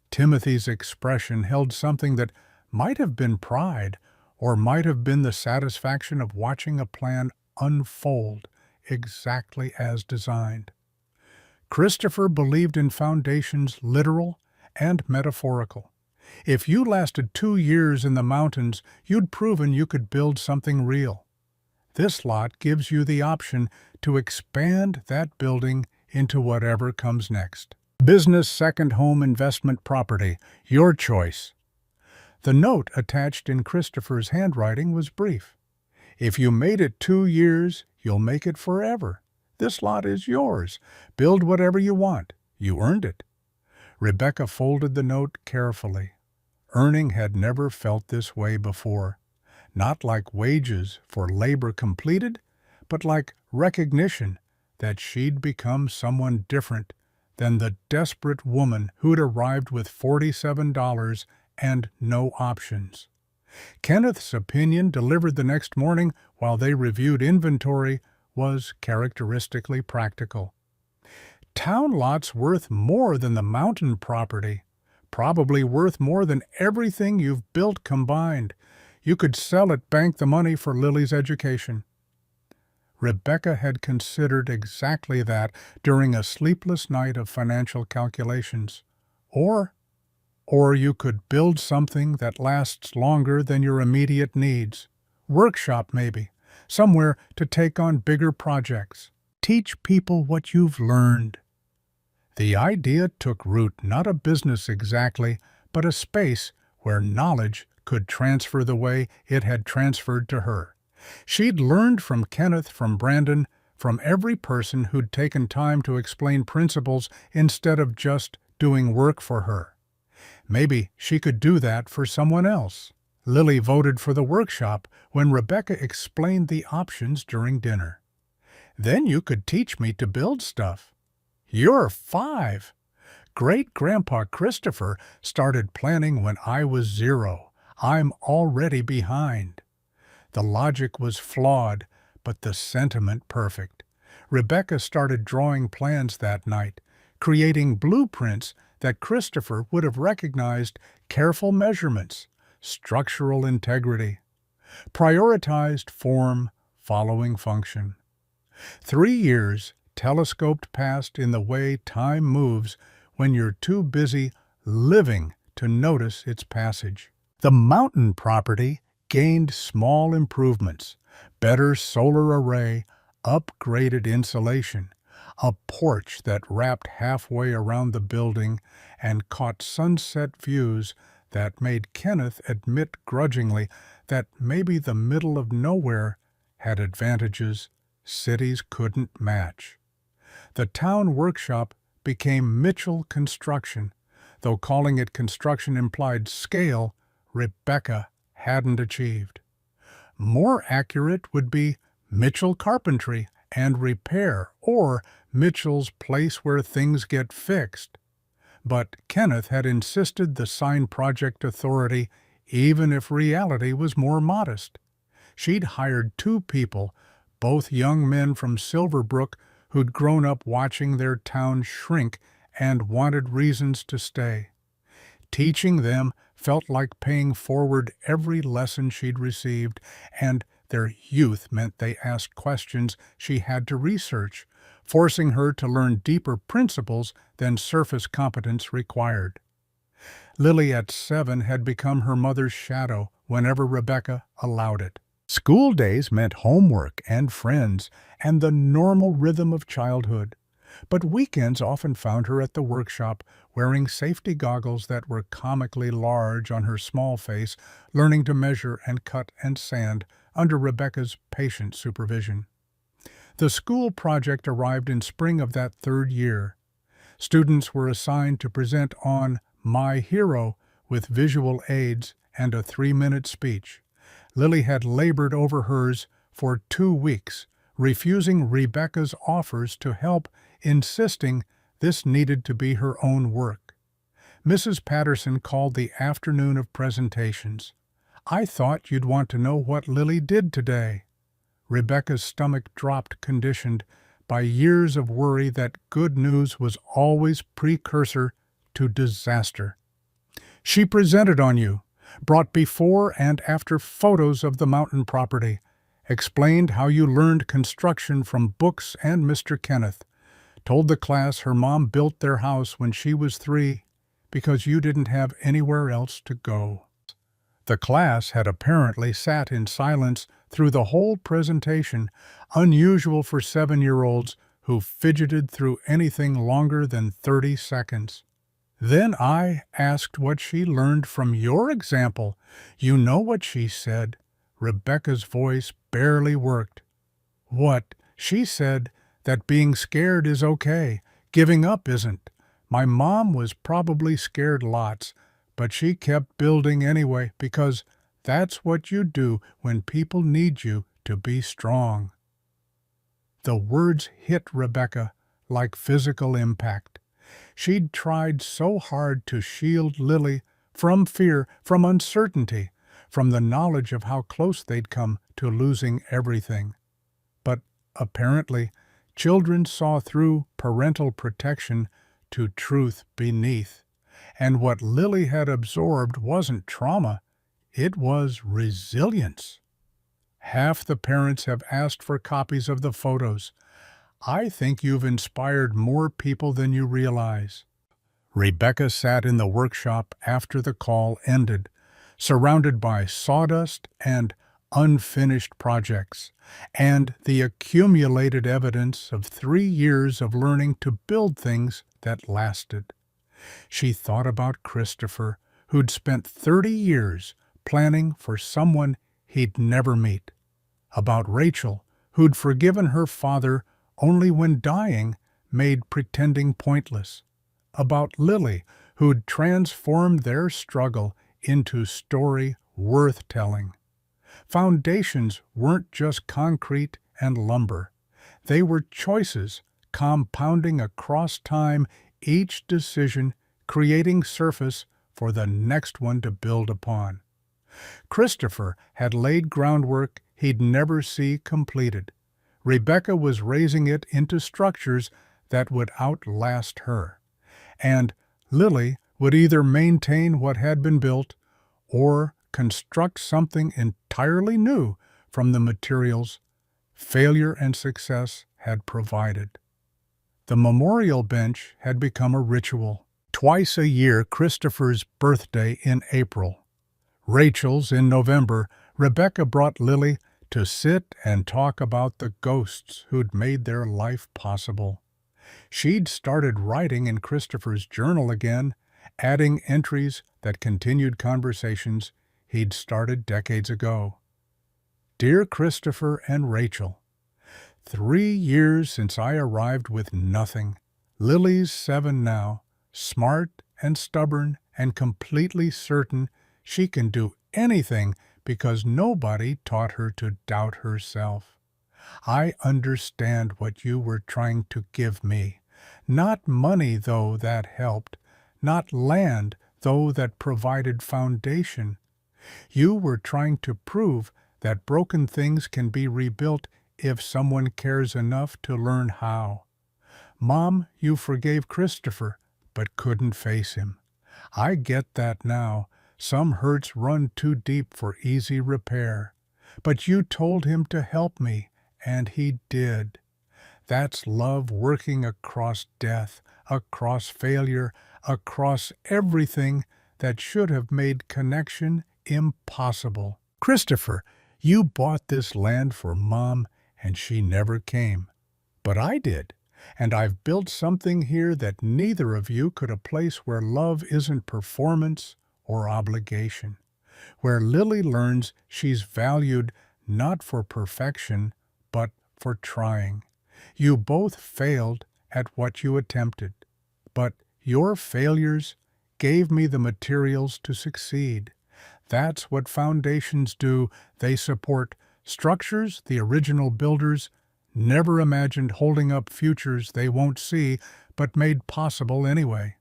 Timothy's expression held something that might have been pride or might have been the satisfaction of watching a plan unfold exactly as designed. Christopher believed in foundations literal and metaphorical. If you lasted 2 years in the mountains, you'd proven you could build something real. This lot gives you the option to expand that building into whatever comes next. Business, second home, investment property, your choice. The note attached in Christopher's handwriting was brief. If you made it 2 years, you'll make it forever. This lot is yours. Build whatever you want. You earned it. Rebecca folded the note carefully. Earning had never felt this way before. Not like wages for labor completed, but like recognition that she'd become someone different than the desperate woman who'd arrived with $47 and no options. Kenneth's opinion, delivered the next morning while they reviewed inventory, was characteristically practical. Town lots worth more than the mountain property, probably worth more than everything you've built combined. You could sell it, bank the money for Lily's education. Rebecca had considered exactly that during a sleepless night of financial calculations. Or you could build something that lasts longer than your immediate needs. Workshop, maybe. Somewhere to take on bigger projects. Teach people what you've learned. The idea took root, not a business exactly, but a space where knowledge could transfer the way it had transferred to her. She'd learned from Kenneth, from Brandon, from every person who'd taken time to explain principles instead of just doing work for her. Maybe she could do that for someone else. Lily voted for the workshop when Rebecca explained the options during dinner. Then you could teach me to build stuff. You're 5. Great-Grandpa Christopher started planning when I was 0. I'm already behind. The logic was flawed, but the sentiment perfect. Rebecca started drawing plans that night, creating blueprints that Christopher would have recognized, careful measurements, structural integrity, prioritized form following function. 3 years telescoped past in the way time moves when you're too busy living to notice its passage. The mountain property gained small improvements: better solar array, upgraded insulation, a porch that wrapped halfway around the building and caught sunset views that made Kenneth admit grudgingly that maybe the middle of nowhere had advantages cities couldn't match. The town workshop became Mitchell Construction, though calling it construction implied scale Rebecca hadn't achieved. More accurate would be Mitchell Carpentry and Repair, or Mitchell's Place Where Things Get Fixed. But Kenneth had insisted the sign project authority, even if reality was more modest. She'd hired 2 people, both young men from Silverbrook who'd grown up watching their town shrink and wanted reasons to stay. Teaching them felt like paying forward every lesson she'd received, and their youth meant they asked questions she had to research, forcing her to learn deeper principles than surface competence required. Lily at 7 had become her mother's shadow whenever Rebecca allowed it. School days meant homework and friends and the normal rhythm of childhood. But weekends often found her at the workshop, wearing safety goggles that were comically large on her small face, learning to measure and cut and sand under Rebecca's patient supervision. The school project arrived in spring of that 3rd year. Students were assigned to present on My Hero with visual aids and a 3-minute speech. Lily had labored over hers for 2 weeks, refusing Rebecca's offers to help, insisting this needed to be her own work. Mrs. Patterson called the afternoon of presentations. "I thought you'd want to know what Lily did today." Rebecca's stomach dropped, conditioned by years of worry that good news was always precursor to disaster. "She presented on you, brought before and after photos of the mountain property, explained how you learned construction from books and Mr. Kenneth, told the class her mom built their house when she was 3 because you didn't have anywhere else to go." The class had apparently sat in silence through the whole presentation, unusual for 7-year-olds who fidgeted through anything longer than 30 seconds. Then I asked what she learned from your example. You know what she said. Rebecca's voice barely worked. "What?" She said that being scared is okay, giving up isn't. My mom was probably scared lots, but she kept building anyway because that's what you do when people need you to be strong. The words hit Rebecca like physical impact. She'd tried so hard to shield Lily from fear, from uncertainty, from the knowledge of how close they'd come to losing everything. But apparently, children saw through parental protection to truth beneath. And what Lily had absorbed wasn't trauma, it was resilience. Half the parents have asked for copies of the photos. I think you've inspired more people than you realize. Rebecca sat in the workshop after the call ended, surrounded by sawdust and unfinished projects, and the accumulated evidence of 3 years of learning to build things that lasted. She thought about Christopher, who'd spent 30 years planning for someone he'd never meet. About Rachel, who'd forgiven her father only when dying made pretending pointless. About Lily, who'd transformed their struggle into story worth telling. Foundations weren't just concrete and lumber. They were choices compounding across time, each decision creating surface for the next one to build upon. Christopher had laid groundwork he'd never see completed. Rebecca was raising it into structures that would outlast her. And Lily would either maintain what had been built or construct something entirely new from the materials failure and success had provided. The memorial bench had become a ritual. Twice a year, Christopher's birthday in April, Rachel's in November, Rebecca brought Lily to sit and talk about the ghosts who'd made their life possible. She'd started writing in Christopher's journal again, adding entries that continued conversations he'd started decades ago. Dear Christopher and Rachel, 3 years since I arrived with nothing. Lily's 7 now, smart and stubborn and completely certain she can do anything because nobody taught her to doubt herself. I understand what you were trying to give me. Not money, though, that helped. Not land, though, that provided foundation. You were trying to prove that broken things can be rebuilt if someone cares enough to learn how. Mom, you forgave Christopher, but couldn't face him. I get that now. Some hurts run too deep for easy repair. But you told him to help me, and he did. That's love working across death, across failure, across everything that should have made connection impossible. Christopher, you bought this land for Mom, and she never came. But I did, and I've built something here that neither of you could, a place where love isn't performance or obligation, where Lily learns she's valued not for perfection, but for trying. You both failed at what you attempted, but your failures gave me the materials to succeed. That's what foundations do. They support structures the original builders never imagined holding up futures they won't see, but made possible anyway.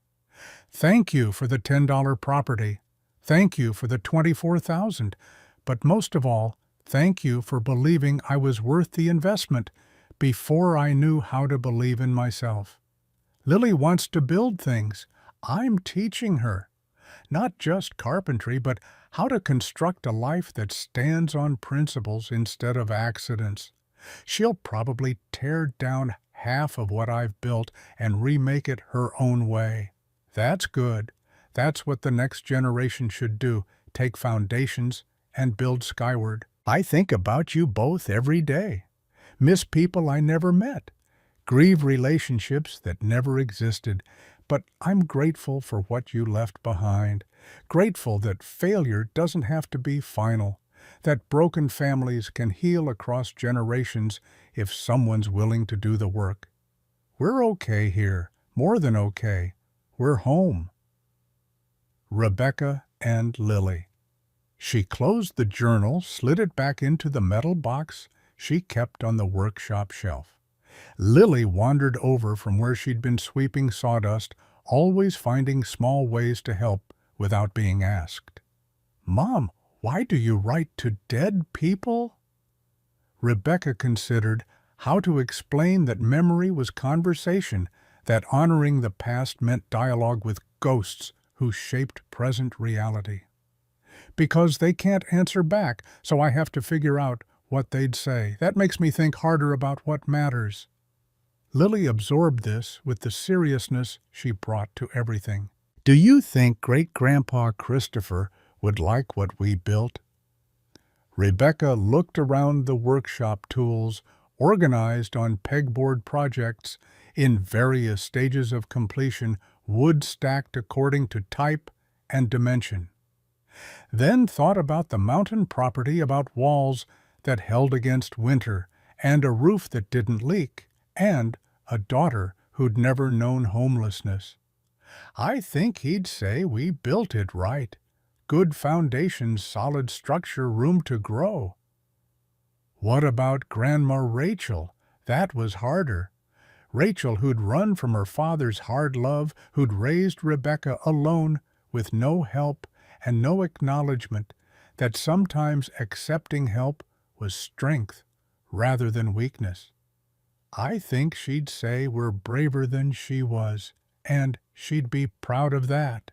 Thank you for the $10 property. Thank you for the $24,000. But most of all, thank you for believing I was worth the investment before I knew how to believe in myself. Lily wants to build things. I'm teaching her. Not just carpentry, but how to construct a life that stands on principles instead of accidents. She'll probably tear down half of what I've built and remake it her own way. That's good. That's what the next generation should do, take foundations and build skyward. I think about you both every day. Miss people I never met. Grieve relationships that never existed. But I'm grateful for what you left behind. Grateful that failure doesn't have to be final. That broken families can heal across generations if someone's willing to do the work. We're okay here, more than okay. We're home. Rebecca and Lily. She closed the journal, slid it back into the metal box she kept on the workshop shelf. Lily wandered over from where she'd been sweeping sawdust, always finding small ways to help without being asked. Mom, why do you write to dead people? Rebecca considered how to explain that memory was conversation, that honoring the past meant dialogue with ghosts who shaped present reality. Because they can't answer back, so I have to figure out what they'd say. That makes me think harder about what matters. Lily absorbed this with the seriousness she brought to everything. Do you think Great-Grandpa Christopher would like what we built? Rebecca looked around the workshop tools, organized on pegboard projects in various stages of completion, wood stacked according to type and dimension. Then thought about the mountain property, about walls that held against winter, and a roof that didn't leak, and a daughter who'd never known homelessness. I think he'd say we built it right. Good foundations, solid structure, room to grow. What about Grandma Rachel? That was harder. Rachel, who'd run from her father's hard love, who'd raised Rebecca alone with no help and no acknowledgement, that sometimes accepting help was strength rather than weakness. I think she'd say we're braver than she was, and she'd be proud of that.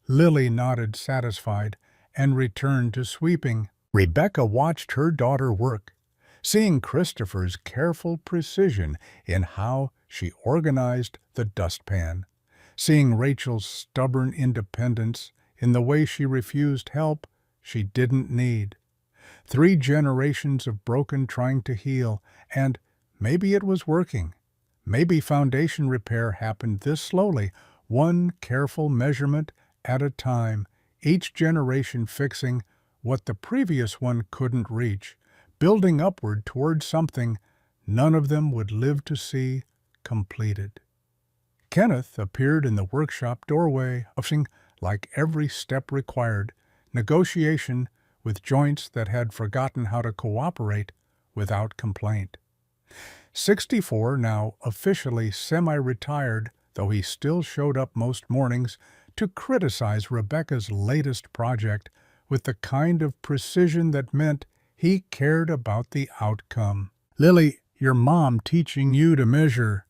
Lily nodded satisfied and returned to sweeping. Rebecca watched her daughter work, seeing Christopher's careful precision in how she organized the dustpan, seeing Rachel's stubborn independence in the way she refused help she didn't need. 3 generations of broken trying to heal, and maybe it was working. Maybe foundation repair happened this slowly, one careful measurement at a time, each generation fixing what the previous one couldn't reach, building upward toward something none of them would live to see completed. Kenneth appeared in the workshop doorway, pushing like every step required, negotiation with joints that had forgotten how to cooperate without complaint. 64, now officially semi-retired, though he still showed up most mornings to criticize Rebecca's latest project with the kind of precision that meant he cared about the outcome. "Lily, your mom teaching you to measure."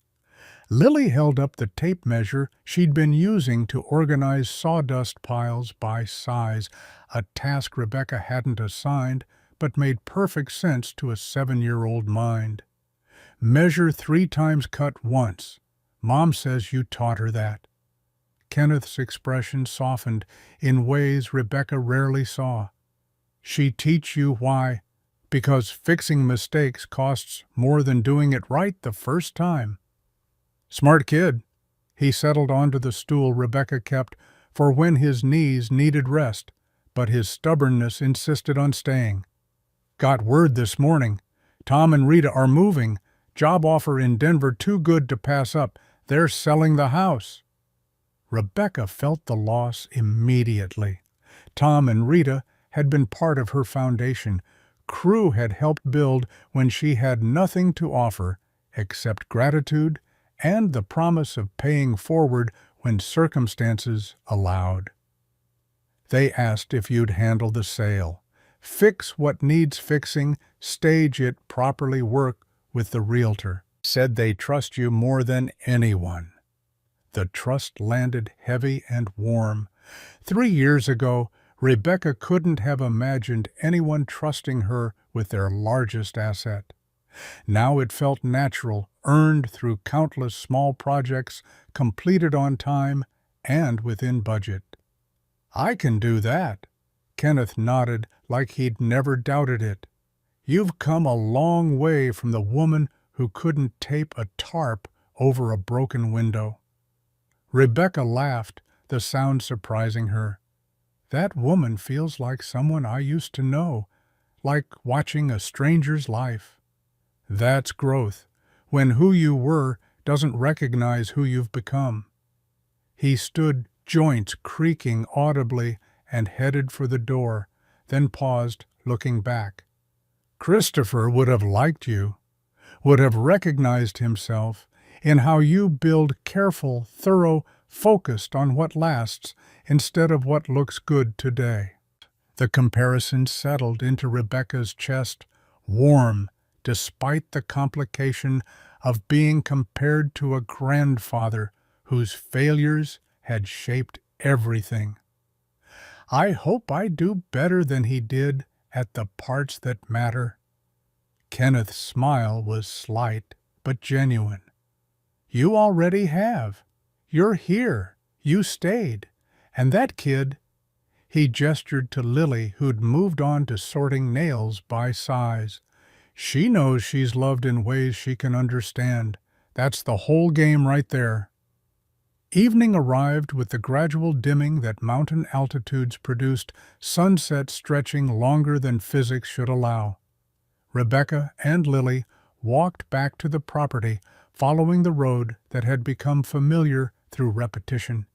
Lily held up the tape measure she'd been using to organize sawdust piles by size, a task Rebecca hadn't assigned but made perfect sense to a 7-year-old mind. "Measure 3 times cut once. Mom says you taught her that." Kenneth's expression softened in ways Rebecca rarely saw. "She teach you why? Because fixing mistakes costs more than doing it right the first time." "Smart kid." He settled onto the stool Rebecca kept for when his knees needed rest, but his stubbornness insisted on staying. "Got word this morning. Tom and Rita are moving. Job offer in Denver too good to pass up. They're selling the house." Rebecca felt the loss immediately. Tom and Rita had been part of her foundation. Crew had helped build when she had nothing to offer except gratitude and the promise of paying forward when circumstances allowed. "They asked if you'd handle the sale. Fix what needs fixing, stage it properly, work with the realtor. Said they trust you more than anyone." The trust landed heavy and warm. 3 years ago, Rebecca couldn't have imagined anyone trusting her with their largest asset. Now it felt natural, earned through countless small projects, completed on time and within budget. "I can do that." Kenneth nodded like he'd never doubted it. "You've come a long way from the woman who couldn't tape a tarp over a broken window." Rebecca laughed, the sound surprising her. "That woman feels like someone I used to know, like watching a stranger's life." "That's growth, when who you were doesn't recognize who you've become." He stood, joints creaking audibly, and headed for the door, then paused, looking back. "Christopher would have liked you, would have recognized himself in how you build careful, thorough, focused on what lasts instead of what looks good today." The comparison settled into Rebecca's chest, warm, despite the complication of being compared to a grandfather whose failures had shaped everything. "I hope I do better than he did at the parts that matter." Kenneth's smile was slight but genuine. "You already have. You're here. You stayed. And that kid—" He gestured to Lily, who'd moved on to sorting nails by size. "She knows she's loved in ways she can understand. That's the whole game right there." Evening arrived with the gradual dimming that mountain altitudes produced, sunset stretching longer than physics should allow. Rebecca and Lily walked back to the property, following the road that had become familiar through repetition,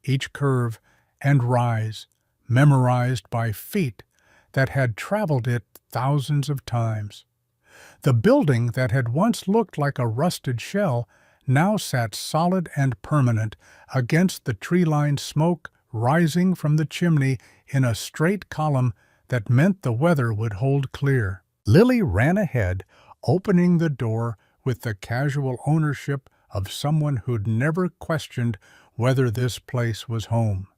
each curve and rise memorized by feet that had traveled it thousands of times. The building that had once looked like a rusted shell now sat solid and permanent against the tree-lined smoke rising from the chimney in a straight column that meant the weather would hold clear. Lily ran ahead, opening the door with the casual ownership of someone who'd never questioned whether this place was home.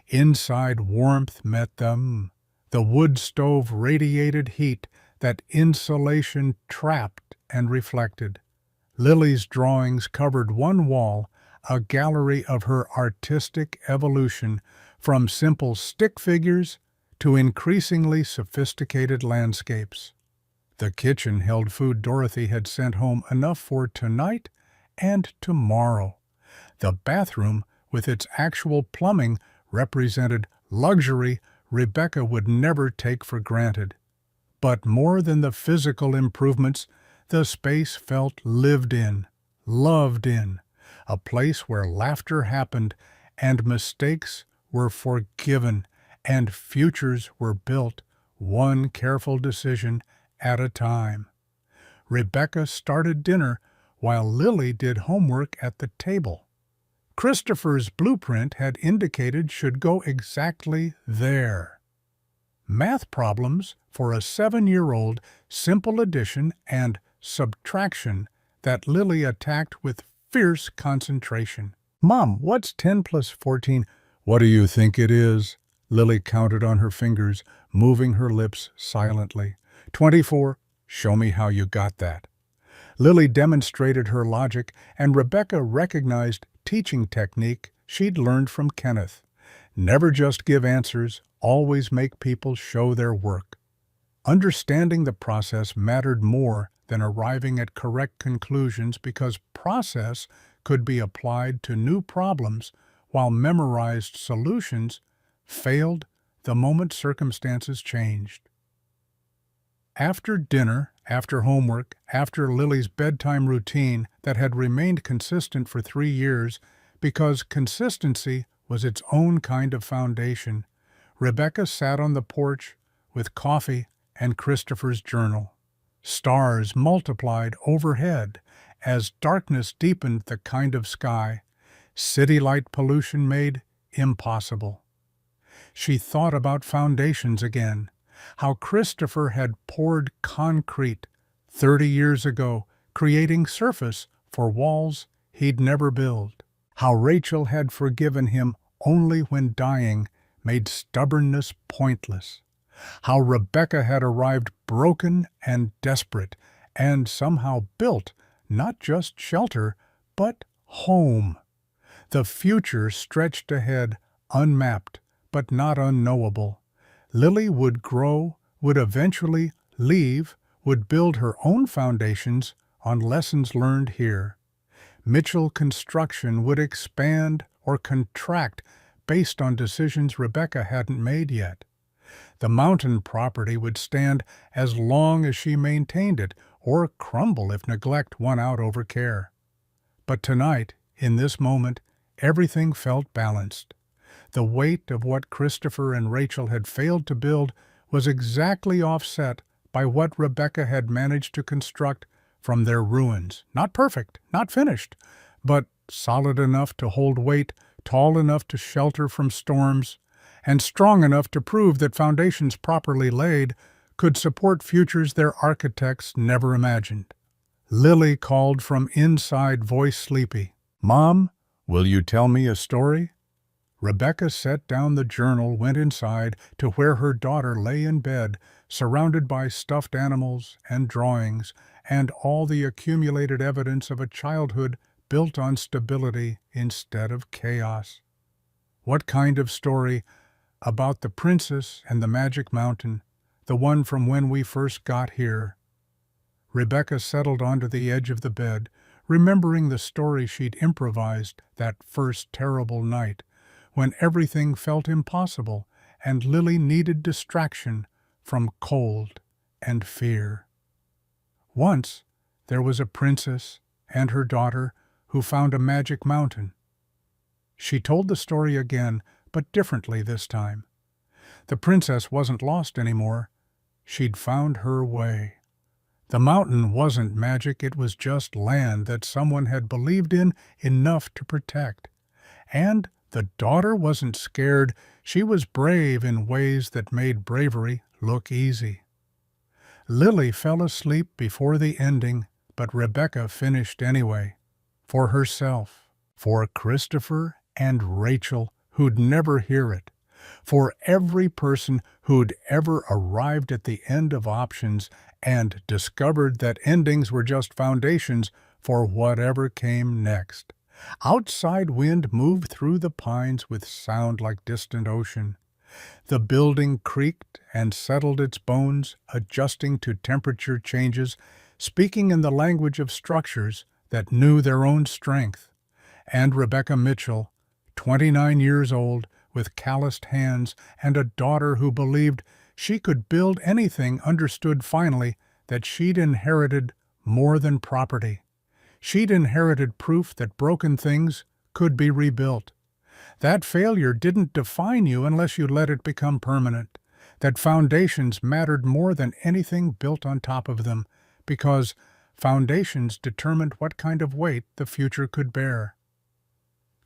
Inside, warmth met them. The wood stove radiated heat that insulation trapped and reflected. Lily's drawings covered one wall, a gallery of her artistic evolution, from simple stick figures to increasingly sophisticated landscapes. The kitchen held food Dorothy had sent home enough for tonight and tomorrow. The bathroom, with its actual plumbing, represented luxury Rebecca would never take for granted. But more than the physical improvements, the space felt lived in, loved in, a place where laughter happened and mistakes were forgiven and futures were built, one careful decision at a time. Rebecca started dinner while Lily did homework at the table. Christopher's blueprint had indicated should go exactly there. Math problems for a 7-year-old, simple addition and subtraction that Lily attacked with fierce concentration. "Mom, what's 10 plus 14? "What do you think it is?" Lily counted on her fingers, moving her lips silently. 24. "Show me how you got that." Lily demonstrated her logic, and Rebecca recognized teaching technique she'd learned from Kenneth. Never just give answers, always make people show their work. Understanding the process mattered more than arriving at correct conclusions because process could be applied to new problems while memorized solutions failed the moment circumstances changed. After dinner, after homework, after Lily's bedtime routine that had remained consistent for 3 years because consistency was its own kind of foundation, Rebecca sat on the porch with coffee and Christopher's journal. Stars multiplied overhead as darkness deepened the kind of sky city light pollution made impossible. She thought about foundations again, how Christopher had poured concrete 30 years ago, creating surface for walls he'd never build. How Rachel had forgiven him only when dying made stubbornness pointless. How Rebecca had arrived broken and desperate, and somehow built not just shelter, but home. The future stretched ahead, unmapped, but not unknowable. Lily would grow, would eventually leave, would build her own foundations on lessons learned here. Mitchell Construction would expand or contract based on decisions Rebecca hadn't made yet. The mountain property would stand as long as she maintained it, or crumble if neglect won out over care. But tonight, in this moment, everything felt balanced. The weight of what Christopher and Rachel had failed to build was exactly offset by what Rebecca had managed to construct from their ruins. Not perfect, not finished, but solid enough to hold weight, tall enough to shelter from storms, and strong enough to prove that foundations properly laid could support futures their architects never imagined. Lily called from inside, voice sleepy. "Mom, will you tell me a story?" Rebecca set down the journal, went inside to where her daughter lay in bed, surrounded by stuffed animals and drawings, and all the accumulated evidence of a childhood built on stability instead of chaos. What kind of story? About the princess and the magic mountain, the one from when we first got here. Rebecca settled onto the edge of the bed, remembering the story she'd improvised that first terrible night, when everything felt impossible and Lily needed distraction from cold and fear. Once, there was a princess and her daughter who found a magic mountain. She told the story again, but differently this time. The princess wasn't lost anymore. She'd found her way. The mountain wasn't magic, it was just land that someone had believed in enough to protect. And the daughter wasn't scared, she was brave in ways that made bravery look easy. Lily fell asleep before the ending, but Rebecca finished anyway. For herself, for Christopher and Rachel, who'd never hear it, for every person who'd ever arrived at the end of options and discovered that endings were just foundations for whatever came next. Outside wind moved through the pines with sound like distant ocean. The building creaked and settled its bones, adjusting to temperature changes, speaking in the language of structures that knew their own strength. And Rebecca Mitchell, 29 years old, with calloused hands and a daughter who believed she could build anything, understood finally that she'd inherited more than property. She'd inherited proof that broken things could be rebuilt. That failure didn't define you unless you let it become permanent. That foundations mattered more than anything built on top of them, because foundations determined what kind of weight the future could bear.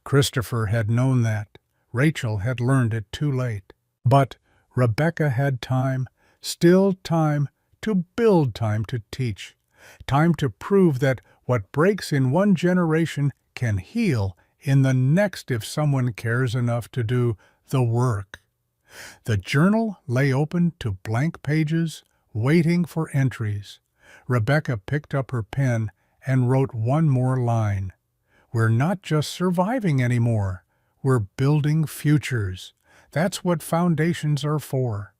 Christopher had known that. Rachel had learned it too late. But Rebecca had time, still time, to build, time to teach, time to prove that what breaks in one generation can heal in the next if someone cares enough to do the work. The journal lay open to blank pages, waiting for entries. Rebecca picked up her pen and wrote one more line. We're not just surviving anymore. We're building futures. That's what foundations are for.